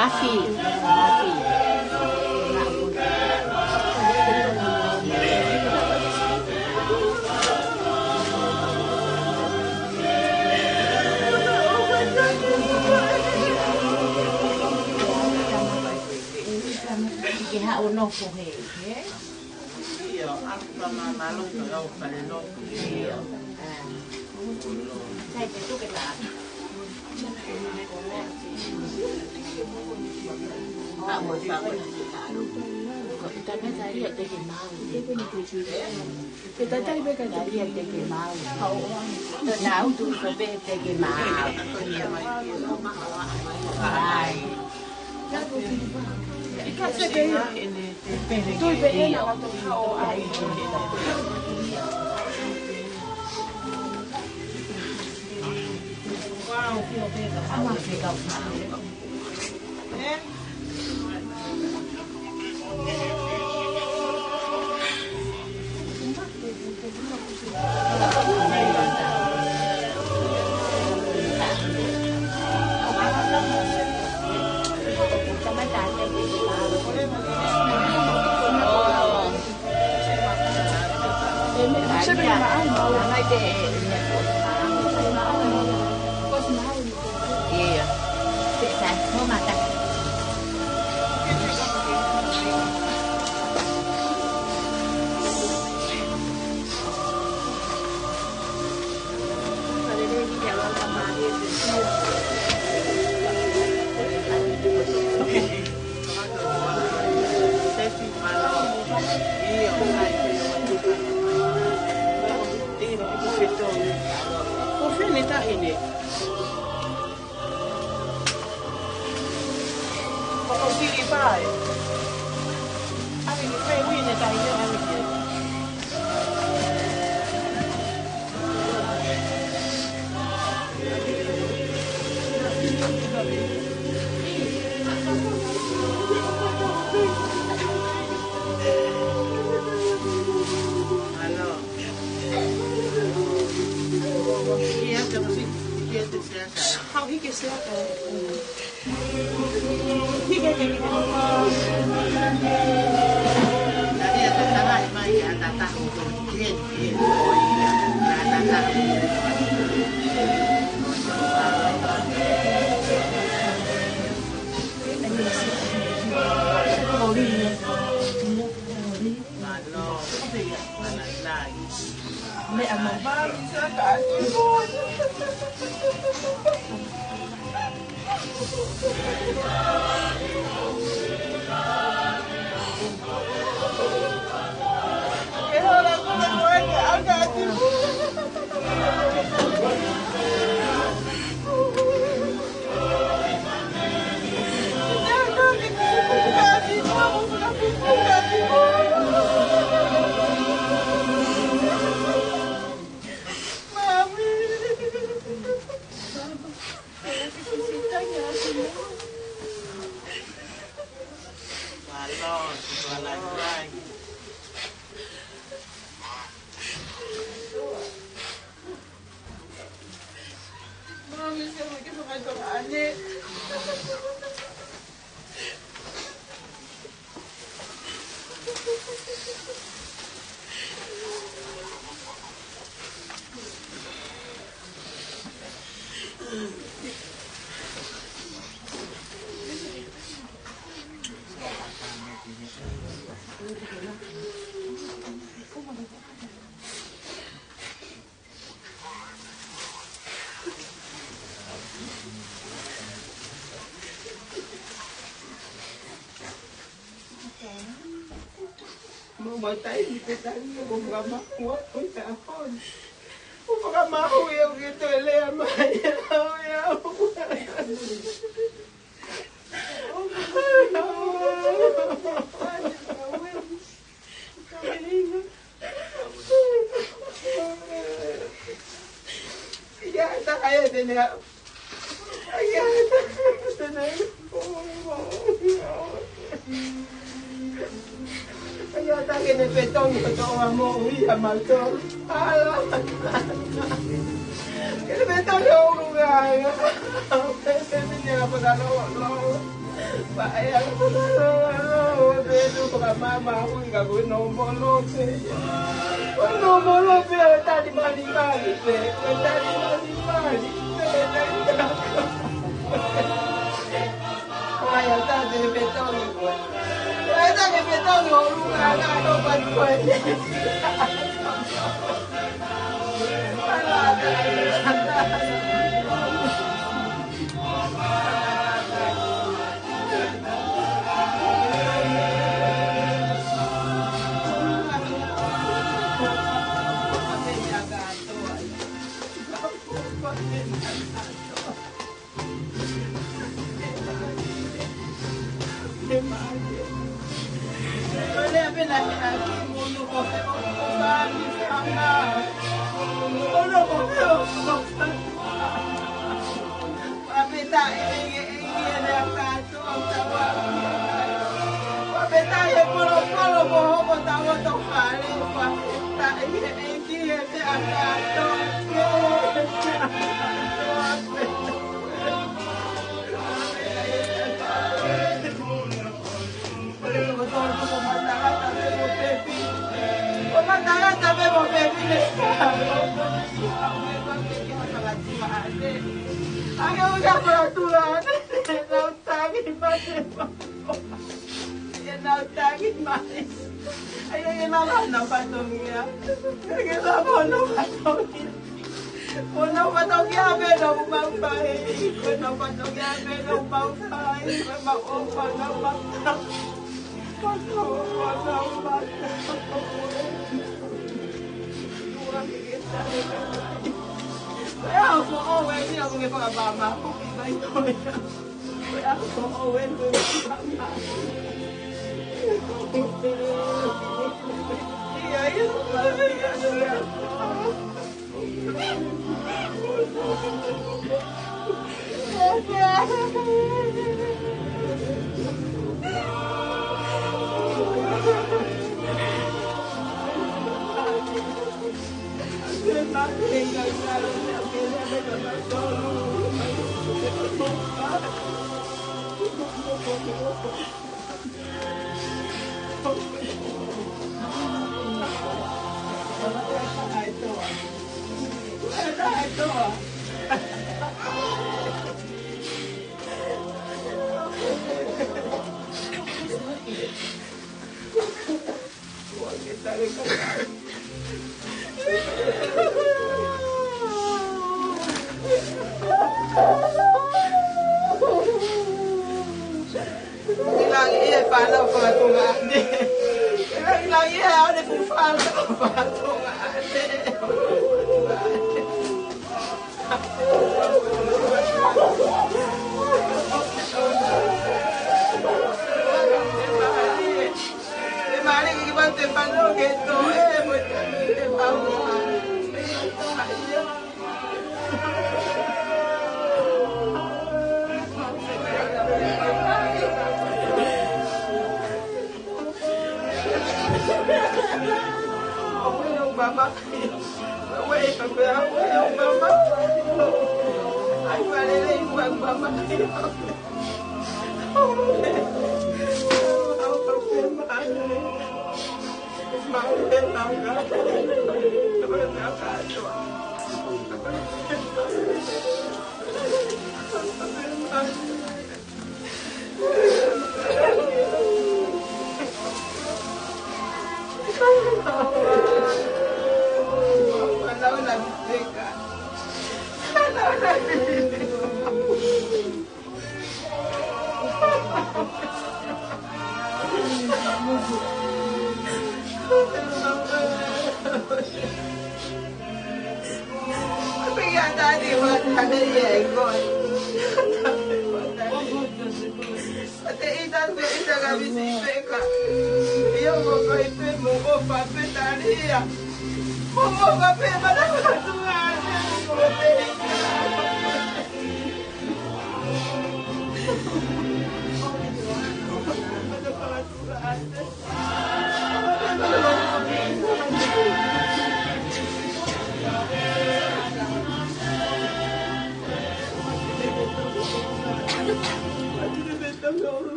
Mafi. pohege. Io, anche ma non so fare l'occhio. Io. Sai che tu che fai? Ah, vuoi fare? Kita cari ada yang mau. Kita cari mereka cari ada yang mau. Tahu tu sampai ada yang mau. Hai. Ikat saja ini. Tu beri nak tahu ai. Wow, ama fikau. Iya. Bisa, mau makan. Ini. Kok sih Pak? Abi ni fai ni tak ini abi dia. Halo. Iya, terus dia tu siapa? Kau ini siapa? Tadi ada tanah mai ada tahu dia ada tahu. Mẹ mà ba sẽ cả đi thôi. Cái hồi đó con đang quay cả cả đi Mamatay, hindi tayo magmamakuha kung tapon. Kung makamahuyaw ito, Lea Mayaw, yaw. Yata kaya din na. Yata kaya din na. Kaya tayo na petong ito mo uwi amal to. Ala. Kaya petong yung gaya. Pwede niya pagkalo. Bayang pagkalo. Pwede pagka mama uwi gagawin nombolo. Nombolo pero tadi mali-mali. Tadi mali-mali. Kaya tayo na petong yung gaya.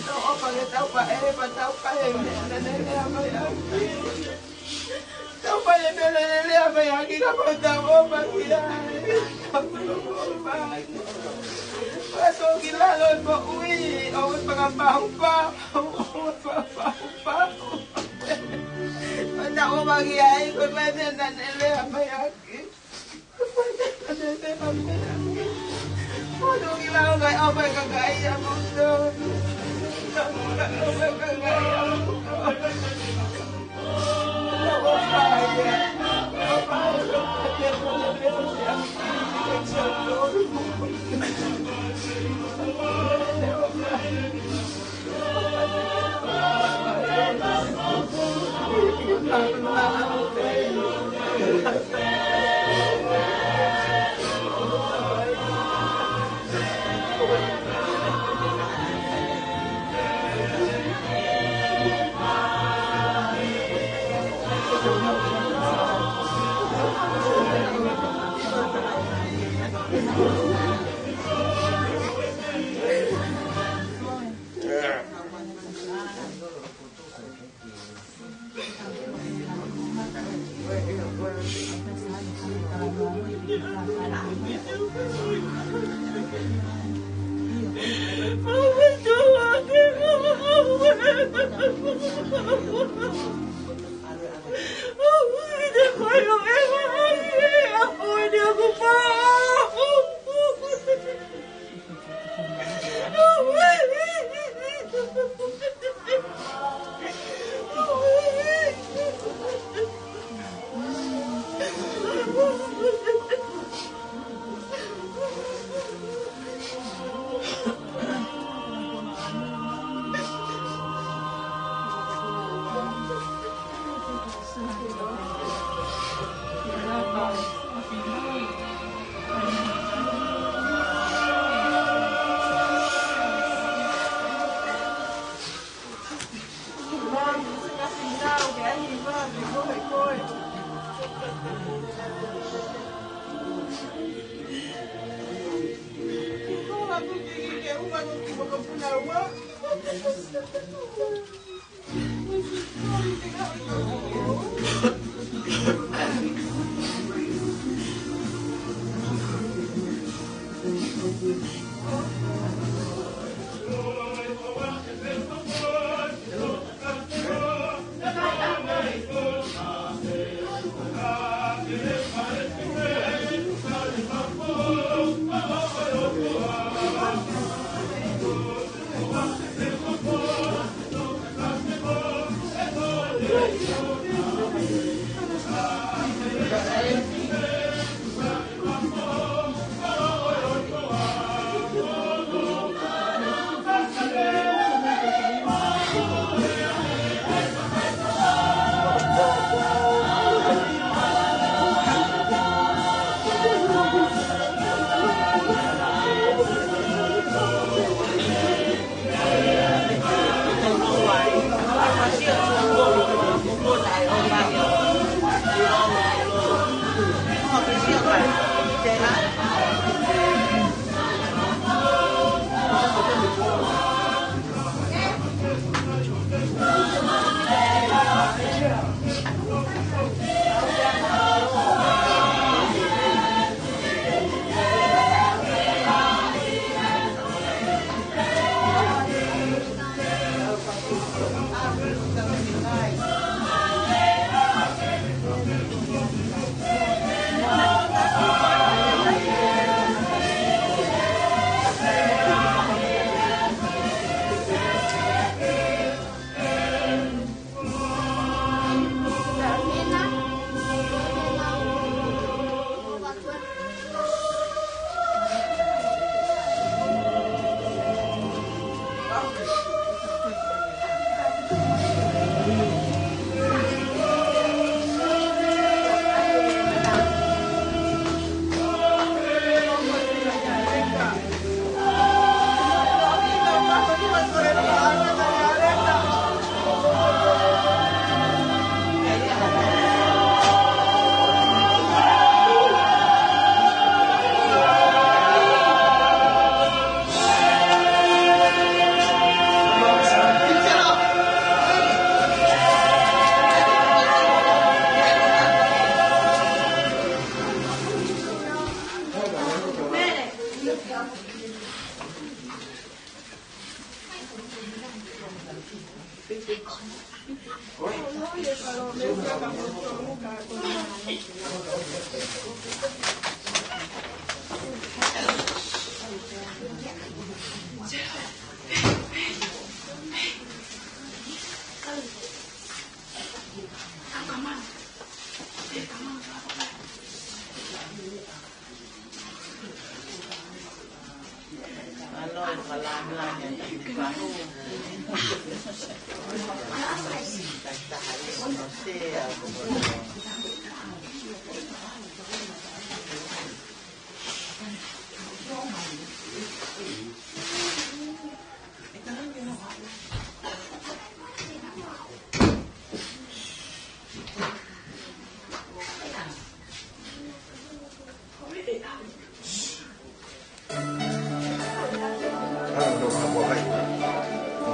Opa que tau pa e pa tau pa e me le ama ya. Tau pa e me le ama ya ki ka pa tau opa ki ya. Paso ki la lo po ui o pa ka pa pa. Anda o ba ki ai ko pa le ama ya ki. Le ama ya. Aduh gila nggak apa yang gaya mundo, nggak apa yang gaya mundo. Apa ya? Apa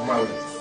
Maulid.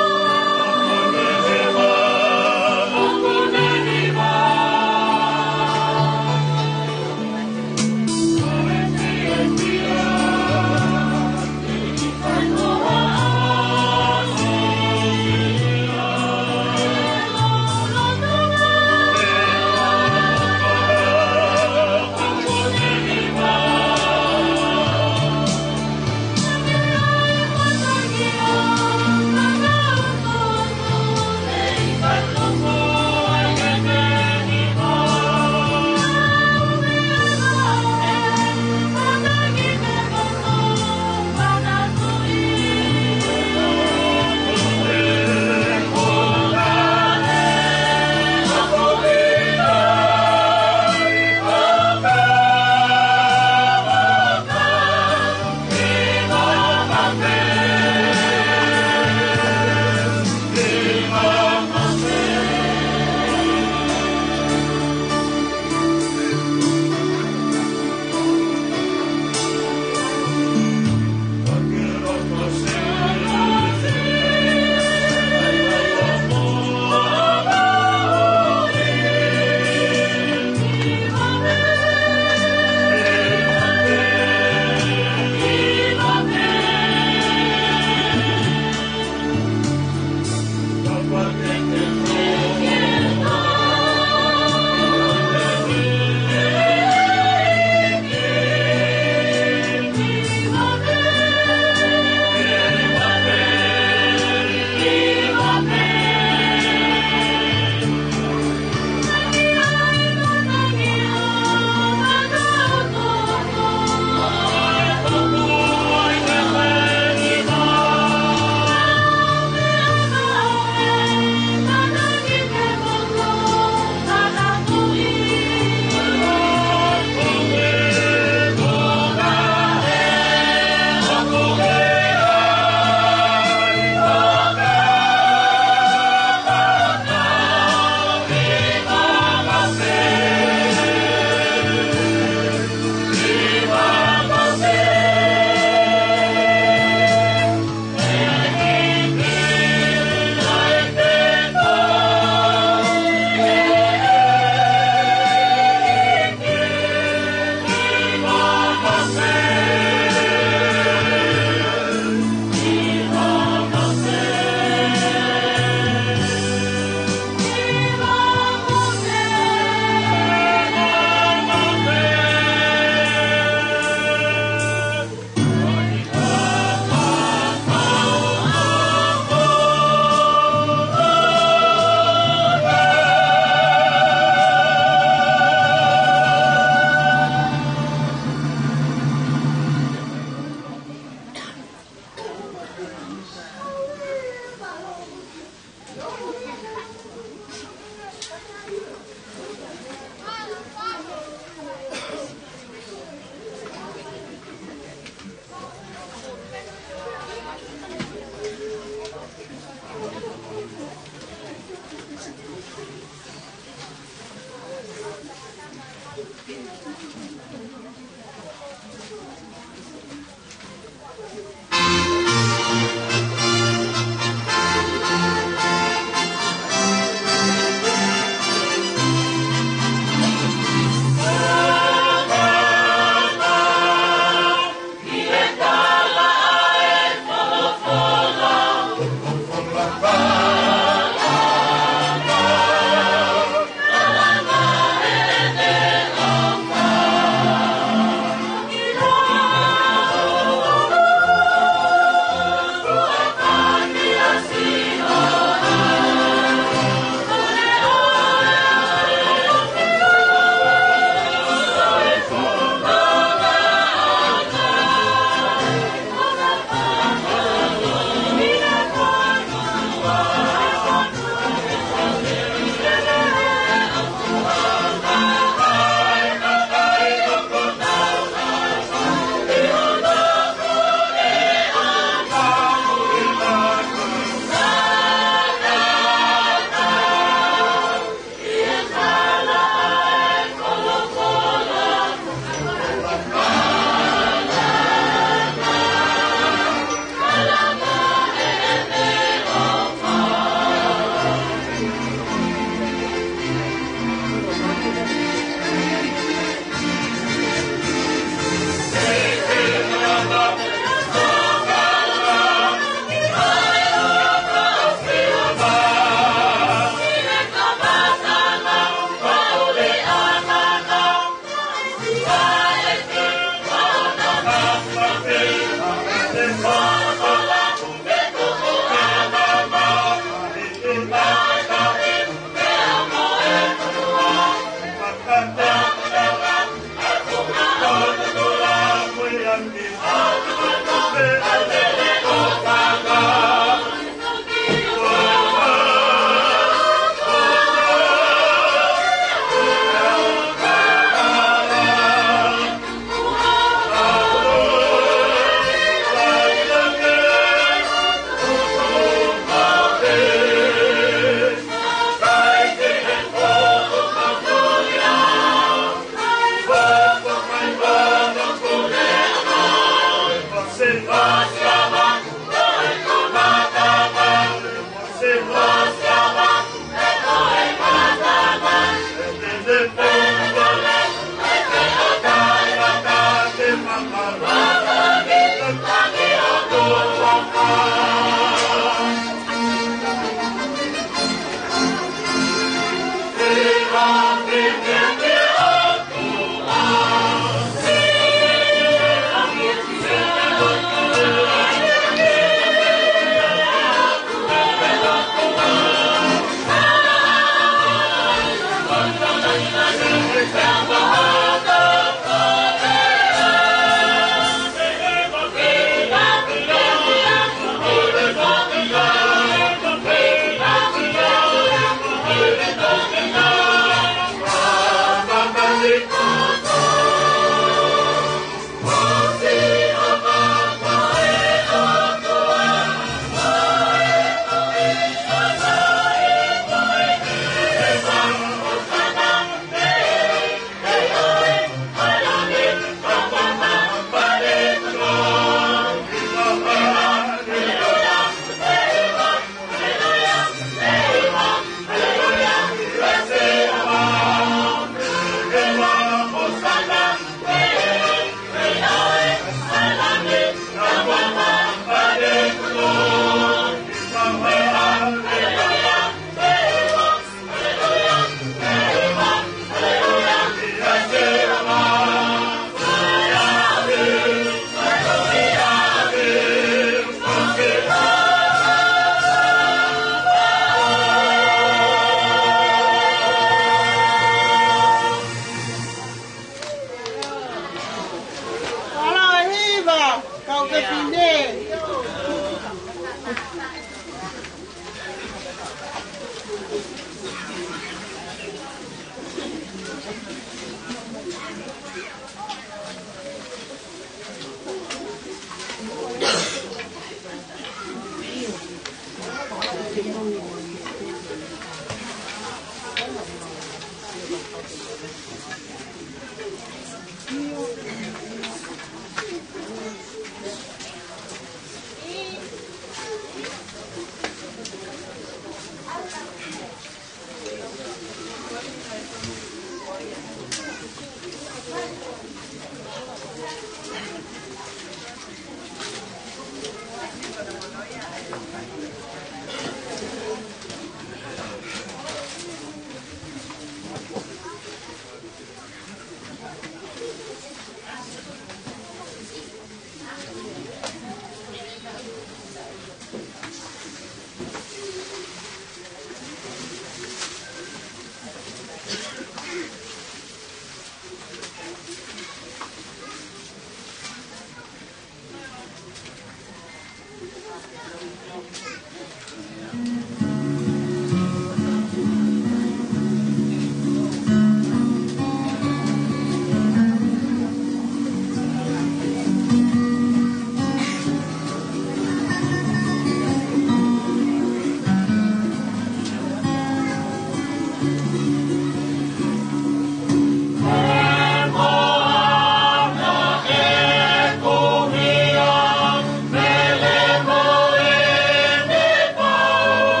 Melemo e me pau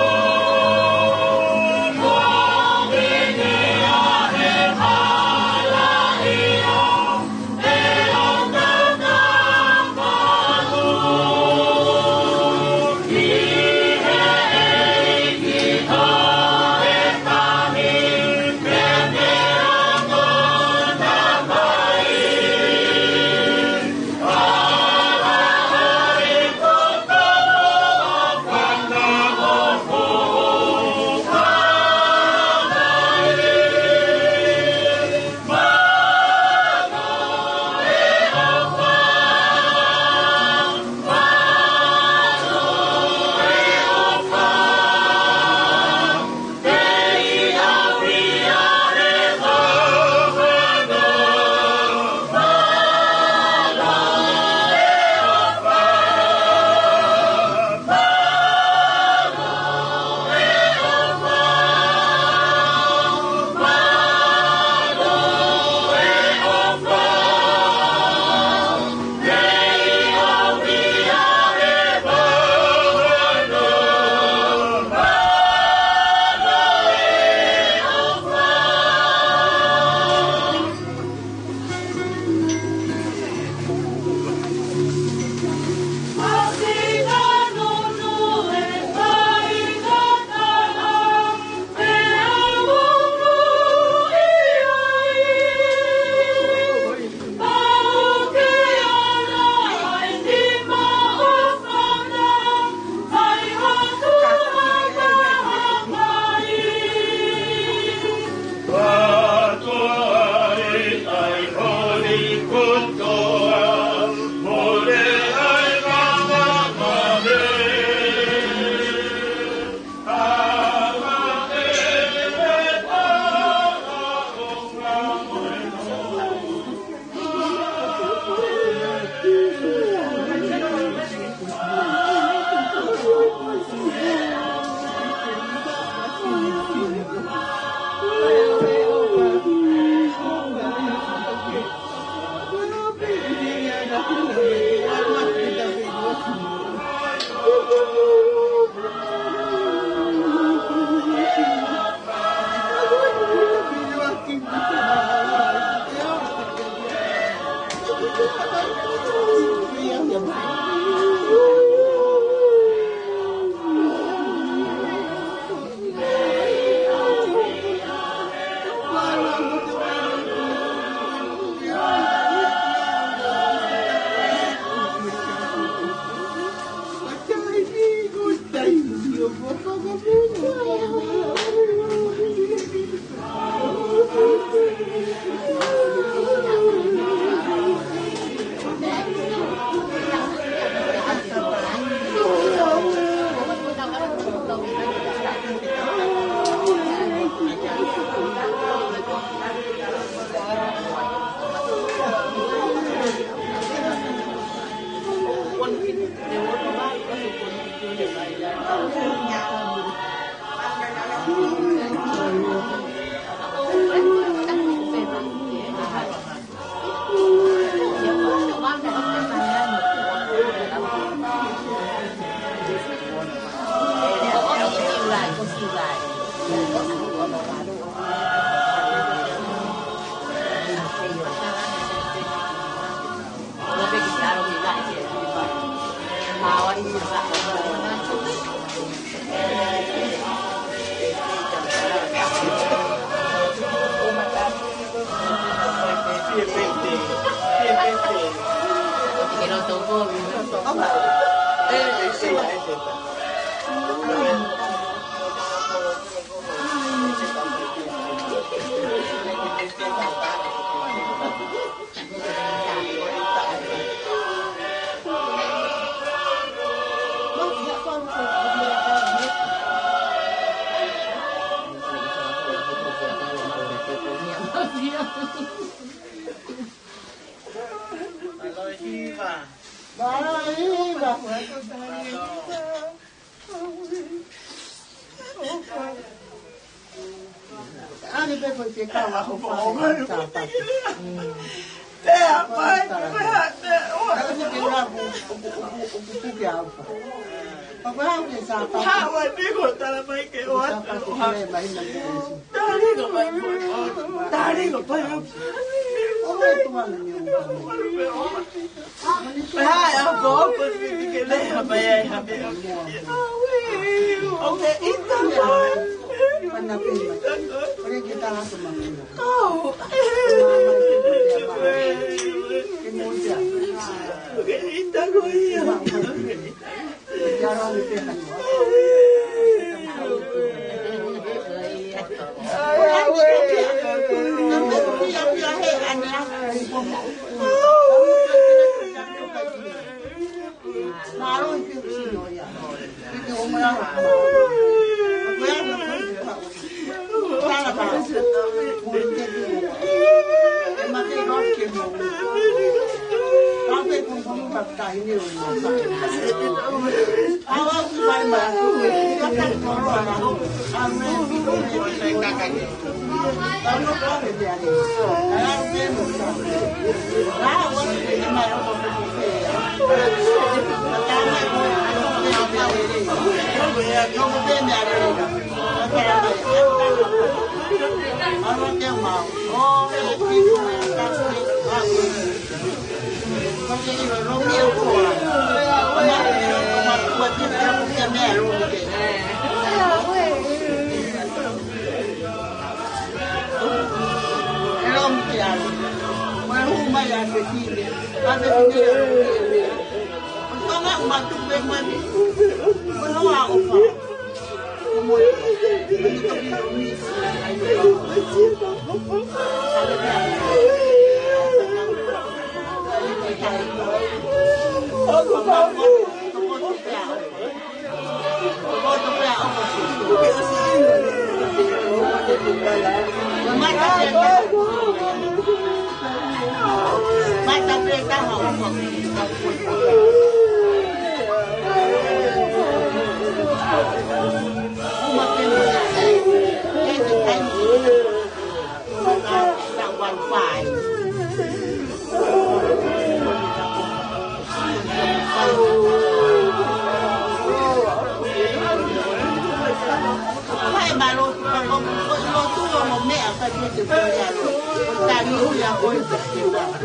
Hãy subscribe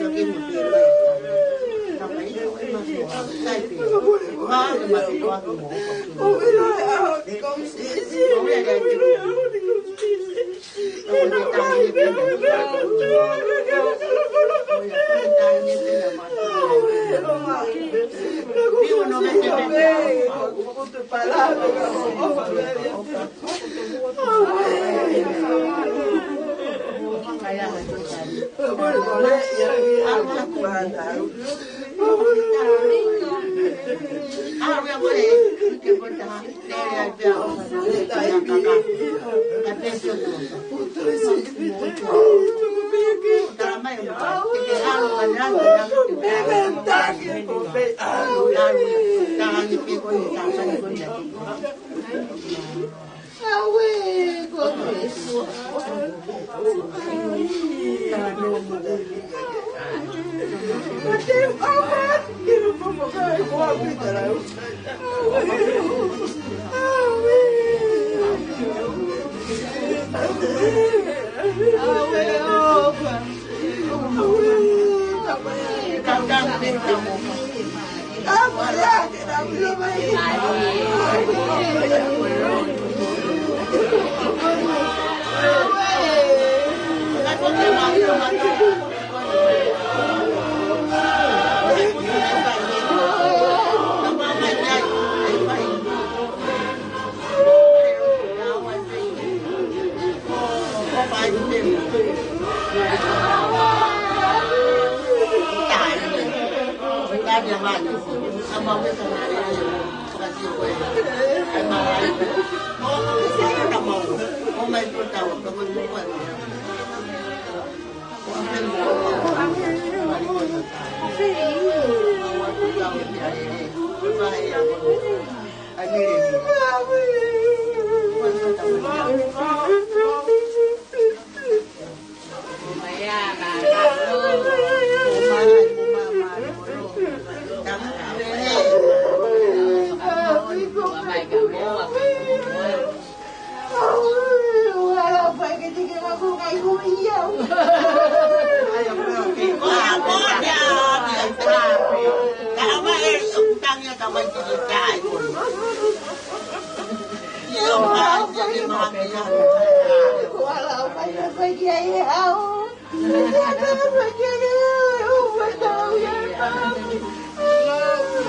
cho kênh Ghiền Mì Gõ để không bỏ lỡ những video hấp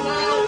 dẫn.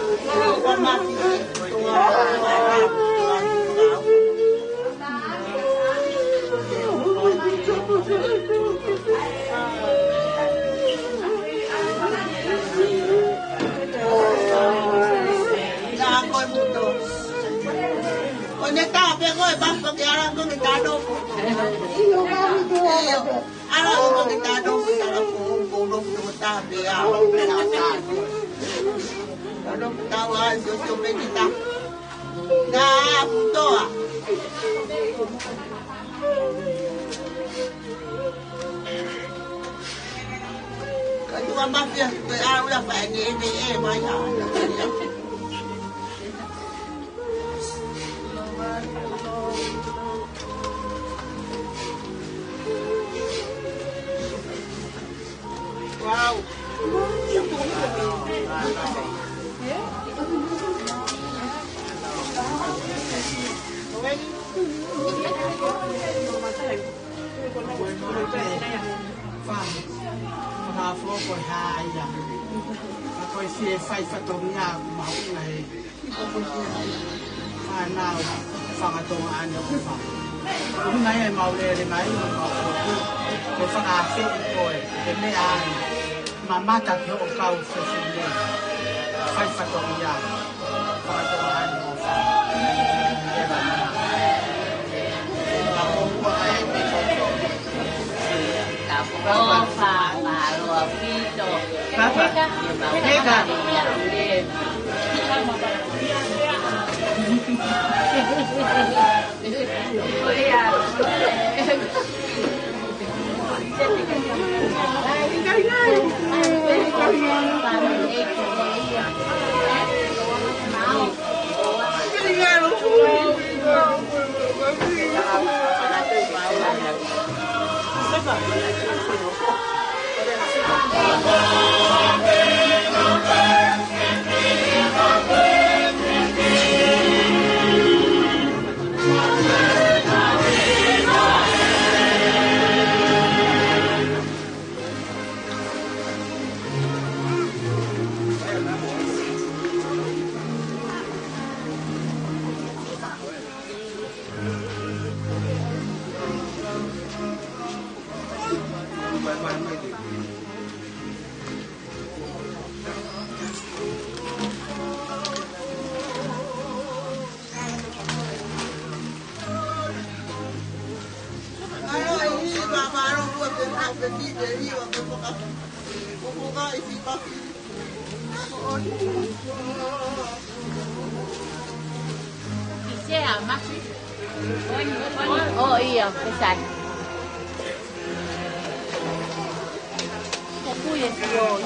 Oh iya, besar. Aku yang kuat.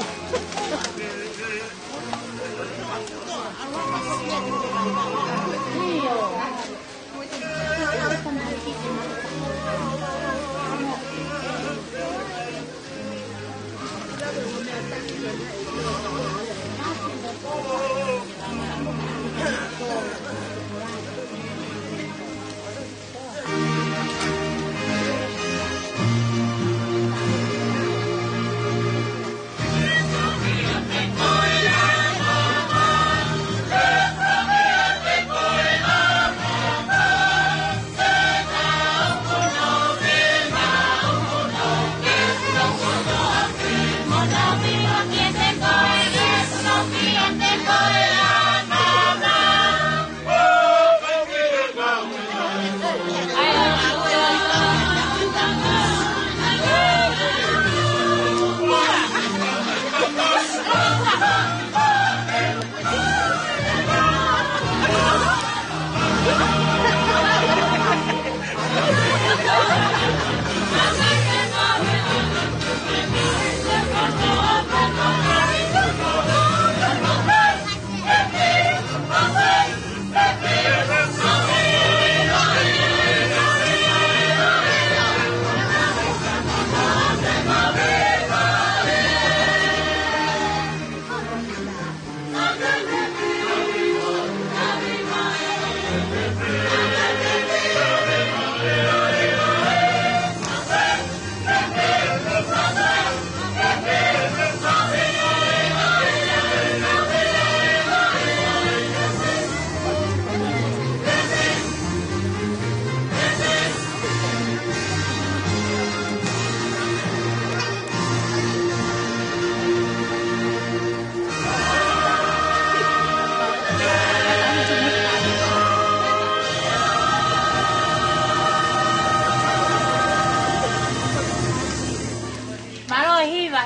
No.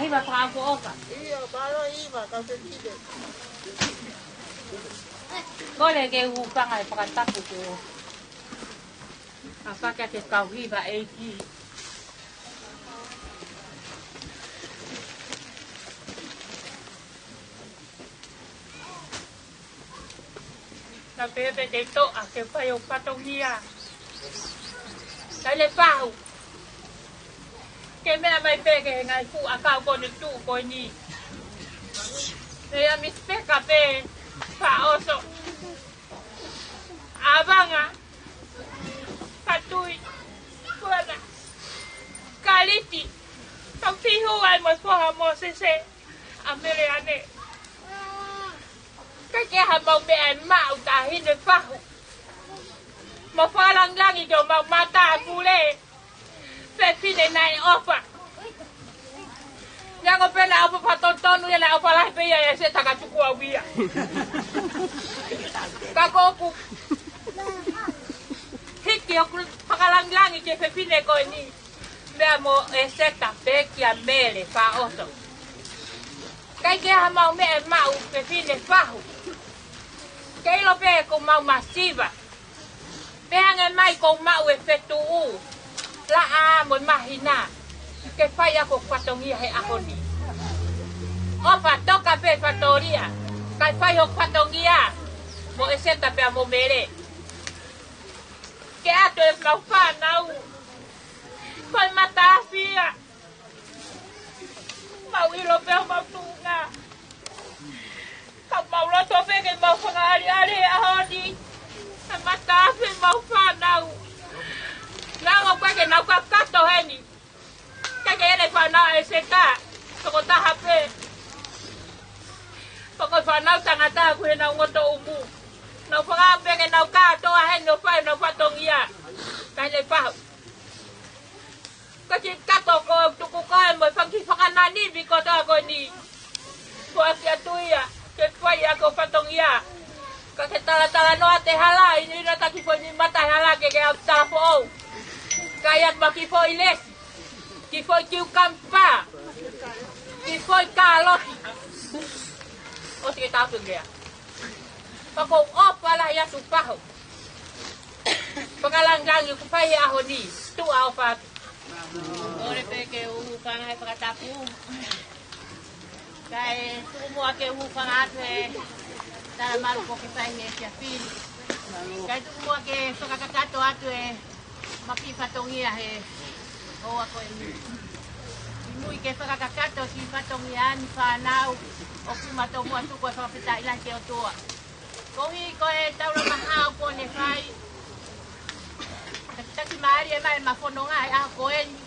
hiva whakaako oka. Ia, baro iwa, kau te tide. Kore ke upanga e whakatapu te o. A whaka te kau hiva eiki. Na pepe te toa ke whai o patongia. Kai le pāhu. Ke mea mai peke he ngai fu a kau kone tū koi ni. Rea mispeka pe wha oso. Avanga. Katui. Kuana. Kaliti. Kau fihu ai mo whaha mo sese. A mere ane. Kai ke ha mau mea e mau ta hine whahu. Mo whalang langi jo mau mata kule. Pepine nai opa. Yang opela opa patotonu ya la opa lai pe ya se takatuku au bia. Kakoku. Hiki o pakalanglangi ke pepine ko ni. Mea mo e seta peki a mele fa oso. Kai ke ha mau me e mau pepine fahu. Kei lo pe ko mau masiva. Pehange mai ko mau e fetu u. La a mo mahina. Ke fai ako fatongia he ahoni. Opa toka pe fatoria. Kai fai ho fatongia. Mo e seta pe a mo mere. Ke ato e mau whanau. Koi matawhia. Mau ilo pe o mau tunga. Kau mau roto peke mau whangari are ahoni. Ka matawhi mau whanau. Nau kweke nau ka kato heni. Keke ere whanau e se ka. Toko taha pe. Toko whanau tangata kuhe nau ngoto umu. Nau whangau peke nau ka toa heni no whai no whatongia. Kai le whau. Kasi kato ko tuku koe mo whanki whakanani biko toa ko ni. Kua si atuia. Ke whai ako whatongia. Ka ke tala noa te hala. Ini na taki po ni mata hala ke au tala po au. Kayat ba ki foi les. Ki foi kiu kampa. Ki foi kaloki. O sige tapu ngea. Pako opa la ya tupaho. Pangalanggang yu kupai aho ni. Tu au fat. Ore peke upanga e whakatapu. Kai tukumua ke upanga atu e tala maru po ke whai he kia pili. Kai tukumua ke whakakakato atu e maki whatongia he hoa koe ni. Imui ke whakakakato ki whatongia ni whanau o kumatongu atu koe whakapita ilan ke o toa. Kohi koe taura mahau kone whai. Taki maari e mai mawhanonga e aho koe ni.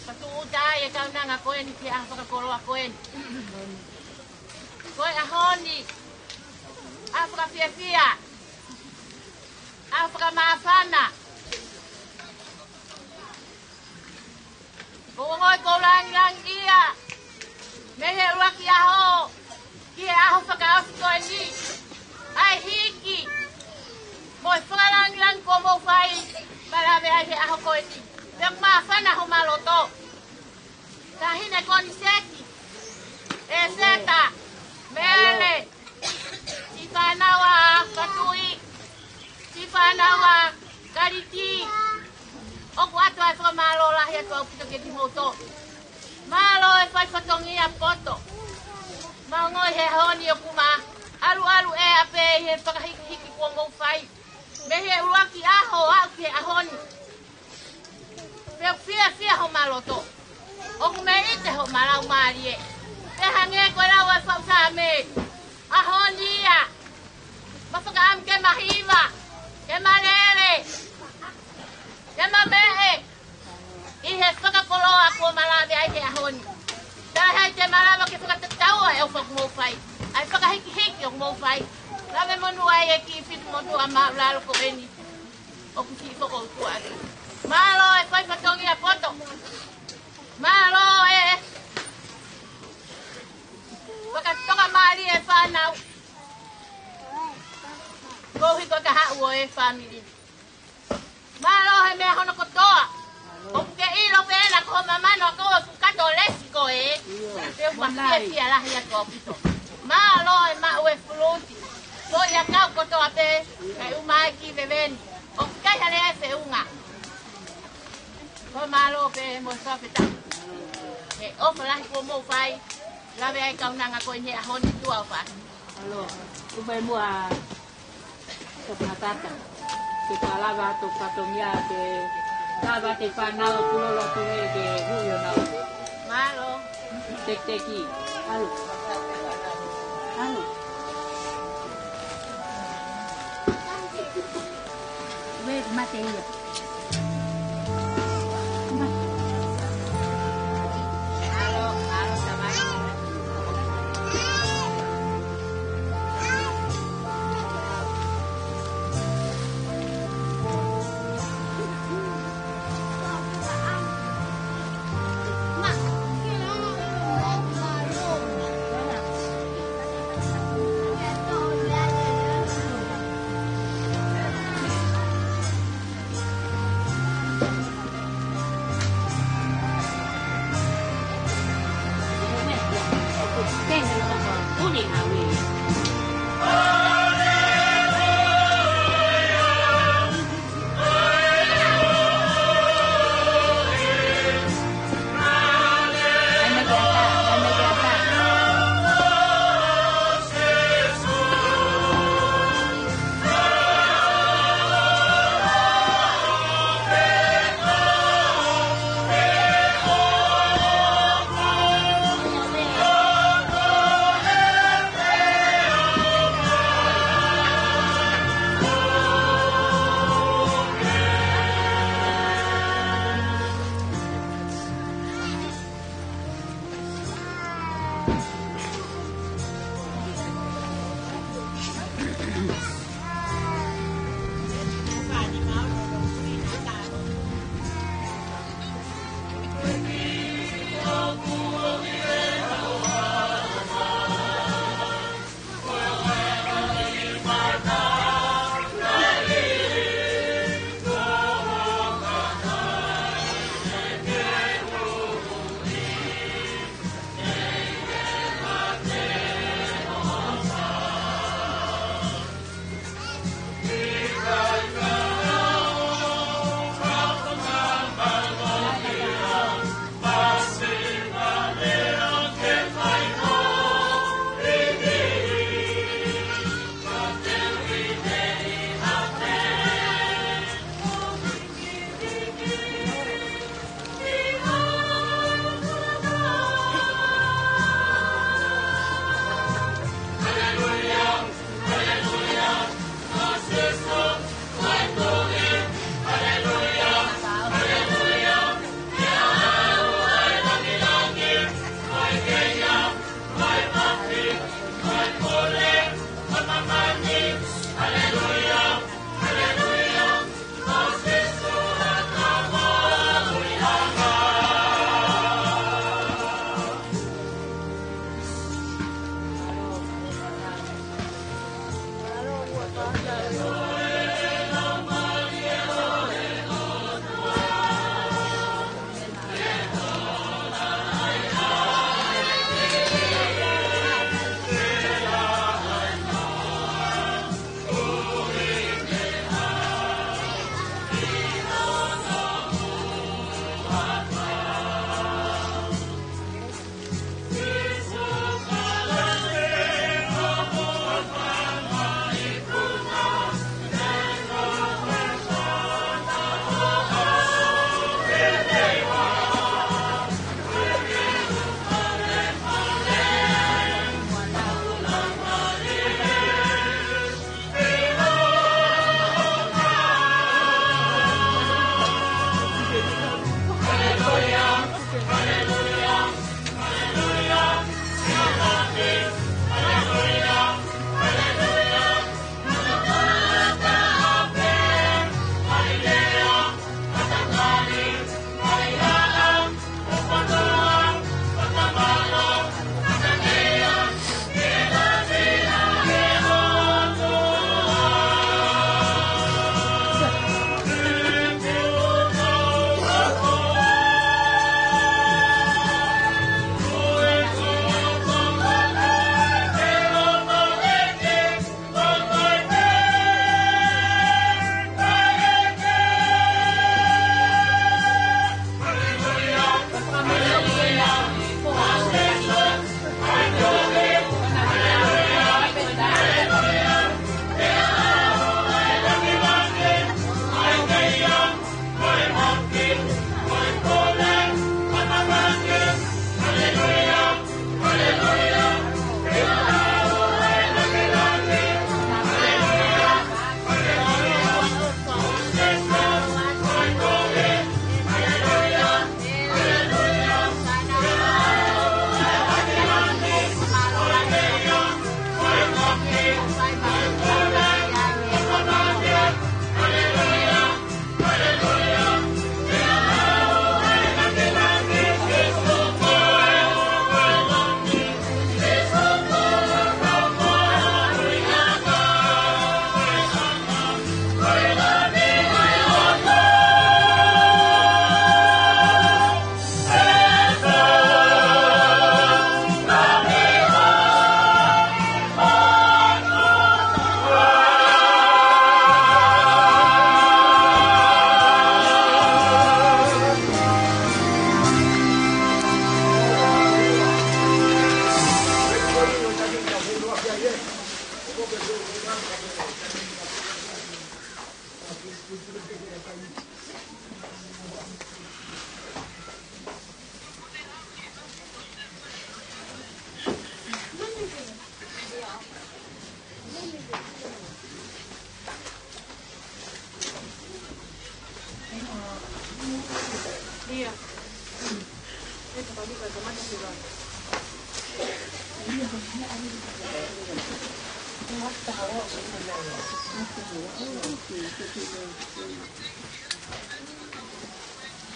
Patu utai e kaunanga koe ni ke aho whakakoroa koe ni. Koe ahoni. Aho whakafiafia. Aho whakamawhana. Kongoi ko lang ia. Mehe uaki aho. Ki aho whakaosi koe ni. Ai hiki. Moi whakalang ko mo whai. Marame ai he aho koe ni. Pek maa whana ho maloto. Tahine koni seki. E seta. Mele. Si whanawa katui. Si whanawa kariti. Oku atu ai whakamalo lahi atu au pita ke ti moto. Malo e whai whatongia poto. Maongoi he honi o kuma. Aru e ape he whakahiki kua ngou whai. Me he uruaki aho au ke ahoni. Peo fia ho maloto. Oku me ite ho malau marie. Pe hange koe rau e whausame. Ahoni ia. Mawhakaam ke mahiva. Ke malere. Ke mamehe. Ihe whakakoloa kua malawe ai he ahoni. Tara hai te malawa ke whakatataua e o whakumowhai. Ai whakahiki o kumowhai. Lawe monu ai e ki whitu motu a maularo ko eni. O kuki whako utua atu. Malo e whai whatongi a poto. Malo e whakatonga maari e whanau. Kohi ko ka hau o e family. Malo he mea hono kotoa. O ke ilo pena ko mamano ko fukato lesi ko e. sia lah ya ko pito. Ma lo ma we fruti. So ya kau ko to ape kai umai ki beven. O kai hale se unga. Ko ma lo pe mo so pita. E o fala ko mo fai. La ve ai kau nanga ko nye hon tu au fa. Alo, ubai mua ke patata. Ke palava to patomia ke lava te panao pulo lo tuwe ke huyo na. Malo. Tek teki. Alo. Alo. Wait, mate ya.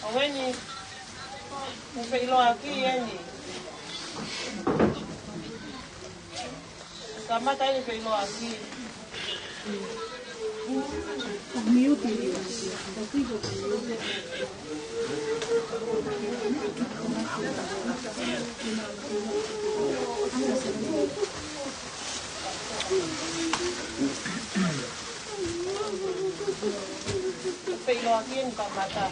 Aweni, mpilo aquí yani. Kamata ni mpilo aquí. Mpilo aquí en Kamata.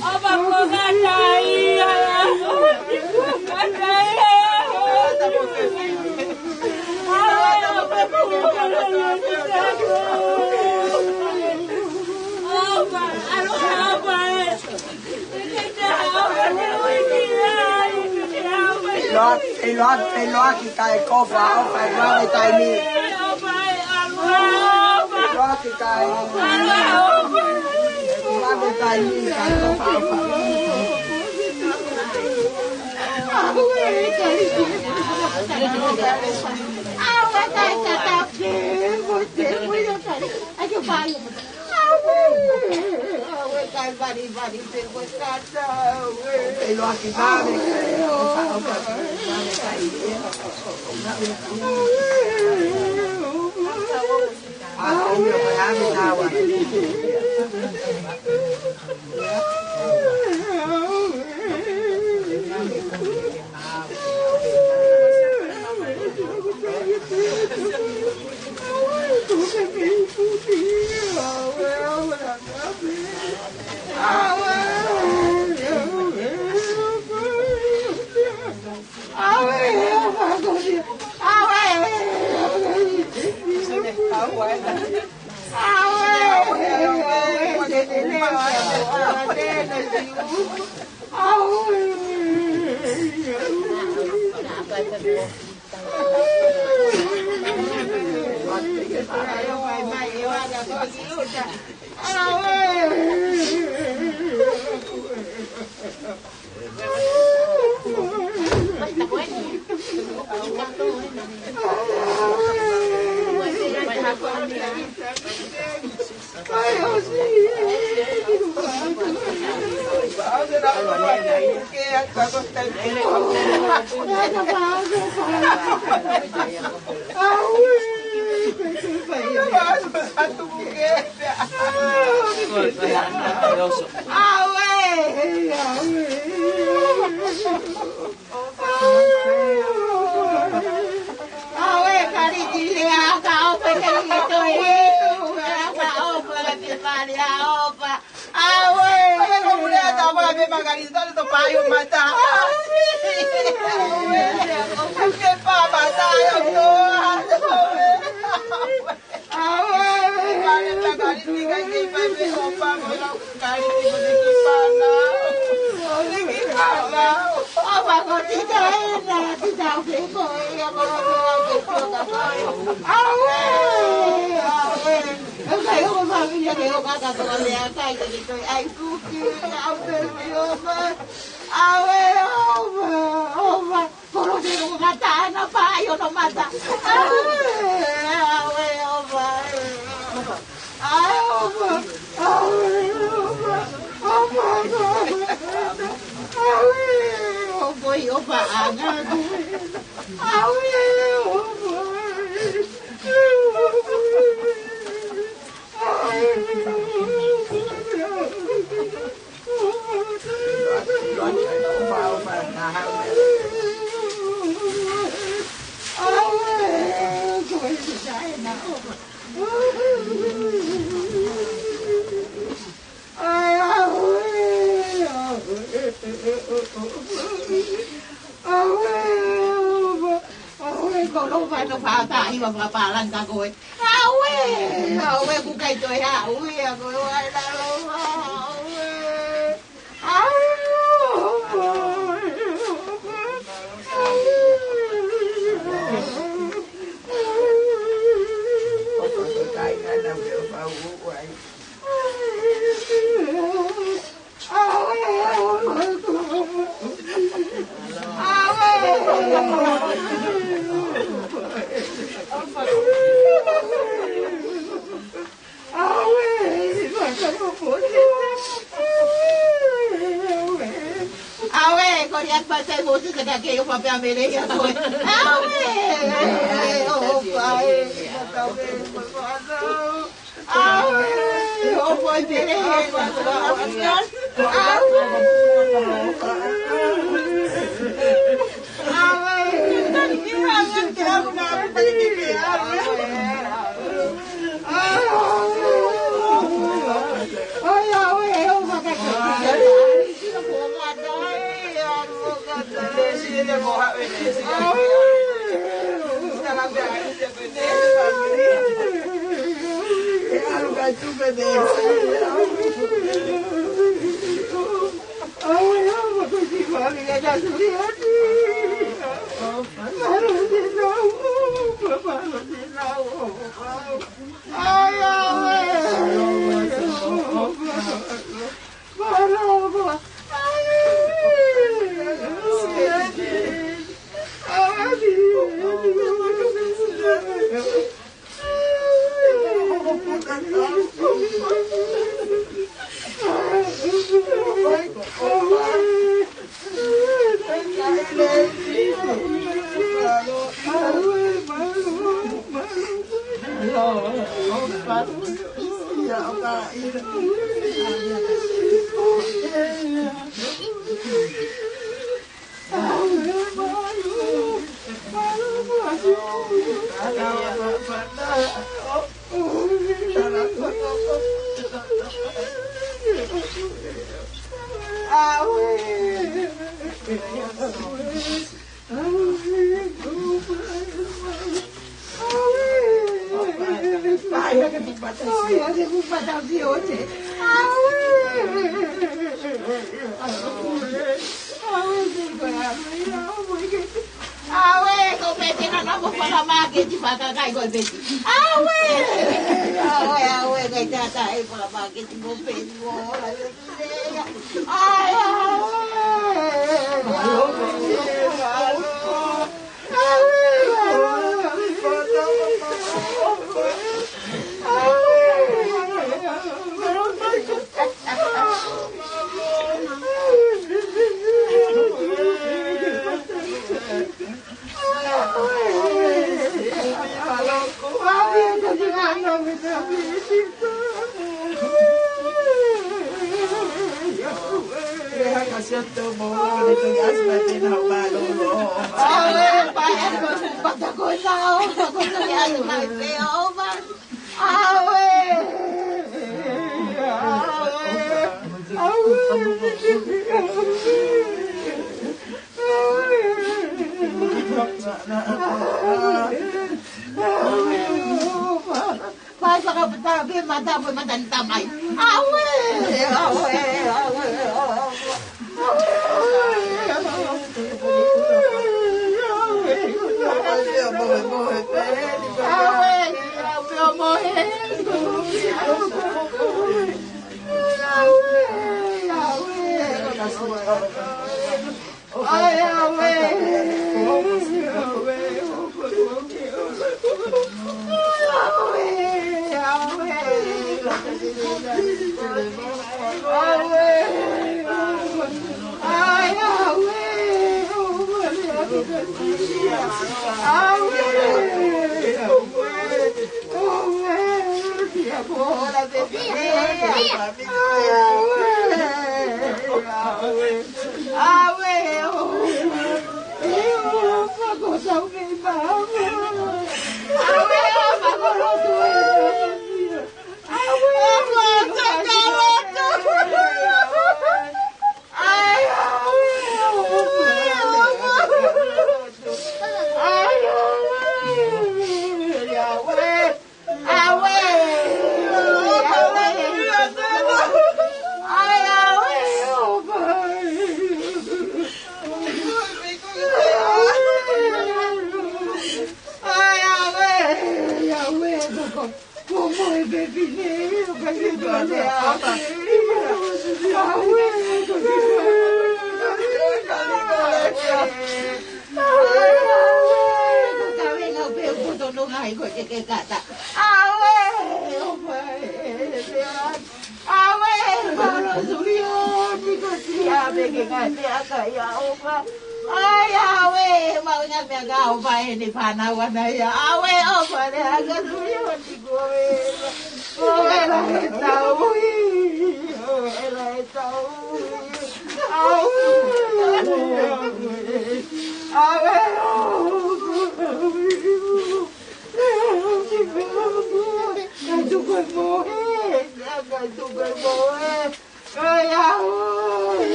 Apa kau kata Loa ki kai kofa o kai loa tai ni. Loa ki kai. Loa tai ni kai kofa o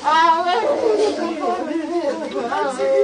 Awe Hãy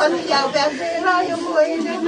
subscribe cho kênh Ghiền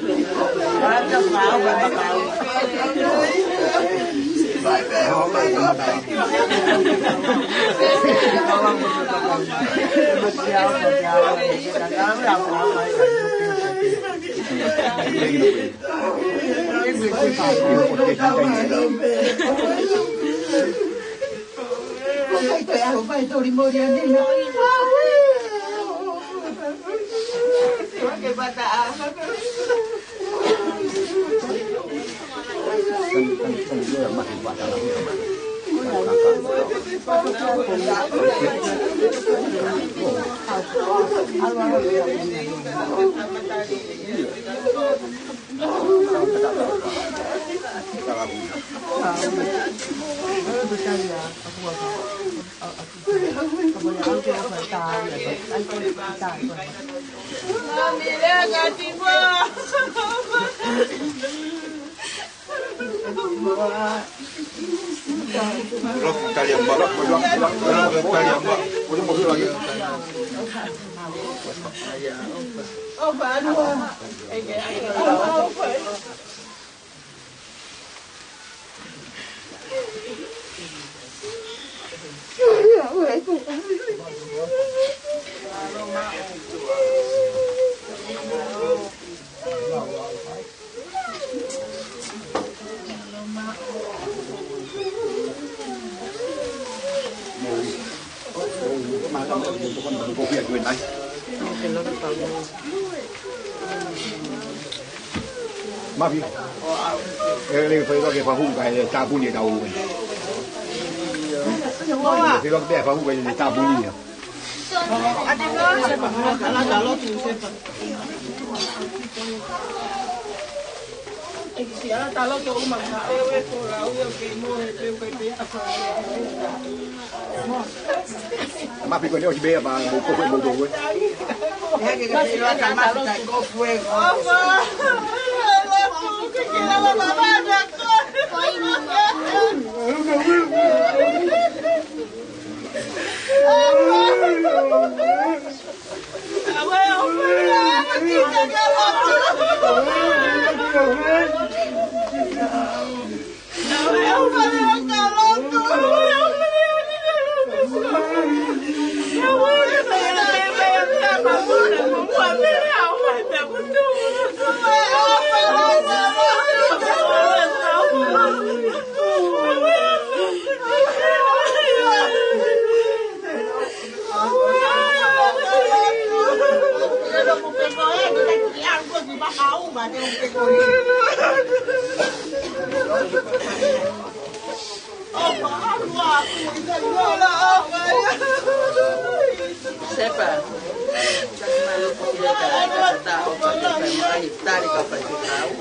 Mì Gõ để không bỏ lỡ Mà vì cái phải có cái phá hung cái cha bún gì đâu mình thì nó để phá hung cái cha bún gì mà vì cái này chỉ bé mà một cô phải một đồ ấy Sepa, malu dia tak tahu pada time kita di kapal tahu.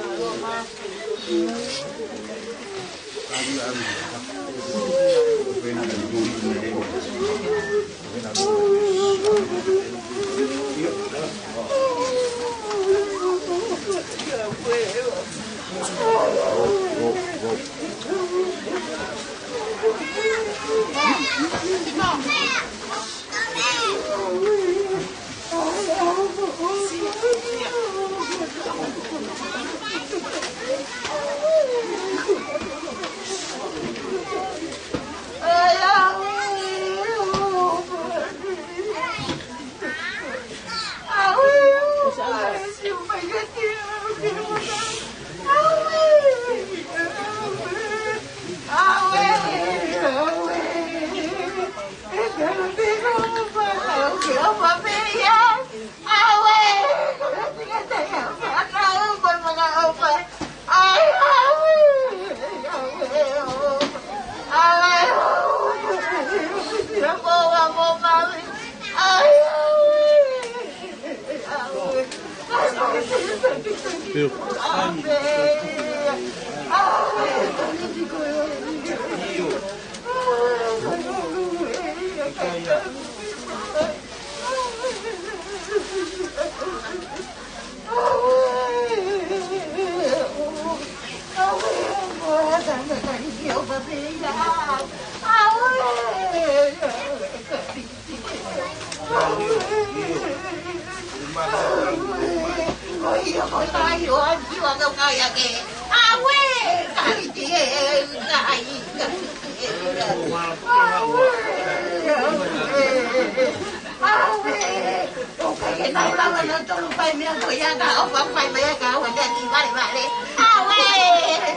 Awe,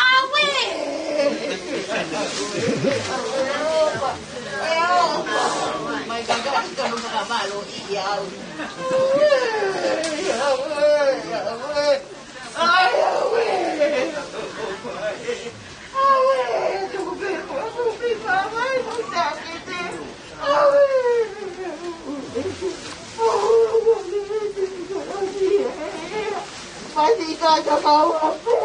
Awe, Mai gagal kalau nak malu iya. Pasti kau tahu apa?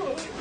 Oh,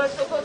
Oh,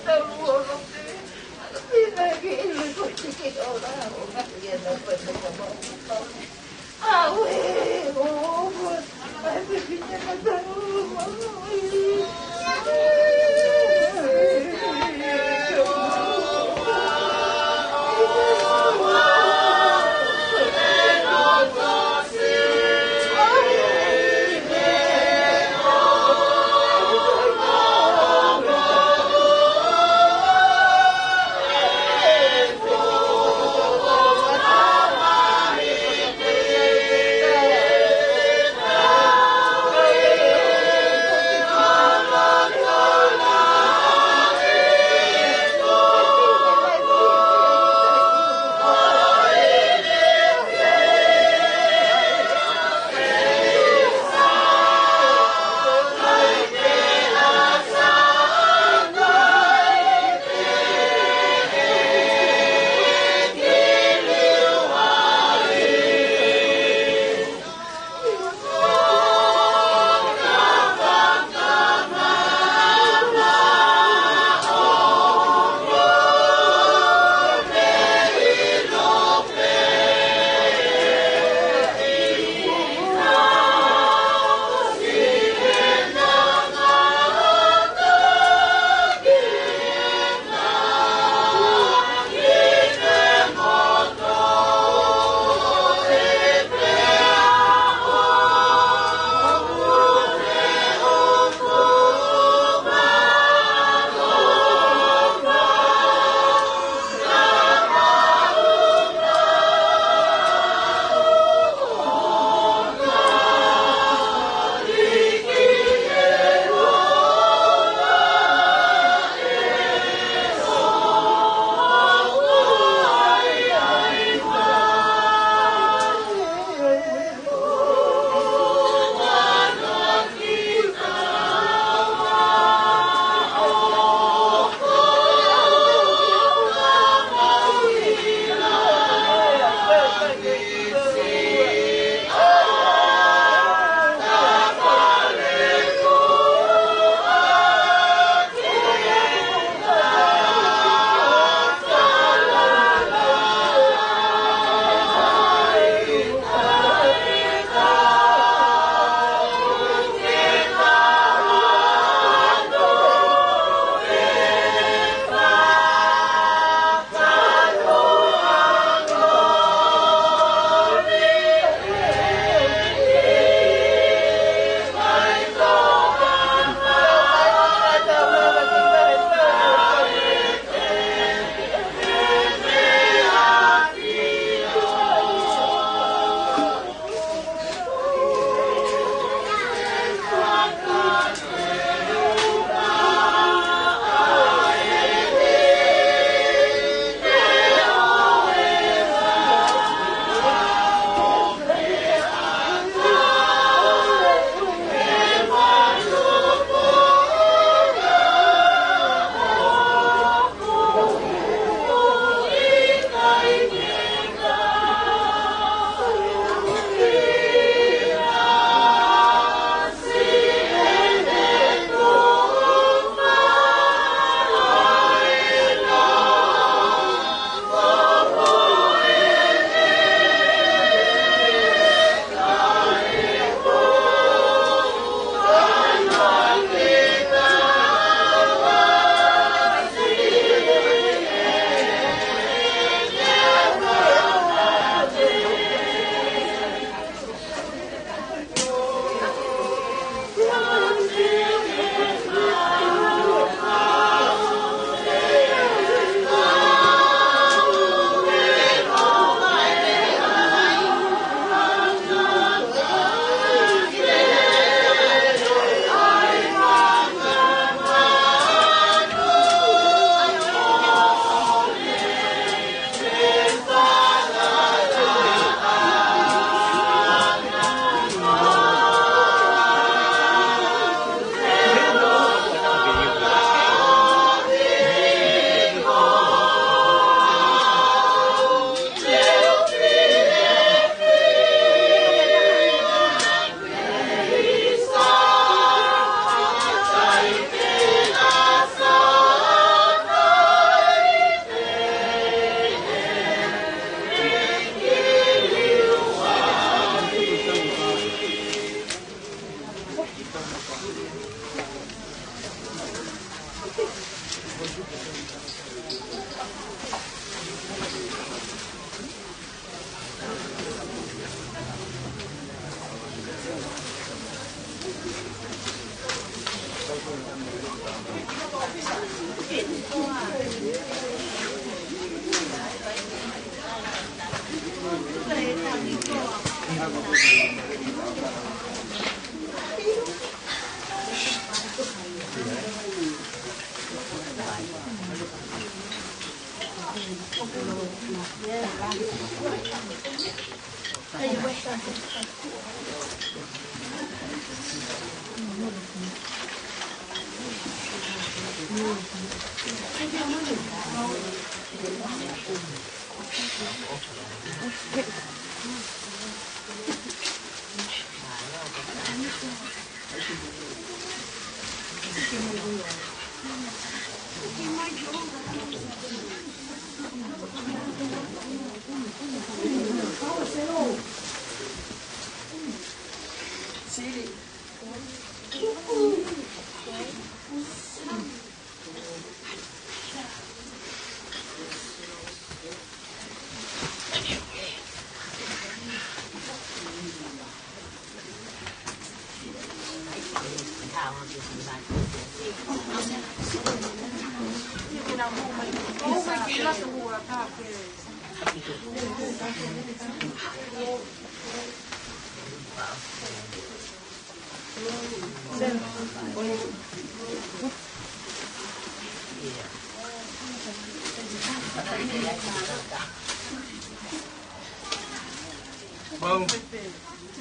Mau,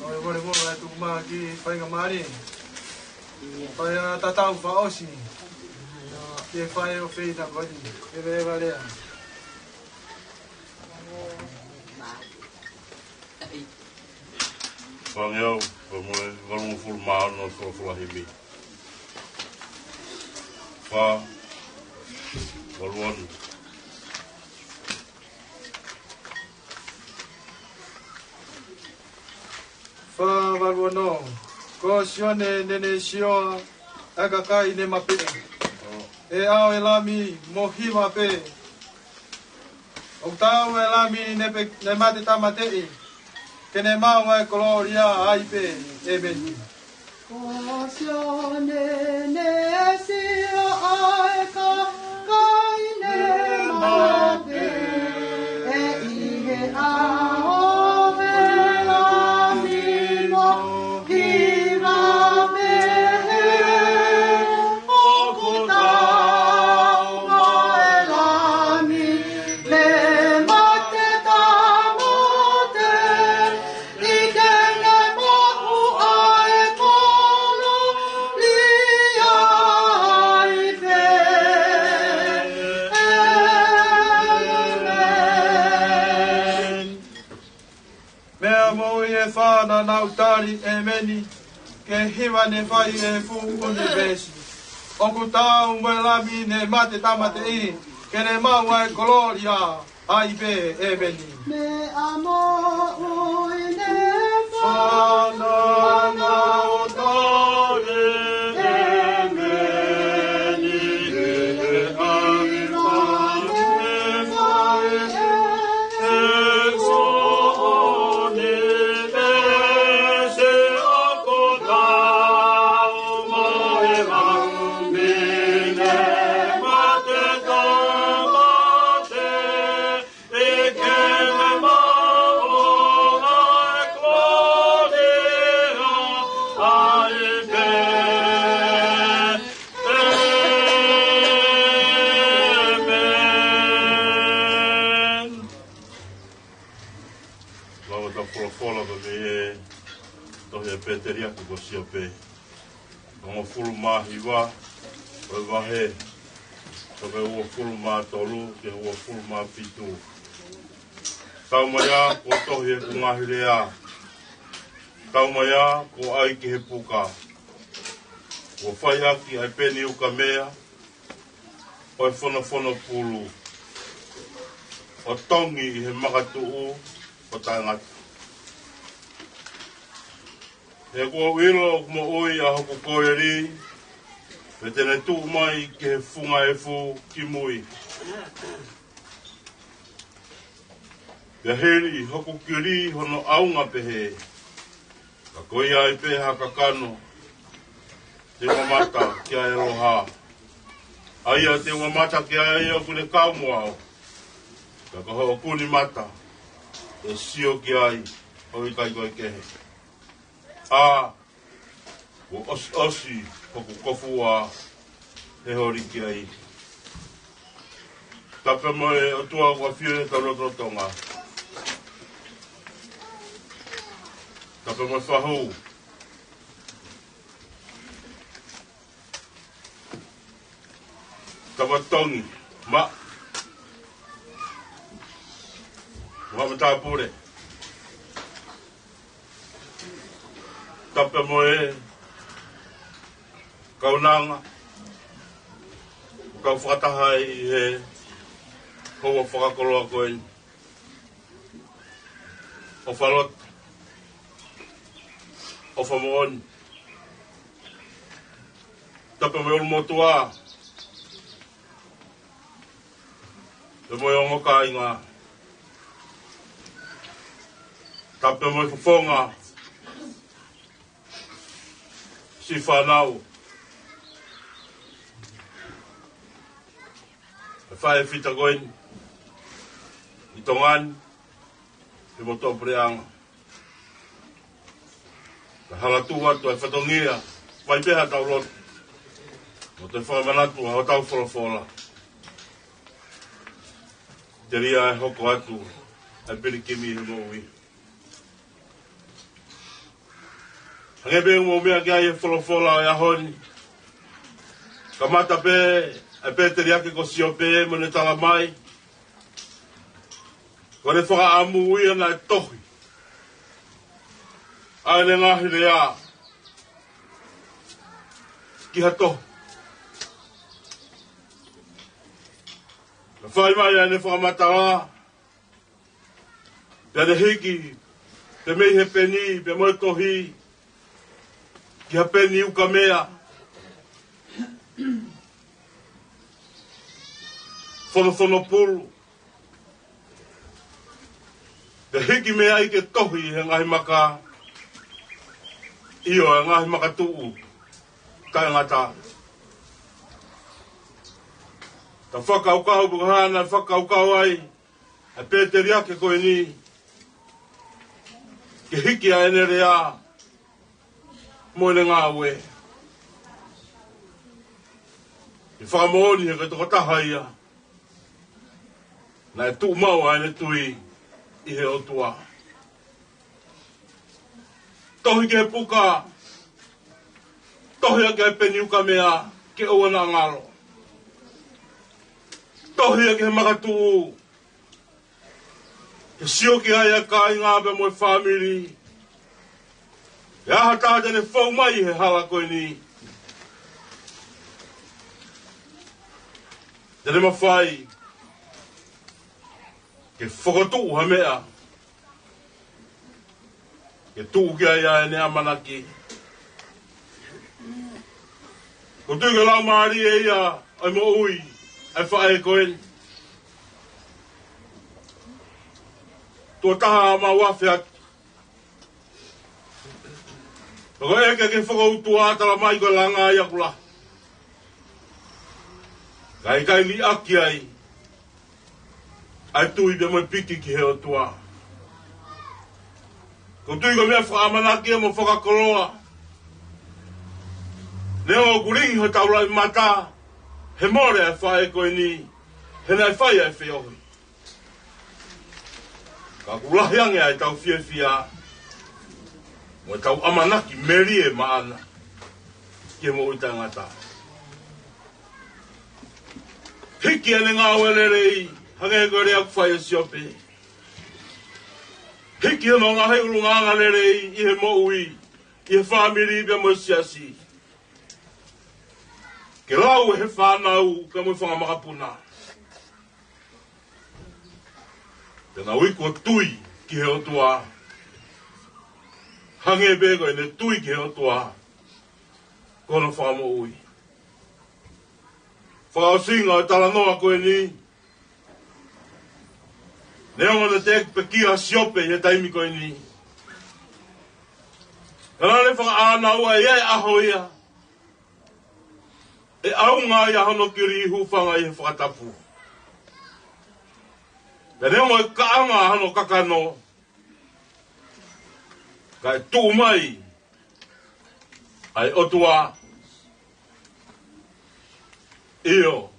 oi vole vole tu ma ki pai ngamari. Pai tatau fa osi. Ke pai o fei na bodi. E ve vale. Pangeu, vamos formar no Flahimi. Fa, Valwan. Fa Valwano, ko sione nene sio agakai ne mape. E ao elami mohima pe. O tau elami ne mate tamatei. Kene mau e gloria ai pe ebeni. O sione ne sio ai kai ne mape. E ihe ao na nautari e meni ke hiwa ne whai e fu une vesi. Oku tau me lami ne mate tamate I ke ne maua e gloria ai be e meni. Me amo ui ne whana nautari e meni ke hiwa ne whai e fu peteria ko sia pe no fulu mahiwa o vahe so be o fulu ma tolu ke o fulu ma pitu taumaya ko tohe ku ngahirea taumaya ko ai ki he puka o whaiha ki ai peni u ka mea o e whono pulu o tongi I he makatuu o tangata e kua wilo mo oi a hoku koeri, Me tene tū mai ke funga e fu ki mui. Pea heri hoku kiri hono aunga pehe. Ka koi ai peha ka kano. Te wamata ki a eroha. Aia te wamata ki a ea kune kaumoao. Ka kaho kuni mata. E sio ki ai. Hoi kai koi kehe. O osi osi. Hoku kofu a he hori ki ai. Tape moe o tua ua whione tau roto tonga. Tape moe whahou. Tawa tongi. Ma. Whamata pure. Tape moe kaunanga, kau whakatahai he hoa whakakoloa koe o whalot, o whamoon. Tapa me ulmotua, te moe ongoka inga. Tapa me whafonga, si whanau. Whae whita koen, i tongan, i moto preanga. Ka halatu atu e whatongia, whai peha tau rotu. Mo te whamanatu a o tau wholofola. Te ria e hoko atu, e pirikimi he moui. Hangebe mo mea ki ai e wholofola e ahoni. Ka mata pe, e pēteri ake ko siope mo ne tala mai. Ko ne whaka amu uia na e tohi. Ai ne ngahi rea. Ki ha tohi. Na whai mai ai ne whakamata. Pea ne hiki. Pe mei he peni, pe moe tohi. Ki ha peni uka mea. Whono pulu. Te hiki mea i ke tohi he ngahi maka. Io he ngahi maka tuu. Kai ngata. Ta whakaukau buhana, whakaukau ai. E pēteri ake koe ni. Ke hiki a ene rea. Moene ngā ue. I whakamooni he kato taha ia. Na e tuu mau aine tui i he otua. Tohi ke puka. Tohi a ke peni uka mea ke oana ngalo. Tohi a ke he makatu. Ke sio ki ai a kai ngā pe moe whamiri. E aha tāte ne whau mai he hala koe ni. Tene mawhai. Ke whakatu ha mea. Ke tuu ki ai ai ne amanaki. Ko tui ke lau maari e ia, ai mo ui, ai whae koen. Tua taha ma wafi ati. Ko eke ke whakautu atala mai koe langa ia kula. Kai ni aki ai. Ai tui be mo piki ki he o tua. Ko tui ko mea whaamanaki e mo whakakoloa. Neo kuringi ho taura i mata. He more e whae koe ni. He nei whae e whiohi. Ka kulahi ange ai tau whia. Mo tau amanaki meri e maana. Ke mo uita ngata. Hiki ane ngā welerei. Hange koe rea kuwhai e siope. Hiki ano ngā hei uru ngā ngarerei i he mo ui. I he whamiri pia mo siasi. Ke lau he whanau ka mo whangamakapuna. Tena ui kua tui ki he otua. Hange be koe ne tui ki he otua. Kono whamo ui. whakaosinga o tala noa koe ni. Neonga na te pekia siope he taimi koe ni. Karane whakaana ua e aho ia. E aunga ia hono kiri ihu whanga i he whakatapu. Ka neonga e kaanga hano kakano. Ka e tuu mai. Ai otua. Iyo.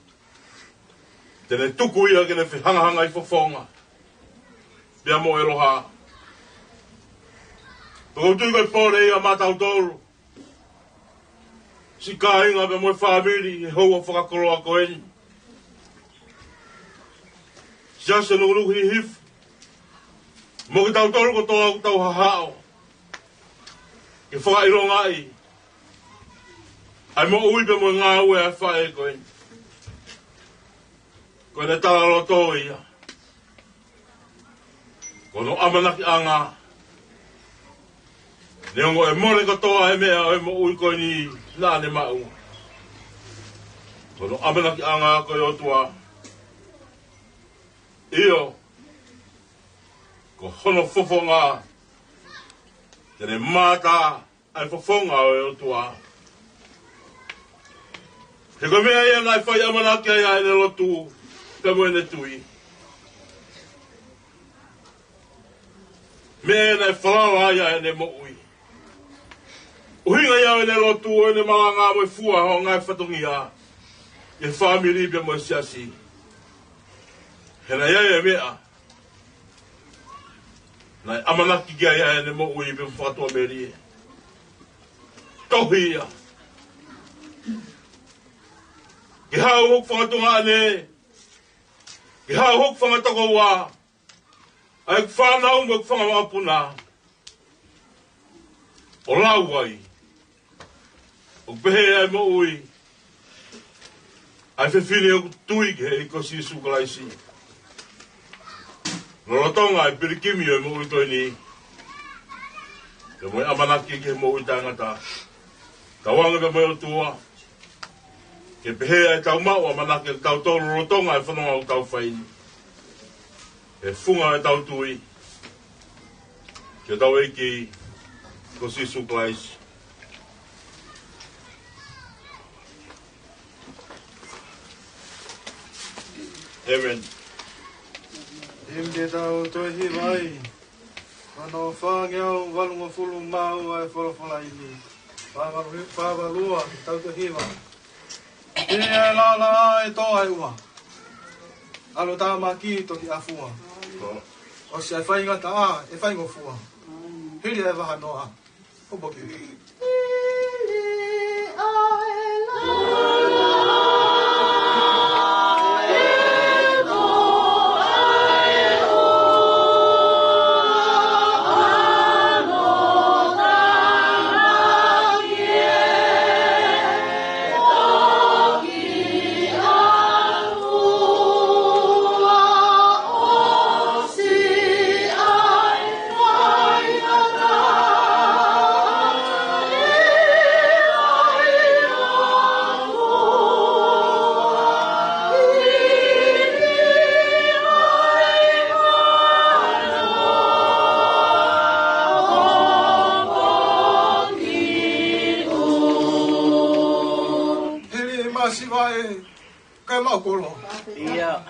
Tene tuku ia kene whihangahanga i whawhonga. Pia mo e roha. Tukotui koe pōre ia mātau tōru. Si ka inga pe moe whamiri e hoa whakakoroa koeni. Si ase nukuruku hi hifu. Mo ki tau tōru ko toa ku tau hahao. Ke whakaironga i. Ai mo ui pe moe ngā ue a whae koeni. Koe ne tala roto ia. Kono amanaki anga. Neongo e more katoa e mea e mo ui koe ni nāne mau. Kono amanaki anga koe otua. Iyo. Ko hono fofonga. Tene mata ai fofonga o otua. He koe mea ia ngai whai amanaki ai ai ne lotu. Te moene tui. Mea nei whalawa ai ai ne mo ui. Uhinga iau ne lotu o ne mga ngā moe fua ho ngai whatongi a. E whamiri bia moe siasi. Hena iau e mea. Nai amanaki kia iau ne mo ui bia whakatua meri e. Tohi ia. Ki hau hok whakatunga ane. Ki hau hok whangatoko wā. Ai whanau mo whangawapuna. O lau ai. O pehe ai mo ui. Ai whewhine o tui ke he ko si sukalaisi. Lorotonga ai pirikimi o mo ui toi ni. Ke moe amanaki ke mo ui tangata. Ka wanga pe moe o tua. Ke pehe ai tau mau amanaki tau tō lorotonga ai whanonga o tau whaini. E funga e tau tui. Ke tau eiki ko si suklaisi. Amen. Imde tau tohi vai. Kano whangiau walunga fulu mau ai whalawhala ini. Whawarua tau tohi vai. E lala e toa e ua. Alo tā maki toki afua. O si ai whainga ta a, e whaingo fua. Hiri e waha noa. O boki. Kolo. Iya.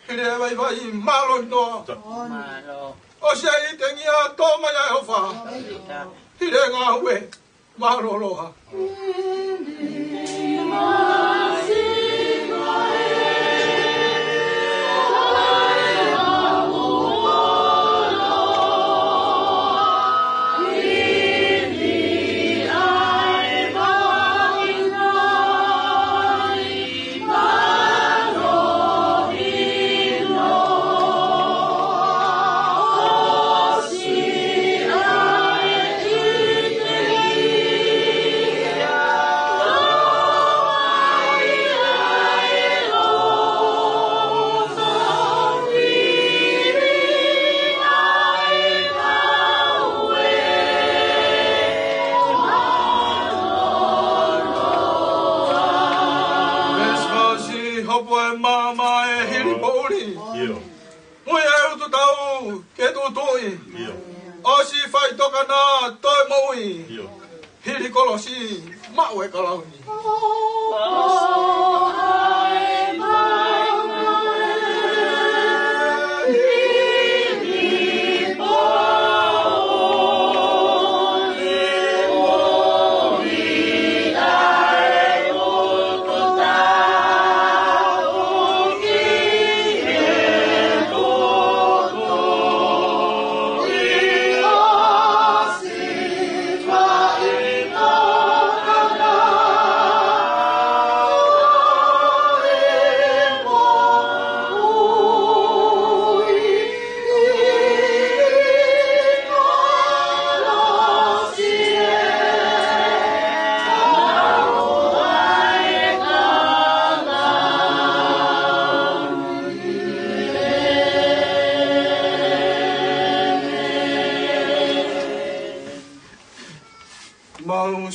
Hire vai malo no. Malo. O sei tengia toma ya ofa. Hire ngawe malo loha. Opo e mama e hiri pouri. Mui e utu tau ke tu tui. O si fai toka na toi moui. Hiri kolosi mau e kalauni.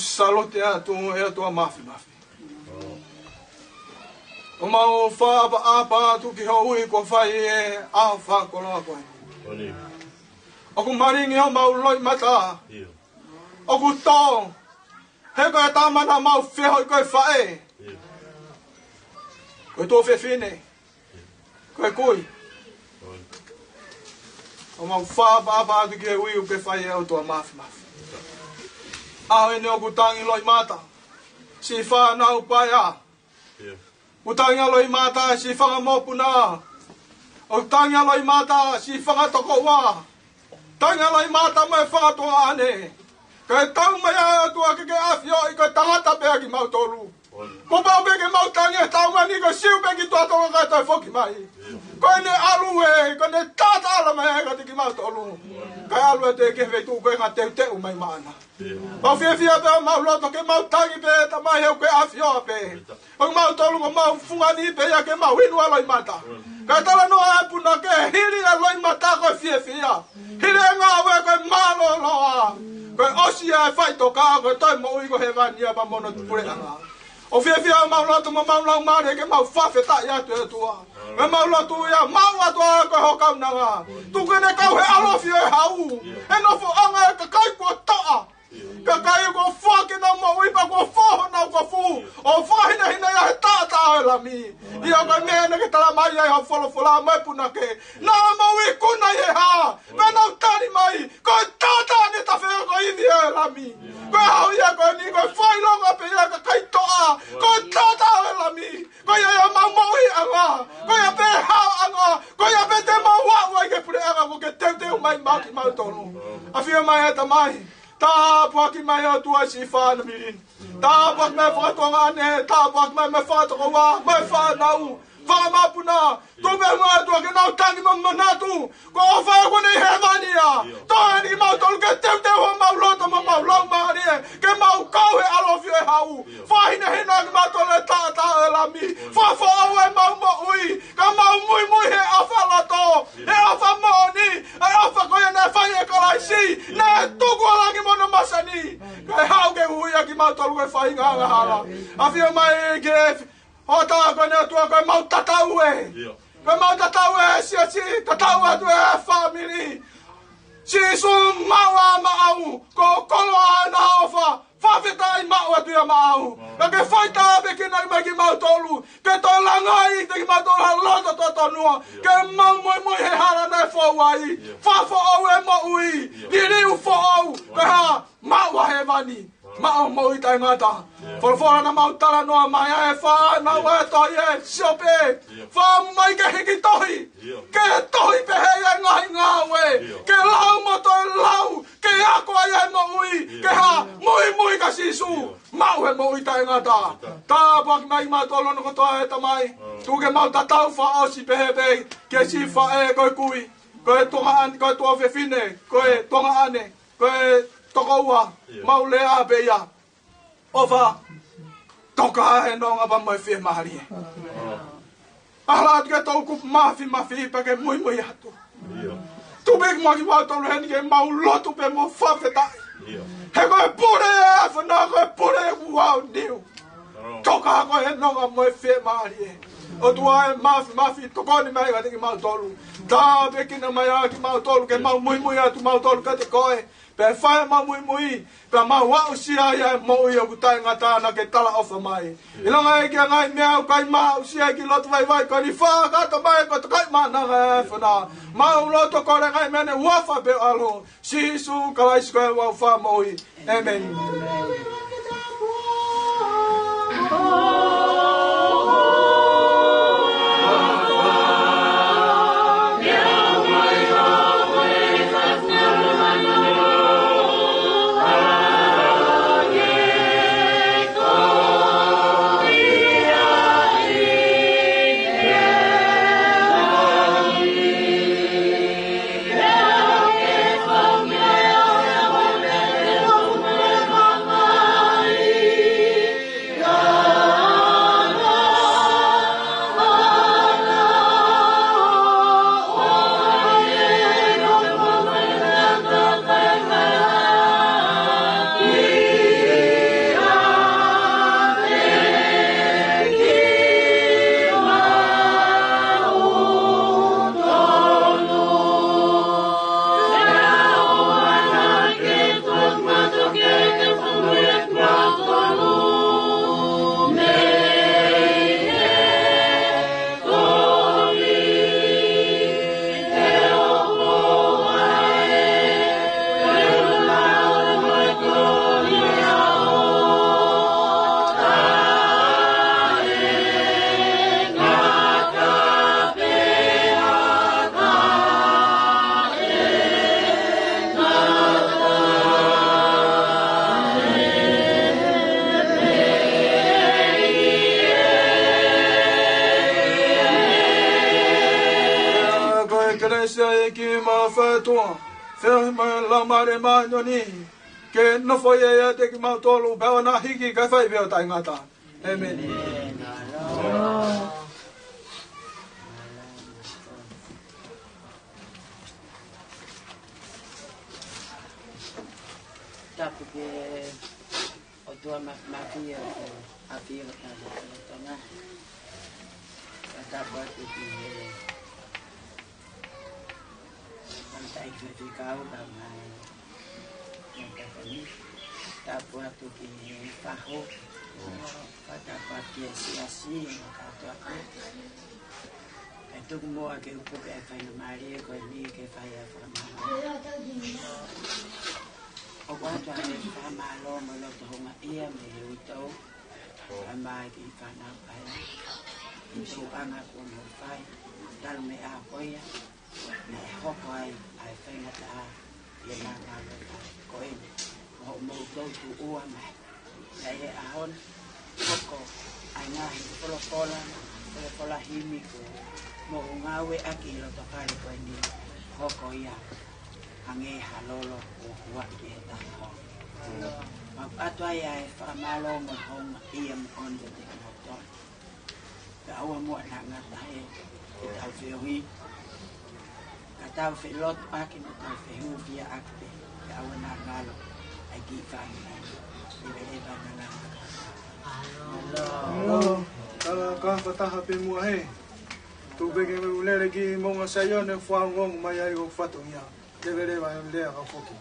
Salote atu e atua mafi. O mau whaapa apa atu ki hui ko whai e a whakoloa koe. O ku maringi o mau loi mata. O ku tō. He koe tamana mau whehoi koe whae. Koe tō whewhine. Koe kui. O mau whaapa apa atu ki hui ko whai e atua mafi. Awe ne o kutangi loi mata. Si whanau pai a. Kutangi loi mata si whanga mopuna. O kutangi loi mata si whanga toko wa. Tangi loi mata mai whanga toa ane. Kai tau mai a tua ke awhio i kai tangata pea ki mau tolu. Ko pao pe ke mau tangi tau mani ko siu pe ki tua toka kai tai whoki mai. Koe ne alu e, koe ne tata ala mai e kati ki mau tolu. Kai alu e te ke veitu koe ngā teu teu mai maana. Mau whiawhia pēo mau loto ke mau tangi pē, ta mai heo ke awhioa pē. O mau tolu ko mau fungani pē ia ke mau hinua loi mata. Kai tala noa e puna ke hiri a loi mata koe whiawhia. Hiri e ngā we koe malo loa. Koe osi e whai toka koe toi mo ui ko he vania pa mono tupure anga. O whiawhia mau loto mo mau lau mare ke mau whawheta i atu e tua. Me mau loto ia mau atua koe hokau nanga. Tuku ne kau he alofio e hau. E nofo anga e ka kai kua toa. Kakai ko fuake na mo ipa ko fo na ko fu o fahina hina ya tata la mi ia ko me na ke tala mai ya fola mai puna ke na mo i kuna ye ha me na tani mai ko tata ne ta fe ko i mi la mi ko ha ya ko ni ko foi lo ko pe ya kai to a ko tata la mi ko ya ma mo i anga ko ya pe ha anga ko ya pe te ma wa ke pure anga ko ke te mai ma ki ma to lu afia mai ta mai ta paki mai o tua si whāna mirin. Ta paki mai whakatonga ane, ta paki mai whakatoko wā, mai whānau, whakamapuna, tupe mua tua ke nau tangi mamanatu, ko o whako nei he mania. Toa ni mau tolu ke teu ho mau loto mo mau lau maari e, ke mau kau he alofio e hau. Whahina hina ki mau tolu e tata e lami, whafo au e mau mo ui, ka mau mui he awha loto, he awha moni, e awha koe ne whai e kalaisi, ne tuku ala ki mono masani. Kai hau ke huia ki mau tolu e whai nganga hala. Awhia mai ke Ota ko ne tua ko mau tatau e. Ko mau tatau e si tatau atu e family. Si sum mawa mau ko kolo ana ofa. Fafetai mau atu ya mau. Ke faita be ke na mai ki mau tolu. Ke to langai te ki mau tolu loto to no. Ke mau moi he hala na fo wai. Fa fo o e mo ui. Ni u fo o. Ka ha mau he vani. Mau mo i tai ngata. Fora na mau tala noa mai e wha na ue toi e siope. Wha mai ke hiki tohi. Ke tohi pe hei e ngai ngāwe. Ke lau mo toi lau. Ke ako ai e mo ui. Ke ha mui ka sisu. Mau he mo i tai ngata. Tā paki mai ma tolo no kotoa e tamai. Tu ke mau tatau wha osi pe he pei. Ke si wha e koe kui. Koe tonga ane, koe tua whewhine. Koe tonga ane. Koe toko ua, mau lea pe ia. Ofa, toka e nonga pa mai whie mahari e. Ahla atu ke tau kup mafi pa ke mui atu. Tu bek mo ki wau tolu heni ke mau lotu pe mo whawhetai. He koe pure e awhana koe pure e wau niu. Toka koe e nonga mai whie mahari e. o tua mafi tokoni mai ga te mau tolu ta be ki na mai ki mau tolu ke mau mui atu mau tolu ka te koe pe fai mau mui pe mau wa usia ya mo ia ku tai ngata na ke tala ofa mai ila ngai ki ngai me kai mau usia ki lot vai ko ni fa ka to mai ko to kai ma na ga fa na mau lo to ko ngai me ne wa fa be alo si su ka vai sko wa fa mo i amen ke no foi e te ki mau tolu pe ona hiki ka fai veo tai ngata amen tapu ke o tua mafia a fia ka tona tapu atu ki tai ki kau ka tapu atu ki paho tapu atu siasi tapu atu itu semua ke upu ke fai mari ko ni ke fai fa ma o kwa ta ni fa ma lo mo lo to ma ia me u to ma ki fa na pai so ana ko mo fai dal me a koia me ho pai ai fai na ta ye na na ko e mo mo to tu u ma ai a hon ko ai na pola himi ko mo ngawe aki lo to kare ko ni hoko ia ange halolo o wa ke ta ho ma atwa ia e fa malo mo hong ia mo on de mo to ka awa mo na nga ta e ta fe wi ka ta fe lot pa ki mo ta fe hu via akte ka awa na ngalo ai ki fa ni e ba na Hello. Ka fataha pe mo he. Tu bege me ulere ki mo ngasayo ne fwa ngong mai ai go fatonya. Debere ba le ka foki.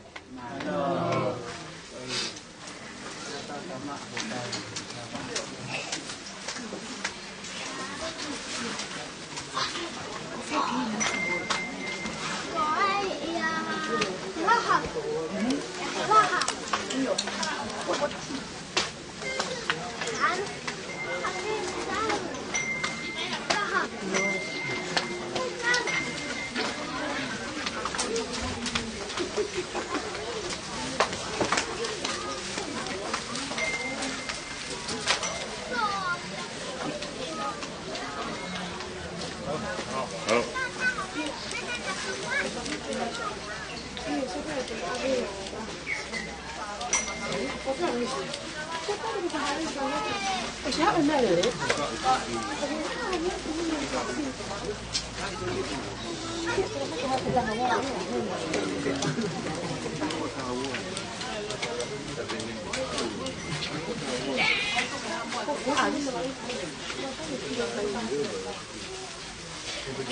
Tu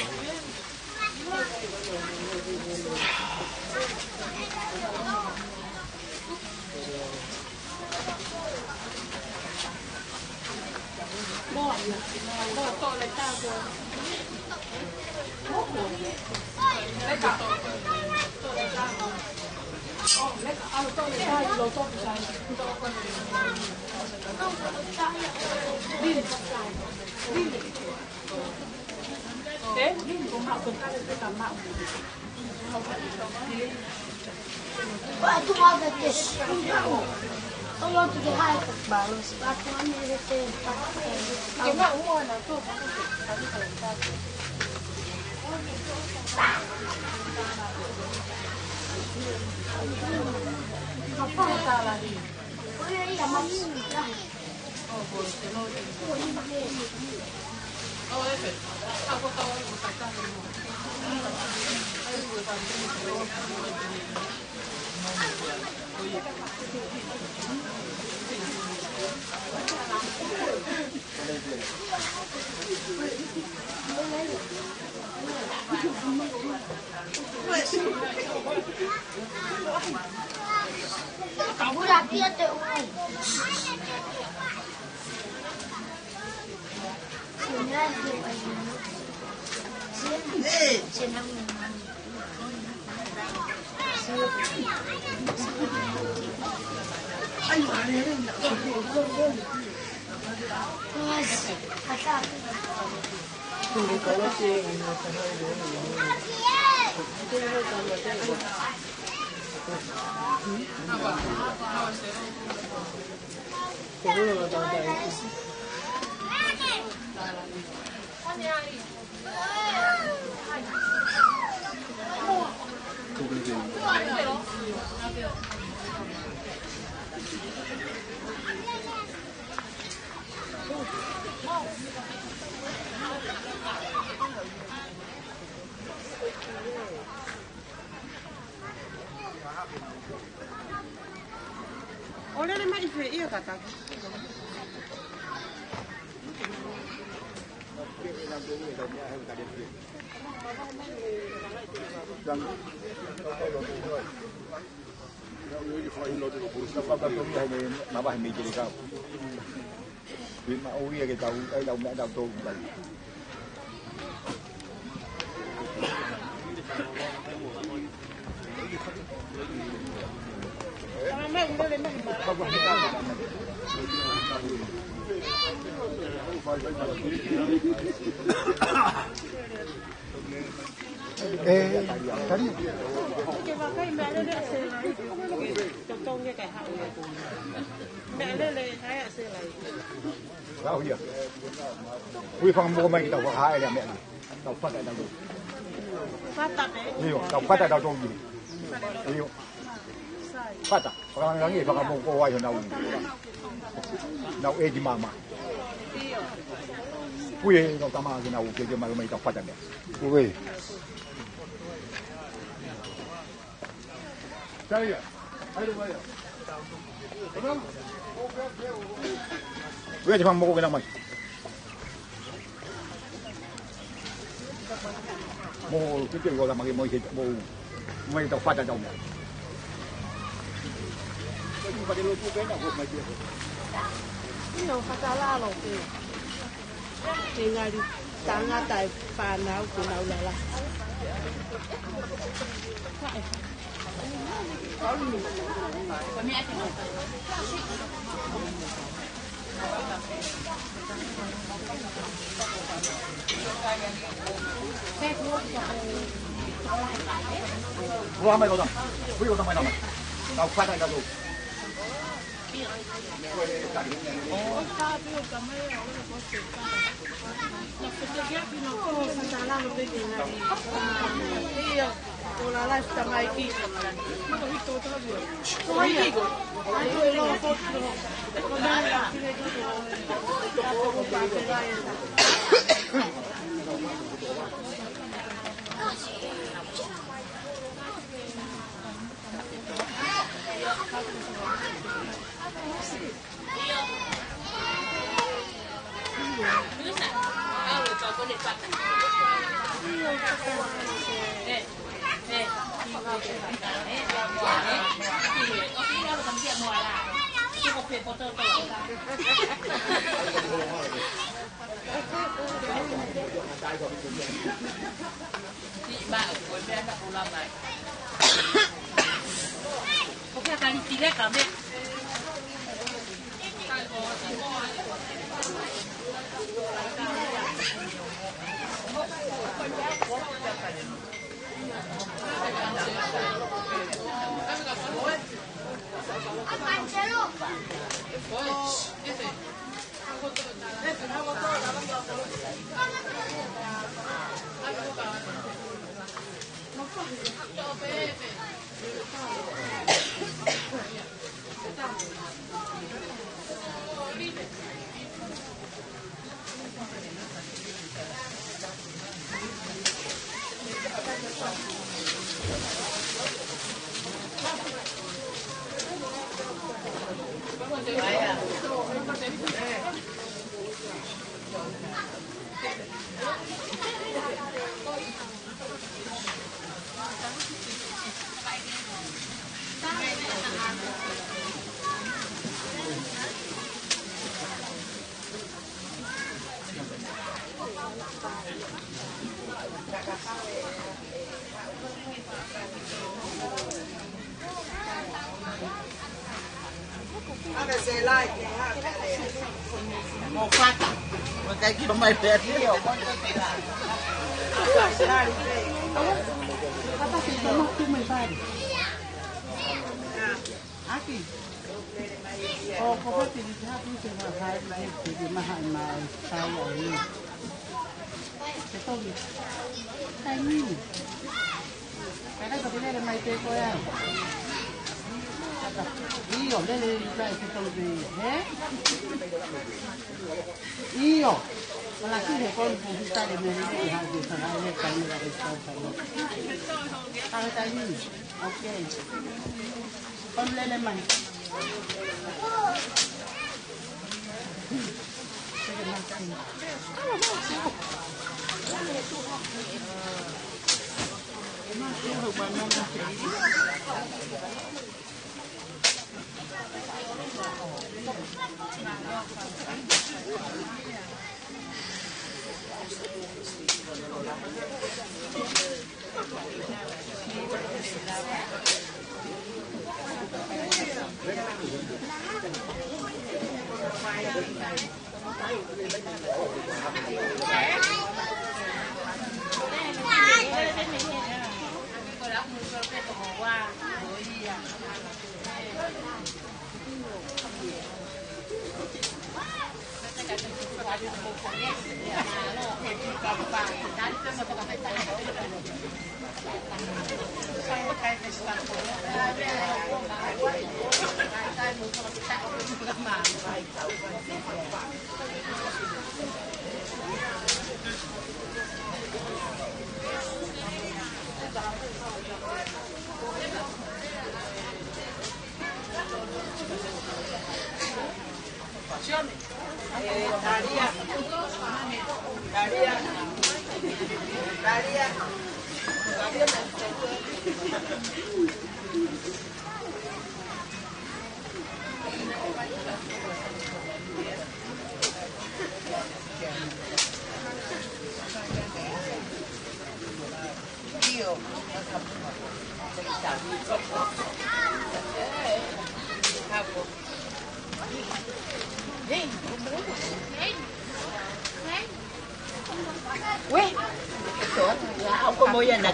avete solo tu che hai per ballo, si va a fare che ma uno tu ma porta la lì. Io ma kamu lagi ada uang. Oleh lemah ibu iya kata. Tadi. Cái vào cái mẹ lên lại xe này, trong cái hậu này, mẹ lên lại thấy xe này. Sao vậy? Quy phong mua mấy tàu hai là mẹ tàu phát tại đâu? Phát tạt đấy. Nhiều tàu phát tại đâu trong gì? Nhiều. Phát à? Orang lagi pakai mau kau ayah nau di mama. Puye nau tama ke nau ke mai tàu phát tại. Puye. Saya, ayo bayar. Kenapa? Gue cuma mau ke nama. Mau kita kalau lagi mau tàu phát tại đâu? Pada lupa kan aku macam. Ini orang salah loh tu. Tinggal di tengah tai panau kunau lala. Ramai orang, beri orang ramai. Tàu phát tại đâu? Porque acá ni siquiera cambia. Io, ma la fine poi pubblicare le mie anche se non è camera risposta. Avete lì? Ok. Con le mani.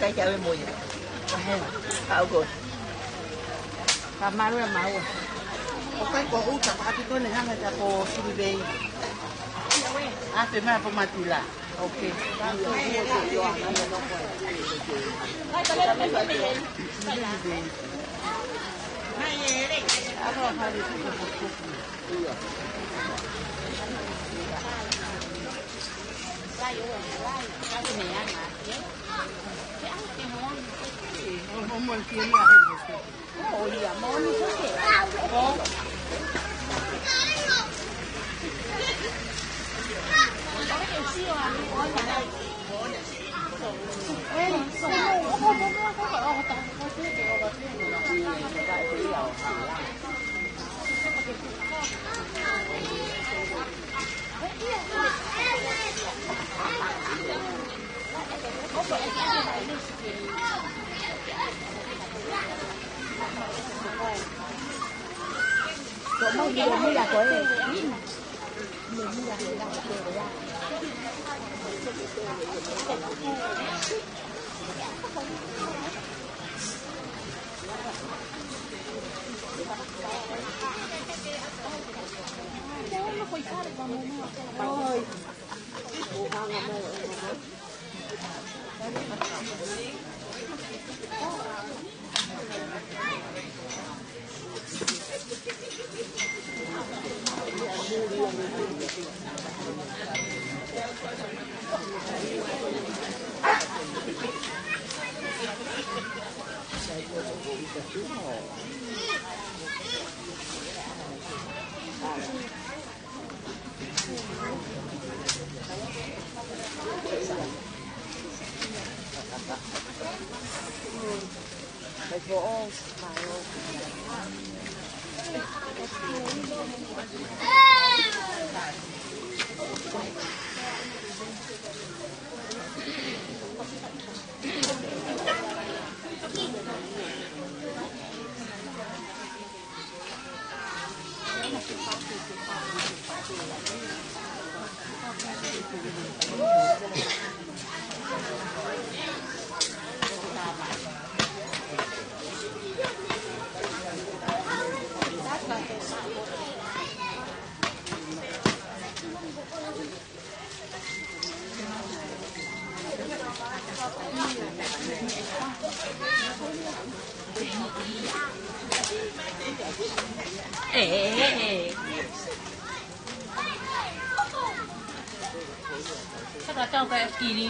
Cái chơi mùi ao rồi Cả má luôn máu à. Có cái cổ u chặt cái tôi này hang cái cổ siri à phải mà phải mati là ok. Không muốn tiền là ôi ya món như thế Chắc là cho cái kỳ đi.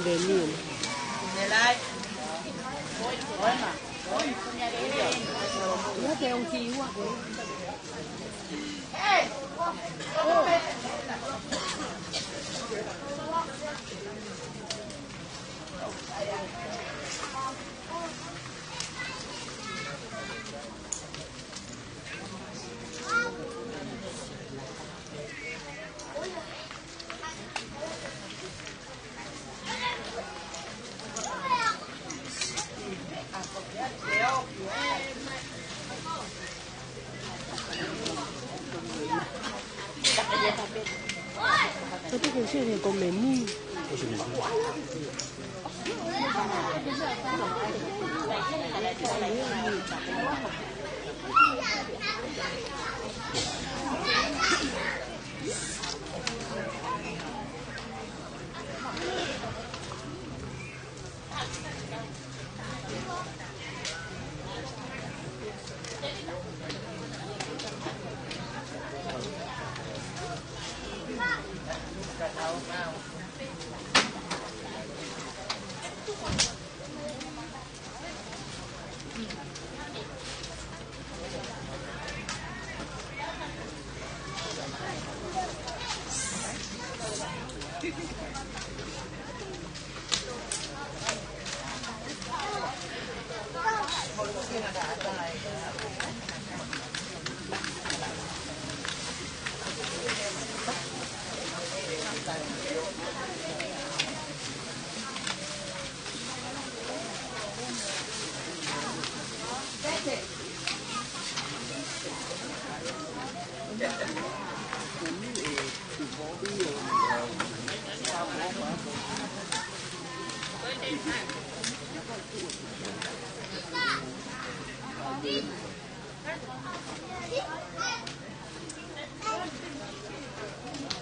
Benin. Nó kêu ông chi quá. Este consigue con menú.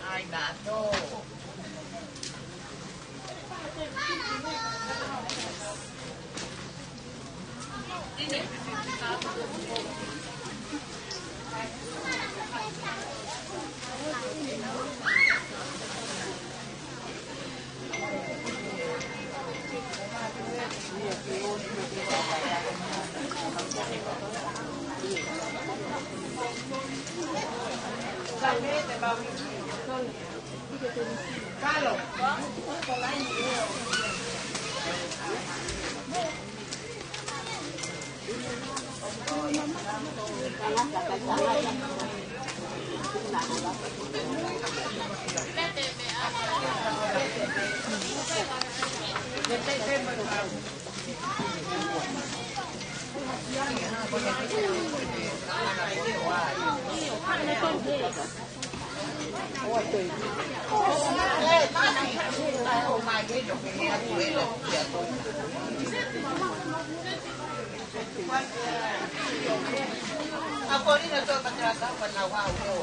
Ai nato. Carlos. Ako rin na ito matrasa panawaw ko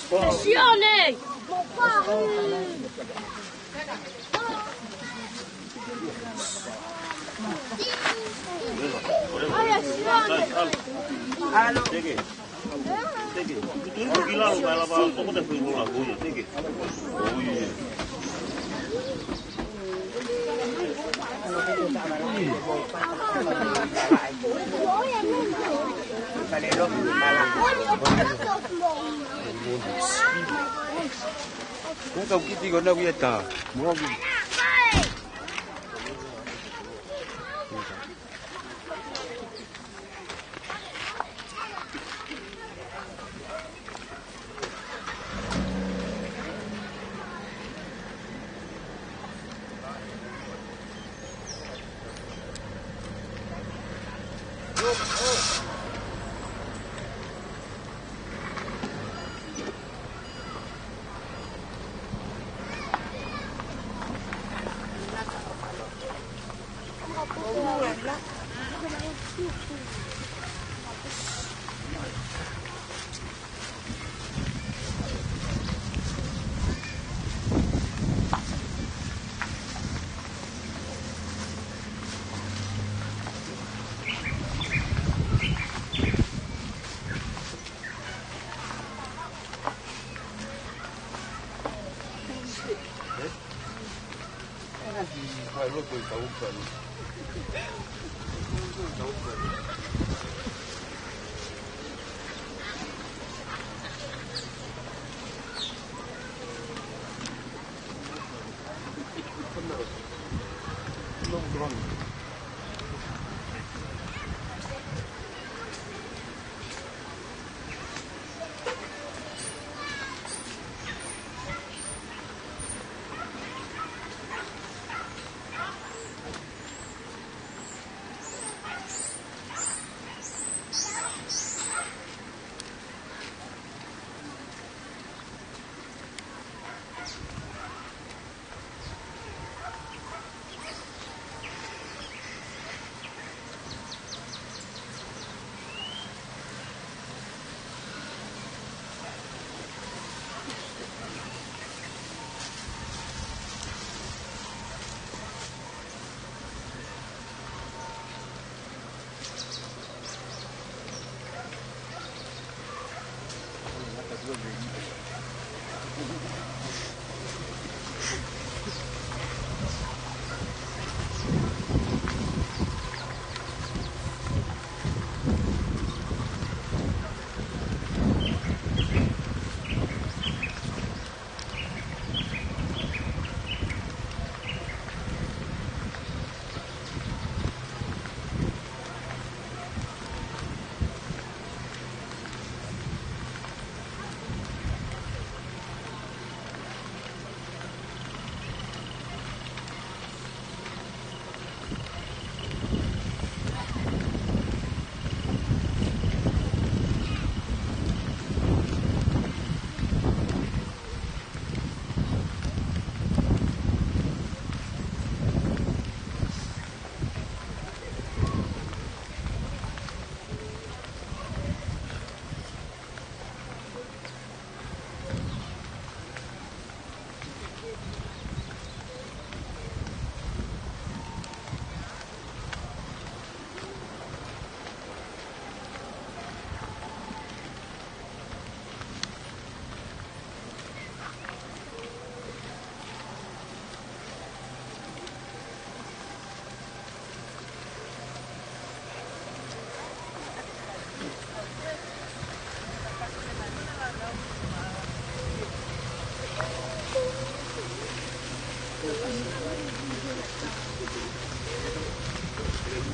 Pressione! Kung kiti ko na wiyata, mo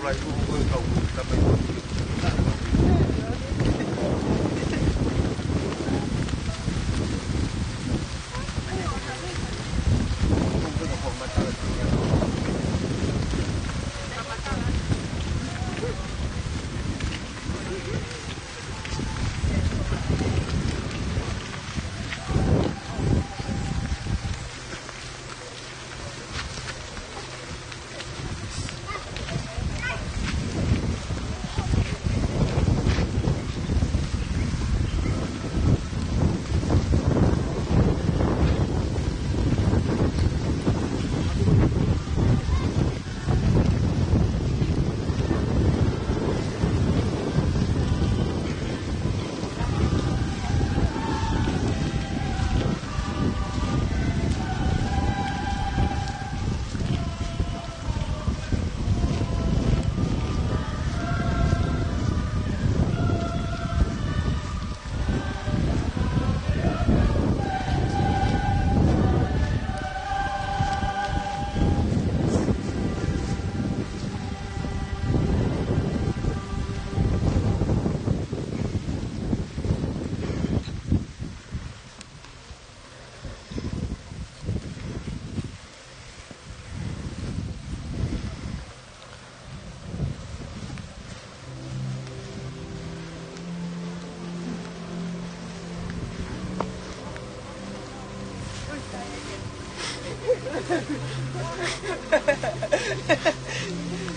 Mulai dulu kau sampai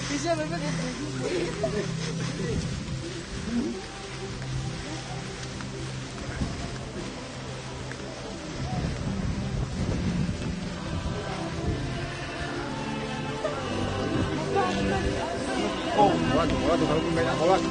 Bisa memang Oh, waduh, kalau banyak holas.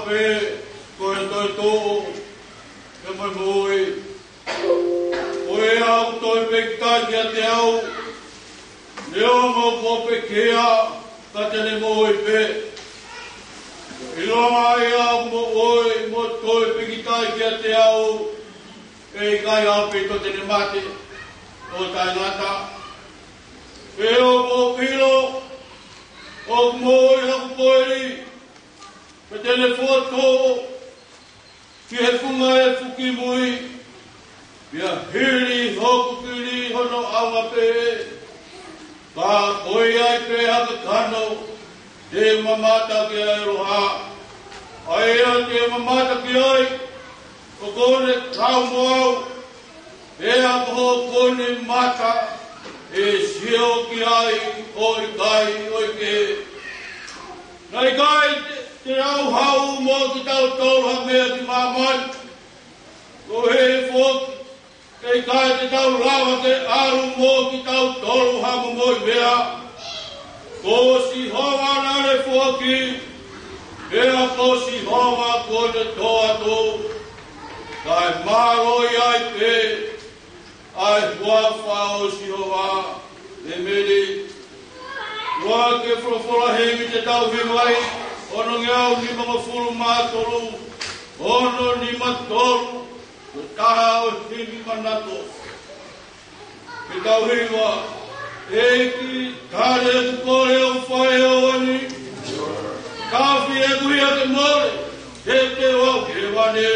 pe koe toi tō e mai moi koe au toi pe kai kia te au leo mo ko pe kia ka tene moi pe ilo mai au mo oi mo toi pe kai kia te au e kai au pe to tene mate o tai ngata e o mo pilo o moi o poeri pe telefoto ki he funga e fuki mui pia hiri hoku kiri hono awa pe ka koi ai pe haka kano te mamata ki ai roha ai a te mamata ki ai o kone trau moau e a koho kone mata e sio ki ai oi kai oi ke nai kai te rau hau mo ki tau tolu ha mea ki mamai ko he fok kei kai te tau rawa ke aru mo ki tau tolu ha mo moi mea ko si hoa nare foki mea ko si hoa kone toa tō kai maroi ai pe ai hua whao si hoa e meri roa ke whorofora hengi te tau himai ono ngeau ni mga furu mātoro ono ni matoro o taha o hini manato ke tau hiwa e ki kare tu kore o whae o ani kawhi e kuhia te more e te wau ke wane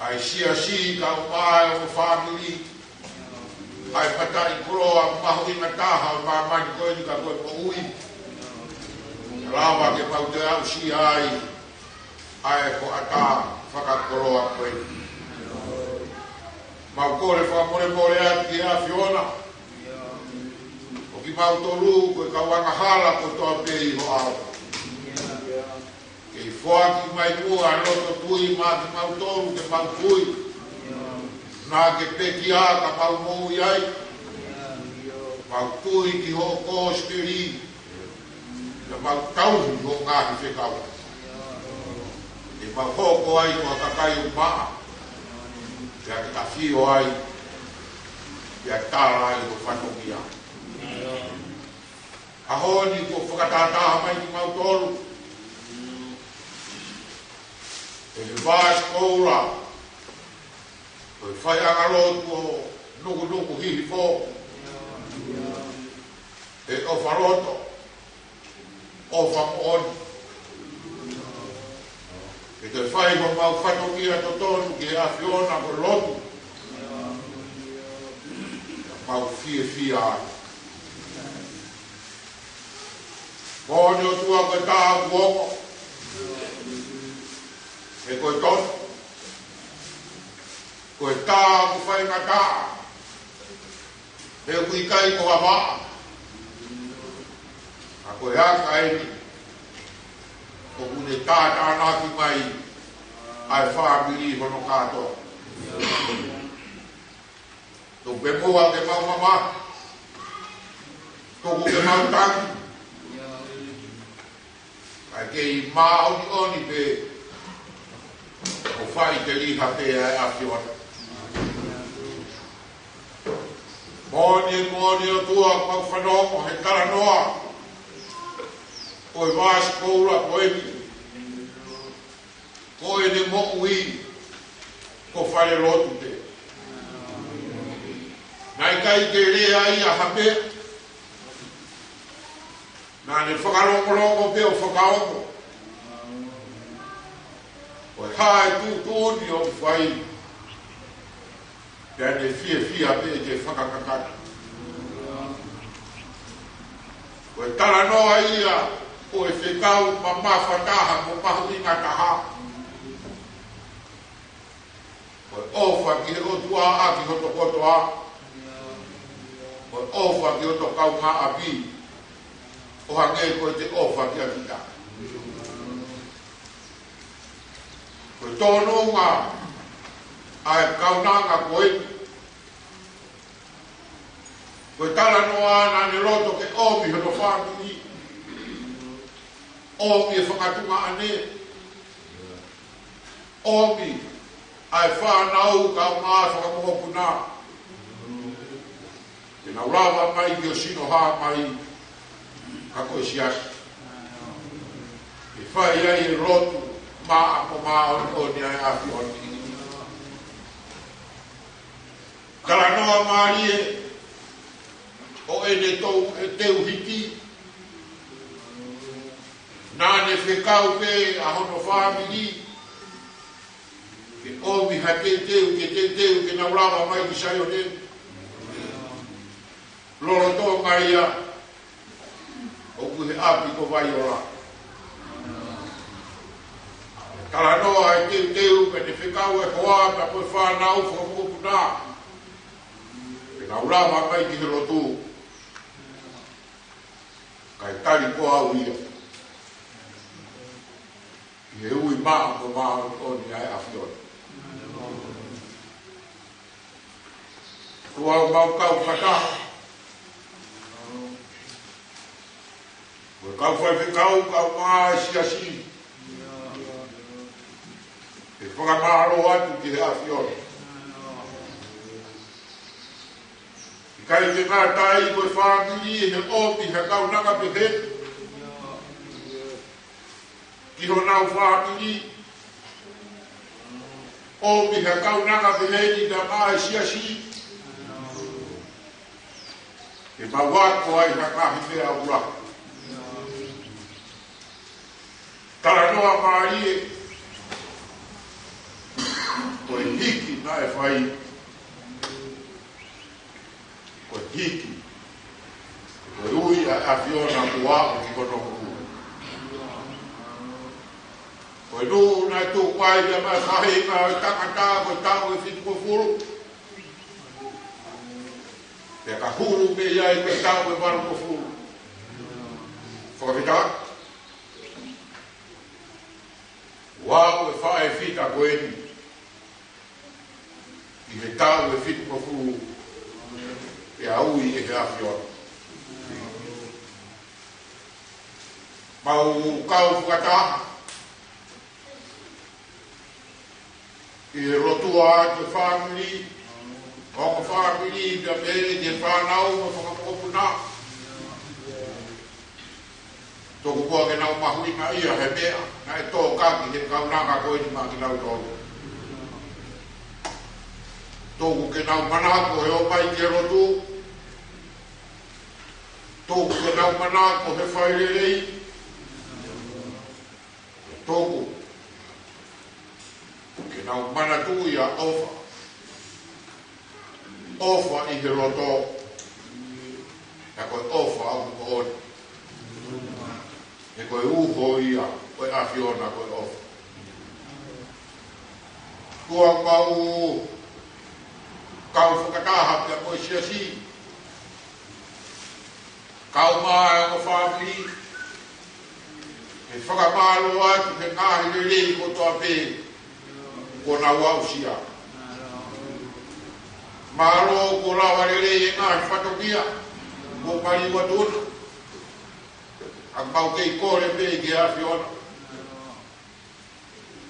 Ai si ka o mai o family tai kuroa mahu i mataha o mamani koe ni ka koe po ui. Rawa ke pau te au si ai, ai ko ata whakakoroa koe. Mau kore whakamore ati a Fiona. O ki mau toru koe ka wanga hala ko toa pei ho au. Kei whaaki mai mua loto tui ma ki mau toru ke mau tui. Nā ke peki a ka mau mou iai. Mau tui ki ho kōspiri. Ka mau tauhi ho ngā ki whekau. E mau hoko ai ko kakai o maa. Pea ki ta whio ai. Pea tāra ai ko whanokia. A honi ko whakatātaha mai ki mau toru. E he vās koura. Ko e whai angarotu o nuku hihi fō. E o wharoto. O whamooni. E te whai mo mau whatokia to tonu ki a Fiona ko lotu. Mau fia ai. Mōni o tua koe tā kuongo. E koe tonu. Koe tā ku whai ngata. E kui kai ko hawa. A koe haka eni. O kune tātā nāki mai. Ai whaamiri hono kātoa. Tō pe moa ke mau mama. Tōku ke mau tangi. Ai ke i maoni oni pe. O whai te liha pe ai a Fiona. Mōni o tua mau whanongo he taranoa. Koe vāsi koura koe ni. Koe ne mo ui. Ko whare rotu te. Nai kai te rea ai a hapea. Nā ne whakarongo pe o whakaongo. Koe hae tūtōni o whai. Pea ne fia pe te whakakakata. Koe tara noa ia. Koe whekau ma mawhataha mo mahu inga taha. Koe ofa ki he otua a ki hoto kotoa. Koe ofa ki hoto kau ngā api. O hangei koe te ofa ki akita. Koe tōno ngā ai kaunanga koe. Koe tala noa nā ne roto ke omi hoto whāmini. Omi e whakatunga ane. Omi ai whanau ka ngā whakamohopuna. Te nau rawa mai ki o sino hā mai. Ka koe siasi. E whai ai e rotu maa po maa oni ai a Fiona. Kala noa maarie. O ene tau e teu hiti. Nāne whekau pe a hono whāmini. Ke omi ha te teu ke naurawa mai ki sai o ne. Loro tō mai a. O kuhe api ko vai ora. Kala noa e teu pe ne whekau e hoa pa koe whanau whakapupuna. Ke naurawa mai ki he rotu. Kai tari ko au ia. E ui maa ko maa o ni ai a Fiona. Ko au mau kau kata. Ko kau whai whikau kau maa siasi. E whakamaro atu ki he a Fiona. I kai te ngā tai koe whāmini he opi he kau naka pehe. Ki ho nau whāmini. Opi he kau naka pehe ni ta maa siasi. E mawako ai ha kahi mea ura. Tara noa maarie. Koe hiki na e whai. Koe hiki. Koe ui a fiona kua o ki kono kuku. Koe nu na tu kwai ia mai kahi ngā takata koe tau e fitu ko furu. Pea ka huru me iai koe tau e waru ko furu. Whakawhita. Wā koe whae fita koe ni. I me tau e fitu ko furu. Pea ui e hea fiona. Mau kau whakataha. I rotua te whamiri, ongo whamiri, pia pere, te whanau, ma whakapopuna. Tōku kua ke nau mahui na ia he mea, na e tō kaki he kaunanga koe ni maki nau tōru. Tōku ke nau manako he o mai ke rotu. Tōku ke nau manako he whairerei. Tōku ke nau mana tu ia ofa. Ofa i he roto. Na koe ofa au ko ori. E koe uho ia, koe awhiona koe ofa. Kua kau whakataha pia koe siasi. Kau mai o whamiri. E whakamalo atu ke ngahi le rei ko toa pē. Ko na wau sia. Malo ko lawa le rei e ngahi whatokia. Ko pari watuna. Ang mau kei kore pē ke a whiona.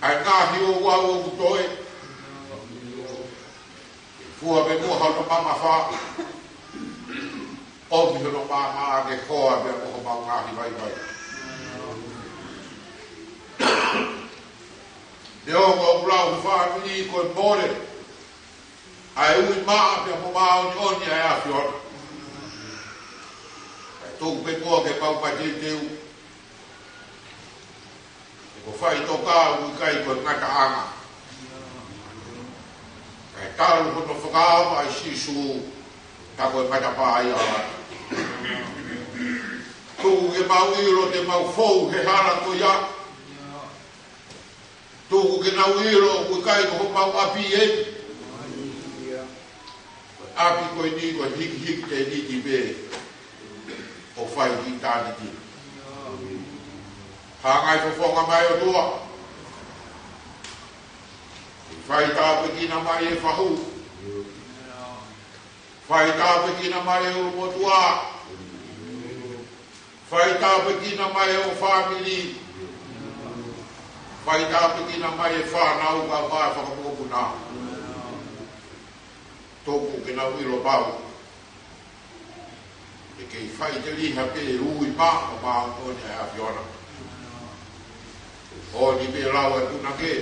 Ai ngahi o wau o kutoe. Fua pe moha no mama wha. Omi no mama a ke koa pe moha mau ngahi vai vai. Te ongo o blau whaamini koe pore. Ai ui maa pia mo maa oni oni ai a whiona. Ai tōku pe koa ke pau pa te teu. E ko whai toka ui kai koe ngata anga. Ai taru kono whakaama ai sisu ta koe patapa ai ala. Tōku ke mau iro te mau fou he hara ko ia. Tōku ke nau iro koe kai ko mau api e. Api koe ni koe hiki hiki te niti be. O whai ki tāni ti. Hangai whawhonga mai o tua. Whai tāpe kina mai e whahu. Whai tāpe kina mai e urumotua. Whai tāpe kina mai e o whamiri. Whai tāpe kina mai e whanau ka whai whakapopuna. Tōku ke nau iro pau. E kei whai te liha pe rui mā o mā o ni a whiona. O ni pe lau e puna ke.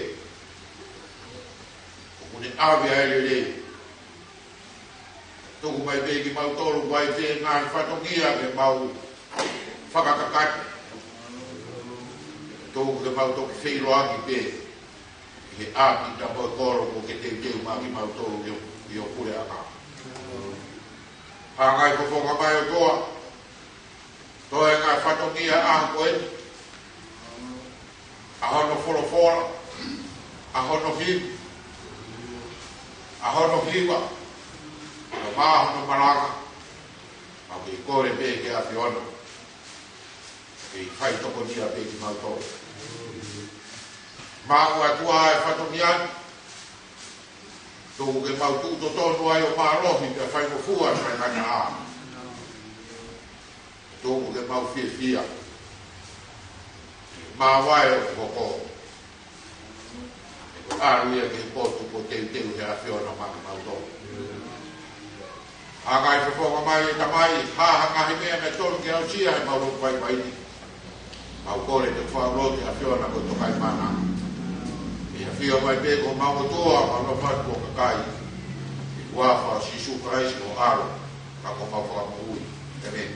O kune awe ai le le. Tōku mai pe ki mau tolu mai pe ngāi whatongia ke mau whakakakati. Tōku ke mau toki wheiroaki pe. He api ta moi koro ko ke te teu mā ki mau tolu i o kure aka. Hangai whawhonga mai o toa. Toi ngā whatongia aha koe. Ahono wholofora. Ahono hiu. Ahono hiwa. O māhono maranga. Au ki kore pe ke a whiona. Kei whai toko nia pe ki mau tō. Māu atua e whatongiani. Tōku ke mau tūto tōnu ai o mārohi te whai mo fua whai kanya ā. Tōku ke mau fia fia. Mā wai o koko. E ko āruia ke potu ko teu teu he a whiona maki mau tō. Hangai whawhonga mai e tamai, hāhangahi mea me tonu ke au sia he mau roku pai maiti. Mau kore te whauroti a whiona ko tokai mana. Fio mai pe ko mau toa ma no fa ko kai. Wa fa si su kai ko aro. Ka ko mau fa mo ui. Teme.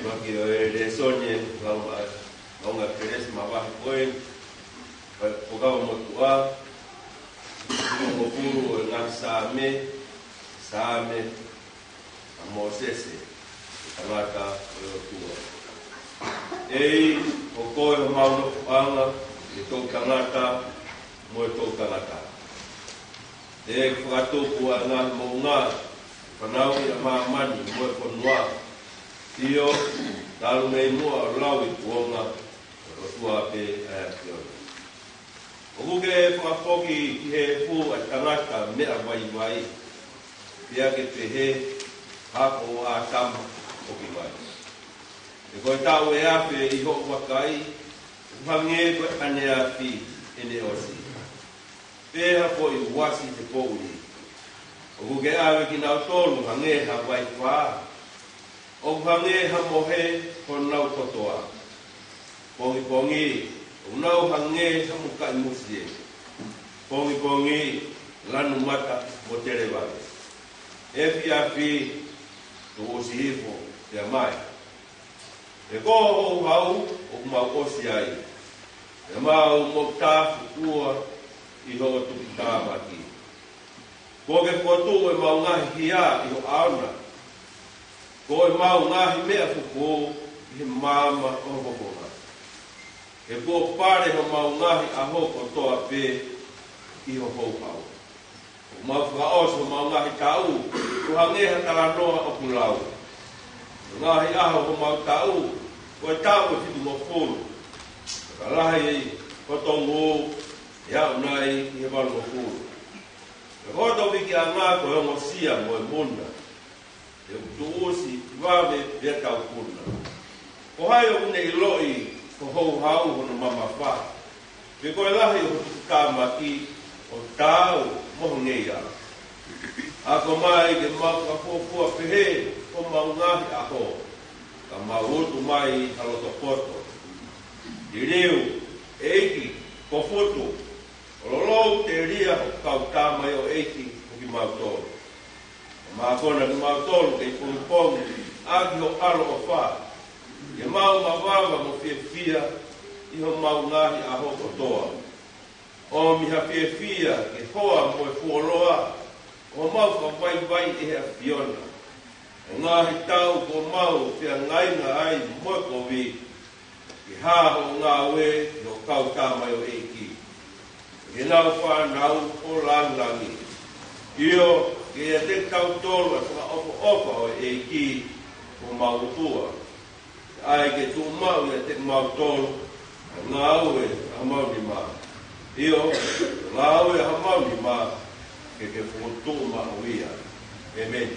Maki o e le sonye launga keres mawahi koe. O kawa motua. O puru o ngā Same. A Mosese. Tangata o tua. Ei, o koe o mauro whanga. E tō tangata. Mo e tō tangata. E whakatōku a ngā mō ngā. Whanau i a māmani. Mo e whanua. Tio, talu mei mua o lau i kuonga, o tua pe aia kiona. O kuke e whakapoki ki he fu a tangata mea vai, pia ke pehe, hako a tama poki vai. E koe tau e ape i ho wakai, uhange koe ane a fi ene osi. Peha po i wasi te pouri. O kuke awe ki nau tolu hange ha vai whaa. O hange ha mohe ko nau kotoa. Pongi, o nau hange ha mukai musie. Pongi, lanu mata mo tere wale. Efi afi, tu osi hifo, te mai. E ko o hau, o mau osi ai. E mau mo tafu ua, i ho tuki tāmaki. Koke kotu e mau ngahi hia, i ho auna. Ko e mau ngahi mea fuko i he mama o hokona. E ko pare ho mau ngahi a hoko toa pe i ho hokau. O mau whaoso mau ngahi tau, ko hangeha tala noa o kulau. Ngahi aho ho mau tau, ko e tau e fitu mo fulu. Ka lahi ei, kotongo, e au nai i he walu mo fulu. E koto wiki a ngā ko e ngosia mo e muna. E utuosi wawe vea tau kuna. Ko hai o une i loi ko hou hau hono mama wha. Pe koe lahi o tukamaki o tau moho ngeia. A ko mai ke mau ka fōfua pehe ko mau ngahi aho. Ka mau utu mai haloto poto. I reu, eiki, ko foto. O lolo te ria o kau tamai o eiki o ki mau tōru. Ma kona ki mau tolu kei pongi, agi o alo o wha. Ia mau mawawa mo fia, i ho mau ngahi a hoko toa. O miha fia, ke hoa mo e fuoloa, o mau ka vai e hea fiona. O ngahi tau ko mau fia ngainga ai mo e kovi, ki haho ngā we, no kau tāmai o eiki. Ke nau whanau o langangi. Io, ke e te tau tolu e whaka o e ki o mautua. Ai ke tu mau e te mau tolu, ngā ue a mauni mā. Io, ngā ue a mauni mā, ke whutu ma uia. Amen.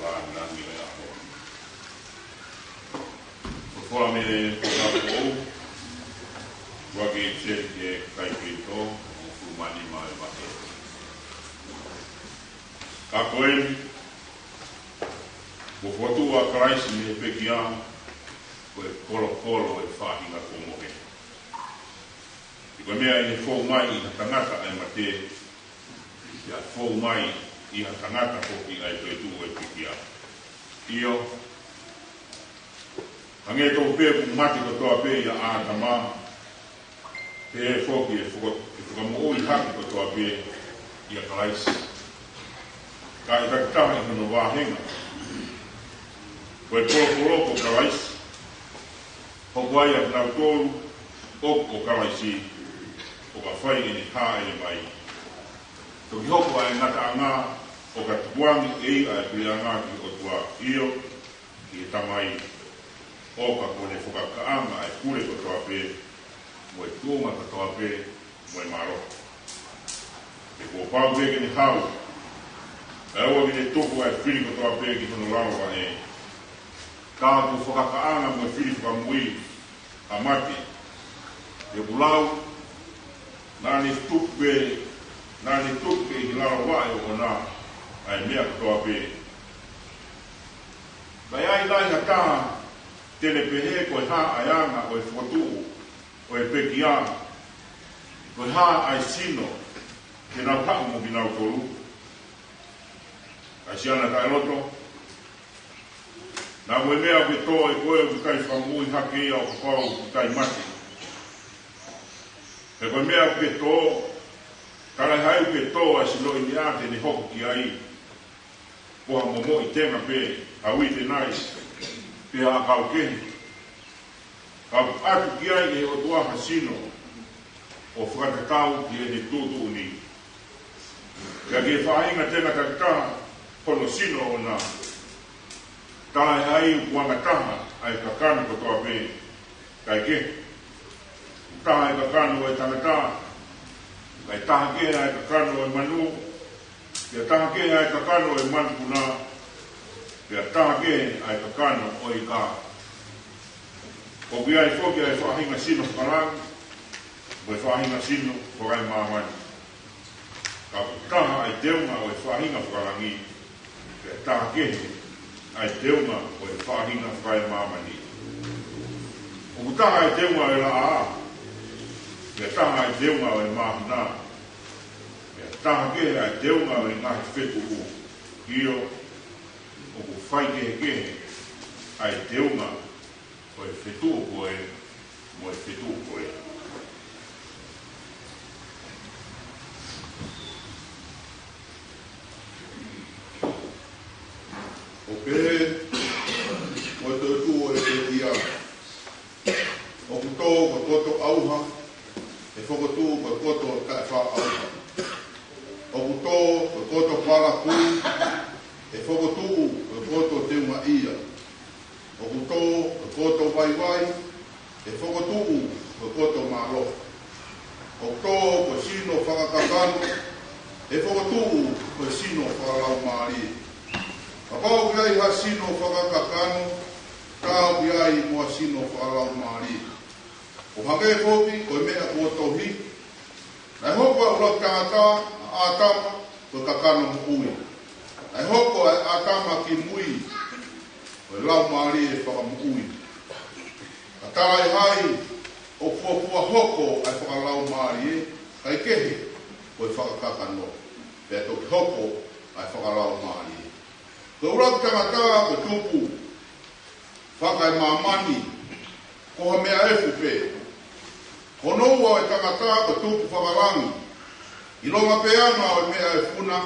whanangi e aho. Whora me whakako ou, wake tere ke kai pito, o fumani mai wake. Ka koeni, ko whatu a Kraisi me peki aho, ko e kolo e whahinga komohe. I koe mea i fōu mai i tangata ai mate, ia fōu mai i tangata hoki ai koe tu e peki aho. Io, ange tō pē ku mati ko toa pē i a ātama, te e whoki e whakamu oi haki ko toa pē i a Kraisi. Ka i takitaha i hono wāhenga. Koe polo ko Kraisi, hoku ai a nau tōru, o Kraisi, o ka whai i ni hā e mai. Toki hoku ai ngata a ngā, o ka tukuangi e i a e pia ngā ki o tua io, ki e tamai, o ka kone whakakaanga e kure ko toa pē, mo e tūma ko toa pē, mo e maro. E kua pāu pē ki ni hau, e aua ki ne tuku e whiri ko toa pē ki tono lawa e, kātu whakakaanga mo e whiri whakamui, a mati, e kulau, nāni tupe i lara wae o nā, ai mea ko toa pē. Kai ai lai ha tā, tene pehe koe hā ai anga o e whatu, o e peki anga, koe hā ai sino, ke nau hau mo ki nau toru. Ai siana kai loto, nā koe mea ke toa e koe o ki kai whamui hake ia o kapau ki kai mati. E koe mea ke toa, karai hai ke toa e silo i ni ate ni hoku ki ai, koha momo i tenga pē, haui te nai, pē a kau kehi. Kau atu ki ai e o tua hasino, o whakatakau ki e ni tūtu ni. Kia ke whahinga tenga takitaha, kono sino o nā. Karai hai uangataha, ai kakanu ko toa pē, kai kehi. Taha e kakano e tangata, kai taha ke e kakano e manu, kia taha ke e kakano e manpuna, kia taha ke e kakano o i ka. Ko kia e whoki e whahinga sino whakarang, mo e whahinga sino whakai māmani. Ka taha e teunga o e whahinga whakarangi, kia taha ke e teunga o e whahinga whakai māmani. O taha e teunga e la a, kia taha e teunga o e mahuna, kia taha ke e teunga o e ngahi whetu u, io, o ku whai ke ai teunga o e whetu o koe, mo e whetu o koe. O pē, o e tōtu o e ia, o ku tō ko toto auha, e whakotū ko koto ka e wha auha. O ku tō ko koto wharaku, e whakotū ko koto teunga ia. O ku tō ko koto waiwai, e whakotū ko koto malo. O ku tō ko sino whakakakano, e whakotū ko sino whakalau maari. A pau ki ai ha sino whakakakano, kāu ki ai mua sino whakalau maari. O hange hoki, o mea kua tohi. Nai hoko ula tātā, a ātama, ko kakano hui. Nai hoko e ātama ki mui, o lau maari e whakamuui. Ka tārai hai, o kua hoko ai whakalau maari e, kai kehe, o e whakakakano. Pea toki hoko ai whakalau maari e. Ko ula tātā, ko tupu, whakai mamani, ko ha mea e fupe. Hono ua e tangata ko tupu whakarangi. I longa peana o mea e funa.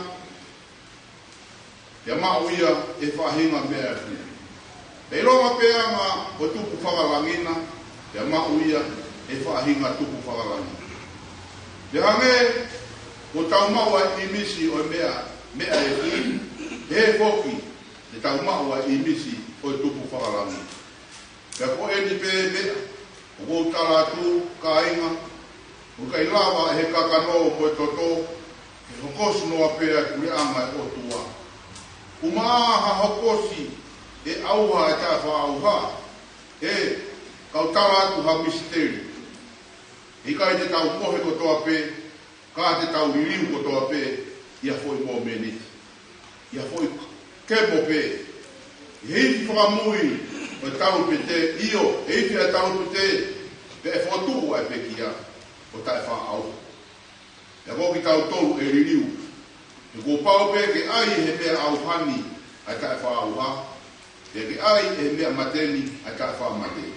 Ia mauia e whahinga mea e funa. E longa peana ko tupu whakarangina. Ia mauia e whahinga tupu whakarangi. Ia hange ko taumaua i misi o mea e funa. He foki e taumaua i misi o tupu whakarangi. Ia ko eni pe mea. O kou taratu, ka inga, o kai lawa e he kakano o koe toto, e hokosu noa pēa kure anga e o tua. Umaha hokosi e auha e ta whaauha e kautara atu ha misteri. Ika i te tau mohe kotoa pe, ka te tau ririu kotoa pe, ia foi mō meniti. Ia foi kemo pe. Hei whakamui o tau pe te io, hei whia tau pe te pe e whatuhu ai pe kia o tae whaau. Ia koki tau tolu e ririu. E ko pau pe ke ai he mea au hani ai tae whaau ha. E ke ai he mea mateni ai tae whaau mateni.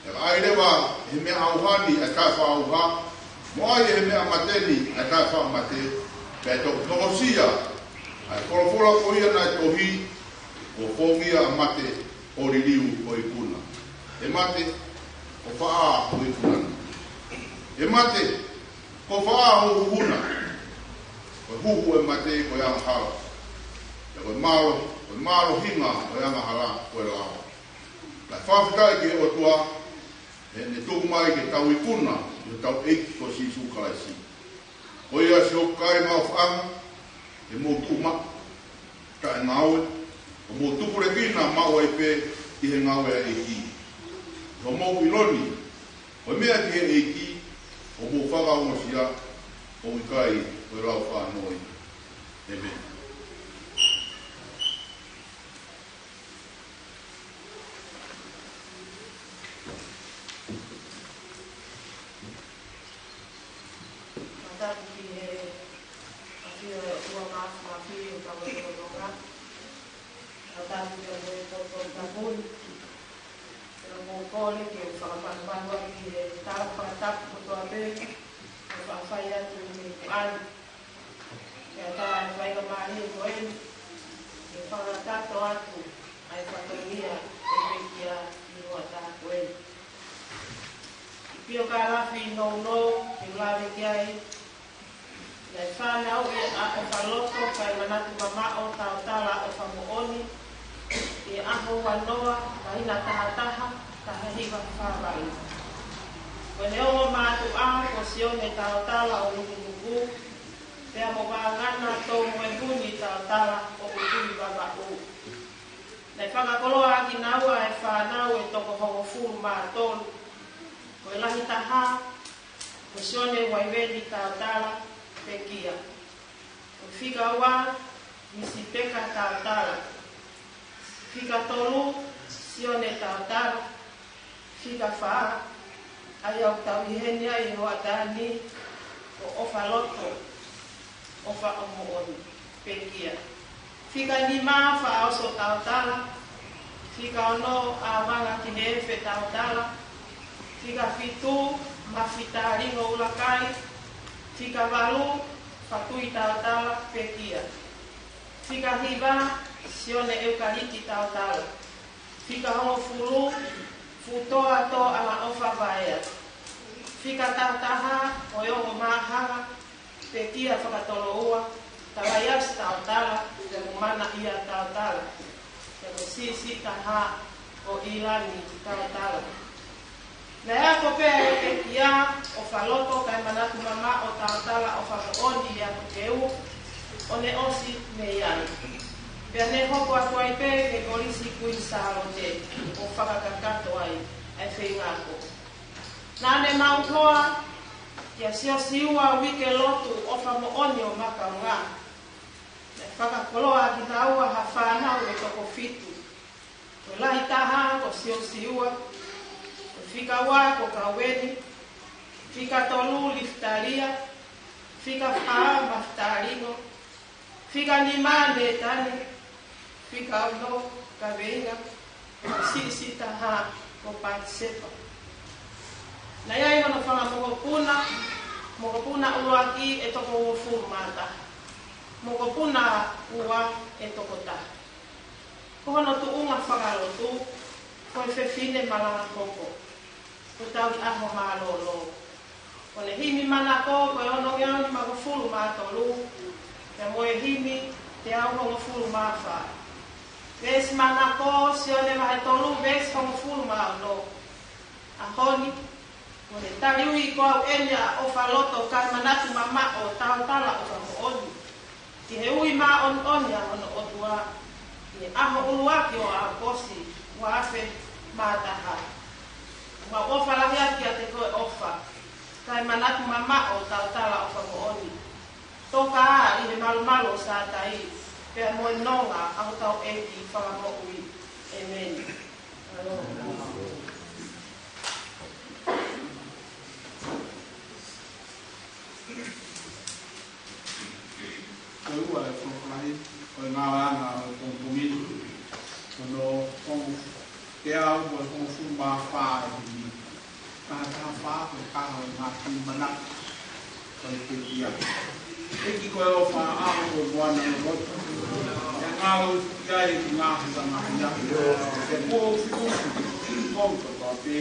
E ai rewa he mea au hani ai tae whaau ha. Mo ai he mea mateni ai tae whaau mateni. Pe to nogosia ai korofora ko ia na tohi o fongia mate o ririu o ikuna. E mate o faa o ikuna. E mate ko faa o huna. O huhu e mate ko ia hala. E ko maro hinga o ia hala ko e lao. La whawhitai ke o tua e ne tuku mai ke tau ikuna i tau eiki ko si sukalaisi. O ia si o kai mau whaanga, e mō tūma, ka e ngāwe, o mō tūpure kina mau ai pē i he ngāwe a eiki. O mō piloni, o mea ki he eiki, o mō whaga o sia, o i kai o i rau whanoi. Amen. Kole ke whakapanua ki e tāra whakatapu kotoa pē, e whawhai atu me kuani. Ke a tāra e whaika mahi e koeni, e whakatato atu, ai whakaunia e wekia i rua tā koeni. I pio ka rafi no, e ulawe ki ai, ia e whanau e a o whaloto, kai manatu mamao tau tala o whamooni, e aho wanoa, ka hina taha, ka hiwa whawai. Ko ne o mātu a, ko sione tau tala o lukukuku, pea mo wāngana tō moe huni tau tala o kukui babau. Nei whakakoloa ki naua e whanau e toko hongo furu mātolu. Ko e lahi taha, ko sione waiweni tau tala pe kia. Ko whika wā, misi peka tau tala. Whika tolu, sione tau tala. Whika whaa, ai au tau ihenia i hoa tāni o ofa loto, ofa omooni, pekia. Whika ni maa wha oso tau tala, whika ono a wanga ki neefe tau tala, whika whitu, ma whita ringo ulakai, whika walu, whatui tau tala, pekia. Whika hiba, sione eukaliti tau tala. Whika hongo fulu, futoa to ala ofa vaea. Whika taha o yongo mahanga, pe kia whakatolo ua, tawaias tau tala, te umana ia tau tala. Te ko si taha o ilani tau tala. Nea ko pēr e kia o whaloto kai manatu mama o tau tala o whakaoni ia ko keu, o ne osi me iai. Pea ne hoko atu ai pē ke korisi kui sālo te o whakakakato ai whengako. Nā ne mautoa kia sio siua wike lotu o whamooni o makaunga. Ne whakakoloa ki taua ha whanau e toko fitu. Ko lahi taha ko sio siua, ko whika wā ko kaweni, whika tolu liftaria, whika whaa maftaringo, whika ni mane tane, whika uno ka venga, si taha ko participa. Na iai hono whanga mokopuna ua ki e toko ua furumata. Mokopuna ua e toko ta. Ko hono tu unga whakalotu, ko e whewhine malanga koko. Ko tau i aho malolo. Ko ne himi mana ko, ko e ono ngeoni mako furumata lu, te moe himi te au hongo furumata. Ves mana ko, sione mahe tolu, ves hongo furumata. Ahoni, o ne tariui ko au enya o whaloto kai manatu mama o tau tala o whamooni. Ki he ui mā on ya ono o tua. Ki aho uluaki o a kosi wa afe mātaha. Wa ofa lahi aki a te koe ofa. Kai manatu mama o tau tala ofa mo oni. Toka a i he malu malu sa tai. Pea moe nonga aho tau eki whakamo ui. Amen. Ua e whakahi, o ngā wanga o tōng pumini, no tōng te au o tōng whumā whae ni, ka whae o kaha o ngā ki mana, o te ia. Eki koe o wha aho o moana o roto, e ngā o iai ki ngā hita ngā hia, e pō whiku, tōng tō te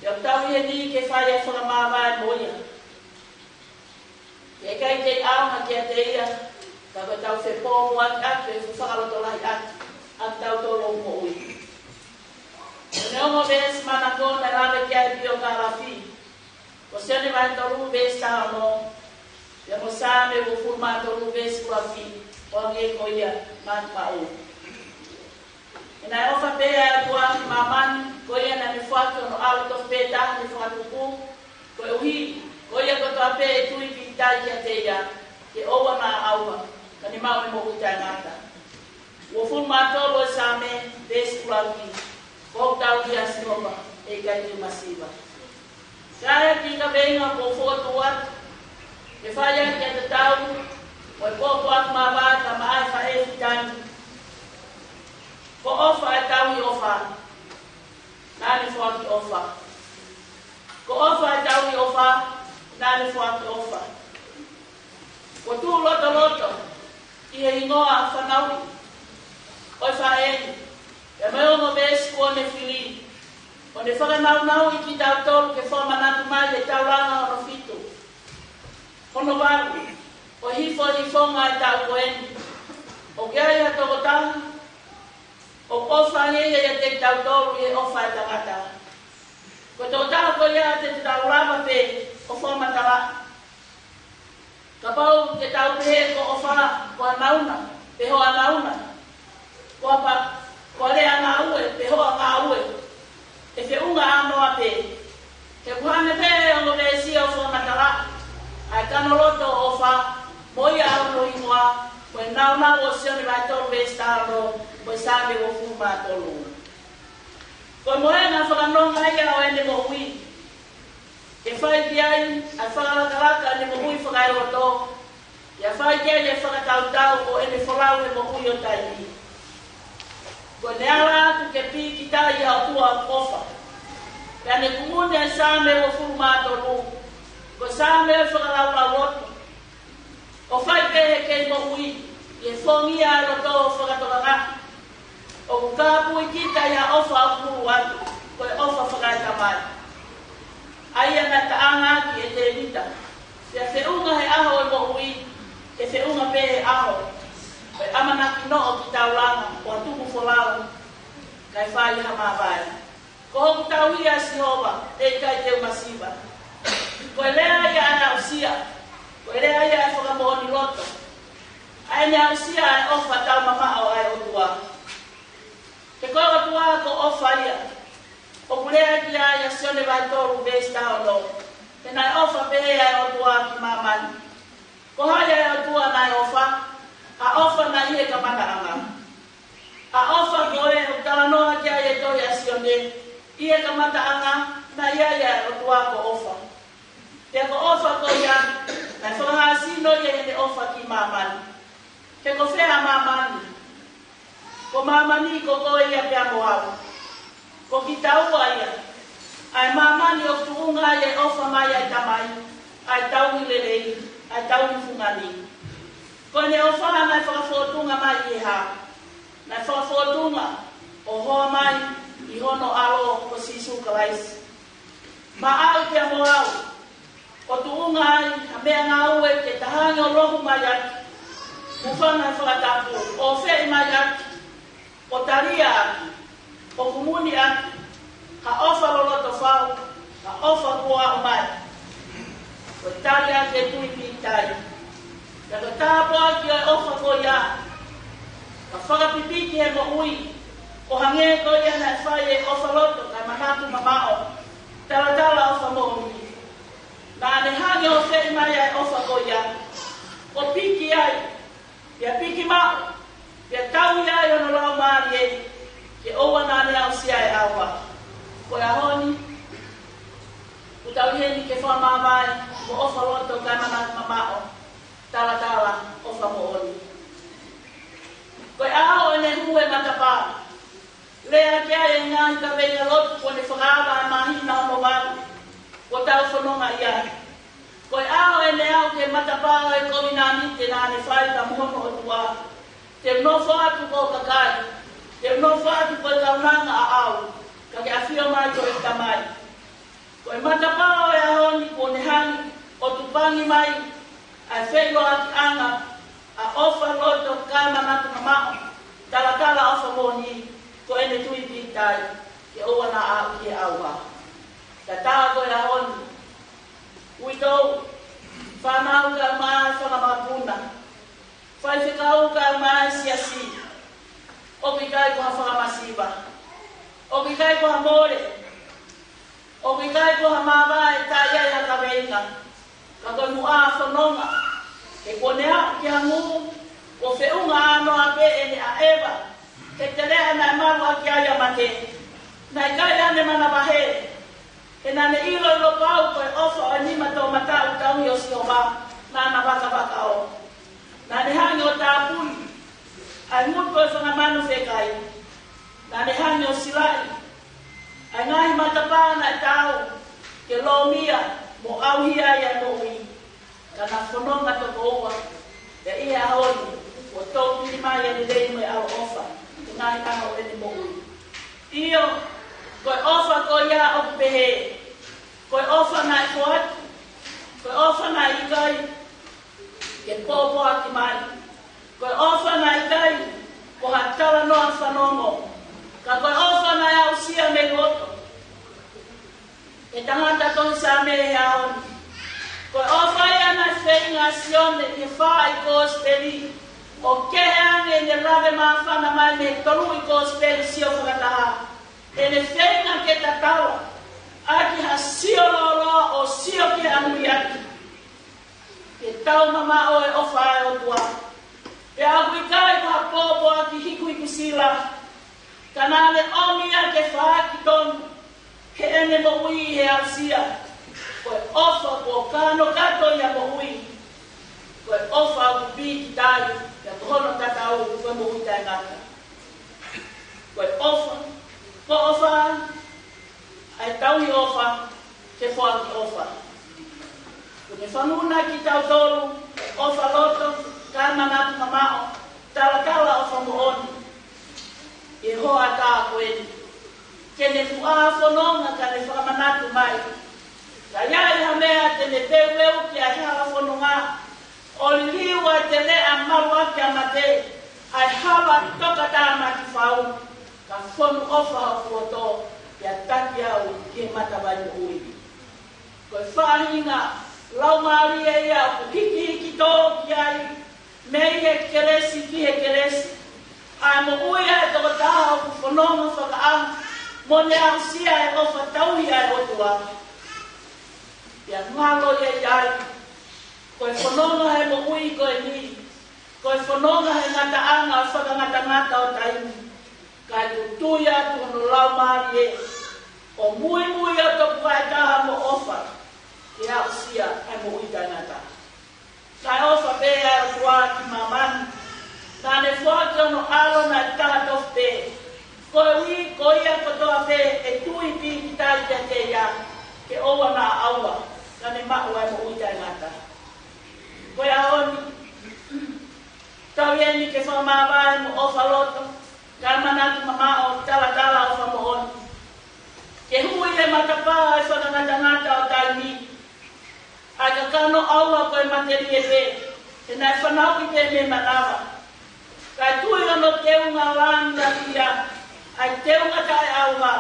Ia tau ia ni ke whai e whakamāwai moia. E kai te aunga ki a te ia, ka koe tau whe pōmu ati atu e whakaroto lai ati, ati tau tōro mo ui. E neongo vēs mana kōna rāwe ki ai pio ka rafi, ko sene mai toru vēs tāo no, ia mo sāme o furma toru vēs kurafi, o ange ko ia mani pa o. E nai ofa pēa e atua ki mamani, ko ia na me whatu no alu tof pētaha me whatu pū, ko e uhi, ko ia kotoa pē e tui ki tai ki a te ia, ke owa nā aua, ka ni mau e moku tai ngata. Ua furma tolo e sāme, vēs kurafi, ko tau ki a sinoma, e kai ni masiva. Kaya ki ka venga ko foto atu, e whaia ki a te tau, o e pōpo atu mā wāta ma ai whae whitani. Ko ofa e tau i ofa, nāni whaki ofa. Ko ofa e tau i ofa, nāni whaki ofa. Ko tū loto loto, i he ingoa whanaui, o e whaeni, e mai ongo vēsi kone whiri, o ne whakanau i ki tau tolu ke whamanatu mai e tau ranga ono fitu. Kono waru, o hifonga e tau koeni, o kia ia toko tanga, o ofa ia ia te tau tolu i ofa e tangata. Ko toko tanga ko ia te tau rama pe o whamatala. Ka pau te tau pehe ko ofa ko anauna, peho anauna. Ko apa, ko le ana ue, peho anga ue. E te unga anoa pe. Te puhane pe o no vesi o whamatala. Ai kanoloto o wha, moi auno ingoa, koe nauna o sione vai tolu vestaro, koe sāme o fuma tolu. Koe moe ngā whakanonga ia o ene mo hui. E whai ki ai, ai whakarakaraka ene mo hui whakairoto. Ia whai ki ai e whakatautau o ene whalau e mo hui o taimi. Koe neara atu ke pi ki tai a o tua kofa. Pea ne kumune e sāme o fuma tolu. Ko sāme e whakalaura roto. O whai pehe kei mo hui, i e whongi a roto o whakatoranga. O kukapu i kita i a ofa a kuru atu, ko e ofa whakaita mai. Aia na taanga ki e te rita. Ia whiunga he aho e mo hui, e whiunga pehe aho. Ko e amanaki no o ki tauranga, o atuku wholau, kai whai hama vai. Ko hoku tau ia Sihova, e kai teu masiva. Ko e lea ia ana usia, ko e lea ia e whakamohoni roto. Ai nea usia e ofa tau mamao ai o tua. Te koe tua ko ofa ia. O kulea ki a ia sione vai toru vesta o no. Te nai ofa pehe ai o tua ki mamani. Ko haia ai o tua nai ofa, a ofa na ie ka mataanga. A ofa ko e o talanoa ki a ia toi a sione, ie ka mataanga na ia ia o tua ko ofa. Te ko ofa ko ia, na whakahasino ia e ofa ki mamani. Te ko whea mamani. Ko mamani ko koe ia pia moau. Ko ki taua ia. Ai mamani o tuunga ia ofa mai ai tamai. Ai tau i lelei. Ai tau i fungani. Ko ne ofa nai whakafotunga mai i ha. Nai whakafotunga o hoa mai i hono alo ko sisu kalaisi. Ma au pia moau. O tuunga ai, a mea ngā ue, ke tahangi o rohu mai aki. Mufanga e whakatapu, o whei mai aki. O taria aki, o kumuni aki. Ka ofa loloto whau, ka ofa kua o mai. O taria aki e tui pi tai. Ka ka tāpo aki o ofa ko ia. Ka whakapipiki e mo ui. O hange ko ia na e whai e ofa loto, kai manatu mamao. Tala ofa mo ui. Nā ne hangi o whei mai ai ofa ko ia. O piki ai. Ia piki mao. Ia tau ia i ono lau maari e. Ke oua nā ne au si ai aua. Ko ia honi. Utau heni ke wha mai. Ko ofa loto kai manatu mamao. Tala ofa mo oni. Ko ia ao e ne hue matapā. Lea kia e ngā i ka venga lotu. Ko ne whakaaba e mahina ono waru. Ko tau whanonga ia. Ko e ao e ne au ke matapao e komi nā mite nā ne whai ka mohono o tua. Te mnowha atu ko kakai. Te mnowha atu ko e kaunanga a au. Ka ke awhio mai ko e tamai. Koe matapao e ahoni kone hangi o tupangi mai ai whengo ati anga a ofa loto kama natu na mao talatala ofa moni ko ene tui pitai ke oa na au ke aua ta taa koe ahoni uitou whanau ka mai whanamapuna whai whikau ka mai siasi o ki kai ko ha whakamasiva o ki kai ko ha more o ki kai ko ha mawai ta iai ha kawenga ka koe mua whanonga ke konea ki hangu o whiunga ano a pe ene a ewa ke te rea nai maru a ki aia mate nai kai ane mana wahe e nane ilo ilo pau koe ofa o nima tō matau taungi o si o wā nana waka waka o nane hangi o tā pui ai mutu e whangamanu whekai nane hangi o silai ai ngahi matapana e tau ke lomia mo auhia ia mo ui kana whanonga toko oa e ia honi o tō pili mai e lei mai au ofa ke ngahi aho ene mo ui iyo koe ofa koe ia o pehe koe ofa nai koat koe ofa nai ikai ke pōpō ati mai koe ofa nai kai ko hatala noa whanongo ka koe ofa nai au sia me loto e tangata toni sa me he aoni koe ofa ia nai whenga sione ke whai kōspeli o keheange ne rave maa whana mai me toru i kōspeli sio whakataha ene whenga ke tatawa aki ha sio lolo o sio ke anui aki ke tau mama o e ofa e o tua e agu i kai ko ha pōpō aki hiku i kusila kanane omia ke whaaki tonu ke ene mo ui he ausia koe ofa ko kano kato ia mo ui koe ofa au pi ki tai ia kohono tatau koe mo ui tai ngata koe ofa ko ofa ai tau i ofa ke whaaki ofa kune whanuna ki tau tolu ofa loto kama natu mamao talakala ofa mohoni e hoa tā koeni kene fua whanonga ka ne whakamanatu mai ka iai ha mea tene peuweu ki a hawa whanonga o liwa te lea marua ki a mate ai hawa toka tā maki whau ka whonu ofa ha fuoto ia taki au ke matawai ui. Koe whahinga, lau maari e ia o hiki hiki tō ki ai, mei he keresi ki he keresi. Ai mo ui ai toko taha o ku whanonga whakaang, mo ne au sia e o whatauhi ai o tua. Ia ngalo e iai, koe whanonga he mo ui koe ni, koe whanonga he ngata anga o whakangata ngata o taimi. Kai tutuia tuhono lau maari e, o mui mui o toku vai taha mo ofa, ke au sia ai mo ui tainata. Kai ofa pēa o tua ki mamani, nane whaki ono alo na taha tofu pē. Koe ui, ko ia kotoa pē, e tui pi ki tai te te ia, ke oa na aua, nane mahu ai mo ui tainata. Koe aoni, tau ieni ke whamawai mo ofa loto, Kamanatu mama o tala o whamohoni. Ke hui he matapā e whakangatangata o taimi. Ai ka kano aua koe materi e pē. E nai whanau ki te me manawa. Kai tui ono teunga wanga kia. Ai teunga tae aua.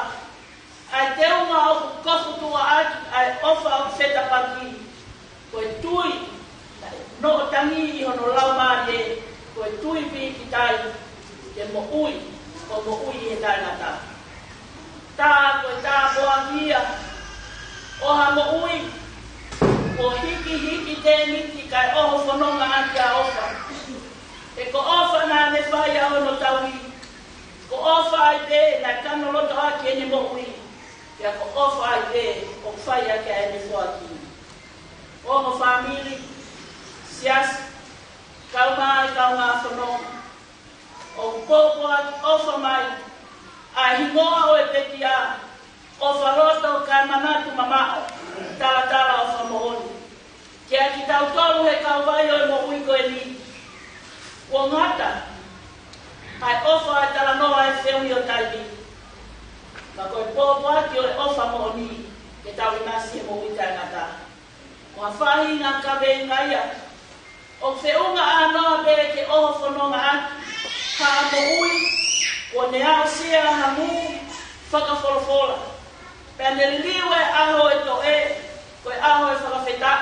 Ai teunga o kofu tua ati. Ai ofa o wheta paki. Koe tui. No o tangi i hono lau maari e. Koe tui pi ki tai. Ke mo ui, o mo ui e tainata. Tā koe tā poa kia, o ha mo ui, o hiki te niti kai oho whanonga ati a ofa. E ko ofa nā ne whai a ono taui, ko ofa ai te, nai kano loto haki ene mo ui, ia ko ofa ai te, o whai a kia ene whaki. O mo whamiri, sias, kaunga whanonga, o popo ati ofa mai, a hingoa o e petia, ofa loto kai manatu mamao, tala ofa mohoni. Kia ki tau tolu he kauwai o e mo uiko e ni. O ngata, ai ofa ai tala noa e whiuni o taimi. Ka koe popo ati o e ofa mohoni, ke tau inasi e mo ita ngata. Mo whahi ngā kawe ngaia. O whiunga anoa bere ke oho whanonga atu. Ka mo ui, ko ne ao sea hangu, whakawholofola. Pea ne liwe aho e to e, koe aho e whakawheta.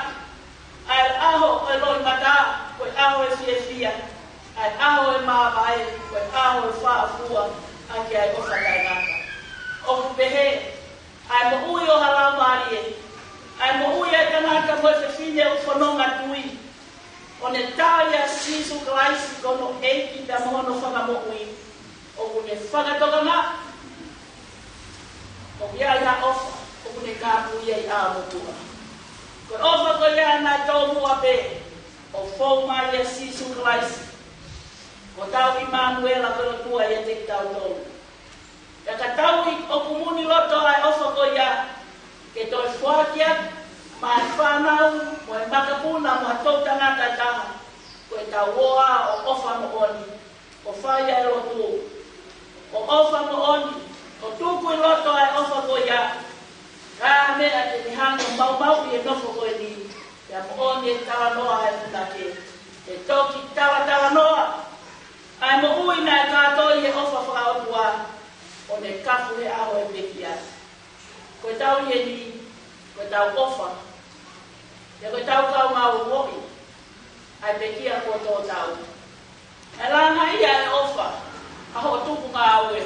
Ai aho e loi mata, koe aho e fie fia. Ai aho e maawae, koe aho e whaafua, aki ai o whakaingata. O pehe, ai mo ui o halau maari e. Ai mo ui e tangata mo e whiwhine o whanonga tui. O ne tāia sisu klaisi kono eiki ta mohono whakamo ui. O kune whakatoka ngā. O kia ia ofa, o kune kāpu ia i āmotua. Ko ofa ko ia nā tōmua pē, o whau mai a sisu klaisi. Ko tau i Manuela kono tua ia te tau tōmu. Ia ka tau i o kumuni loto ai ofa ko ia, ke toi whakia, mai whanau, mo e makapuna, mo e tau tangata taha. Ko e tau oa o ofa mo oni, o whaia e lotu. O ofa mo oni, o tuku i loto ai ofa ko ia. Ka mea te mihango mau i e nofo ko e ni. Ia mo oni e tawa noa e punake. E toki tawa noa. Ai mo ui na e kātoi e ofa whakaotua. O ne kafu he aho e peki ati. Ko e tau i e ni, ko e tau ofa. Ia koe tau kau mau ngoi, ai pekia ko tō tau. E langa ia e ofa, aho tupu ngā aue.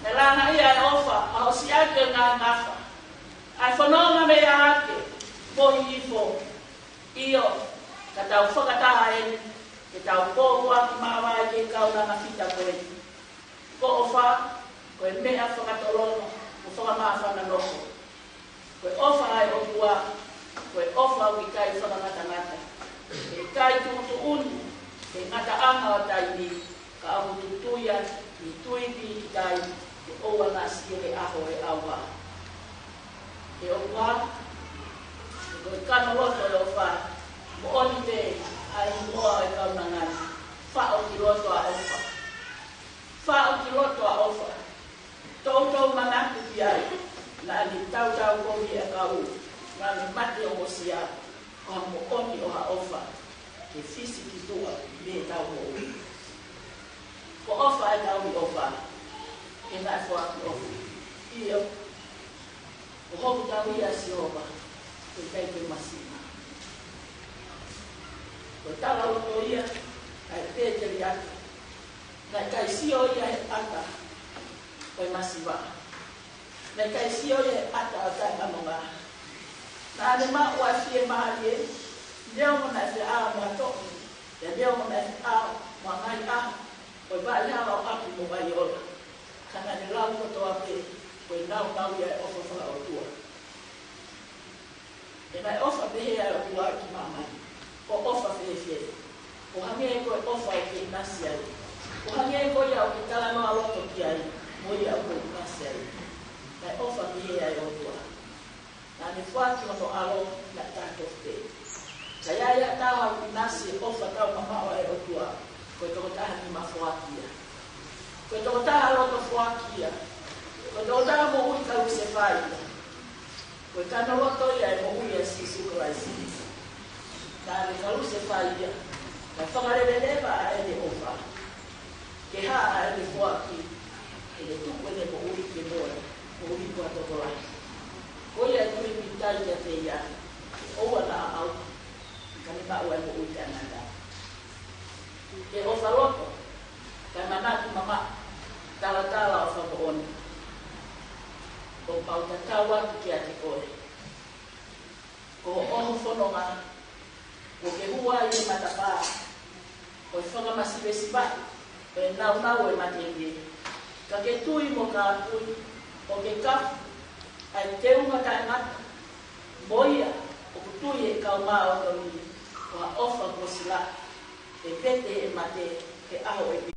E langa ia e ofa, aho si ake ngā ngafa. Ai whanonga me a ake, pohi i fō. Io, ka tau whakataha e, ke tau kōkua ki māwai ke kauranga whita koe. Ko ofa, koe mea whakatolono, ko whakamāwhana noko. Koe ofa ai o tua, koe ofa o ki kai whakangata-ngata. E kai tutu uni, e ngata anga o tai ni, ka ahu tutuia, i tuipi i kai, e oua ngā siere aho e aua. E oua, e koe kanoloto e ofa, mo oni te ai moa e kaunangani, whao ki loto a ofa. Whao ki loto a ofa. Tautou manatu ki ai, na ni tau komi e kau. Rani mate o mosia, o mo oni o ha ofa, ke fisi ki tua, me tau mo ui. Ko ofa e tau i ofa, ke ngai fua ki ofa. Iyo, o hoku tau ia si ofa, ke kai ke masina. Ko tala uto ia, kai pēteri ata, nai kai sio ia he ata, kai masiwa. Nai kai sio ia he ata o kai manonga. Na ane ma ua fie mahari e, leo mo na e a mua toki, e leo mo na e a mua ngai a, oi ba ia o api mo vai ola. Kana ni lau kotoa pe, oi nau ia e ofa whaka o tua. E mai ofa pehe ai o tua ki mamai, o ofa fie. O hange e koe ofa o ke nasi ai. O hange e koe au ke tala noa loto ki ai, mo ia o koe nasi ai. Mai ofa pehe ai o tua. Na ne whaki o no alo na tātou te. Ka iaia tāhau ki nasi ofa tau mamao e o tua, koe toko taha ni mawhakia. Koe toko taha loto whakia. Koe toko taha mo ui kau se whaia. Koe kano loto ia e mo ui a sisu kalaisi. Na ne kau se whaia. Ka whangarelelewa a e ne ofa. Ke haa a e ne whaki. E ne tuku e ne mo ui ke moe. Mo ui kua toko lai. Koe e tui pitai ia te ia, oua na au, kani ma ua e mo ui te ananda. E ofa loto, kai manaki mama, tala o whakooni. O pau tatau atu ki a te kore. Ko oho whanonga, ko ke hua i e matapā, ko e whakamasiwesi bai, ko e nau e matenge. Ka ke tui mo ka tui, o ke kafu, ai te unga kai ngata, moia, o kutui e kau maa o toni, o a ofa ko sila, e pete e mate, ke aho e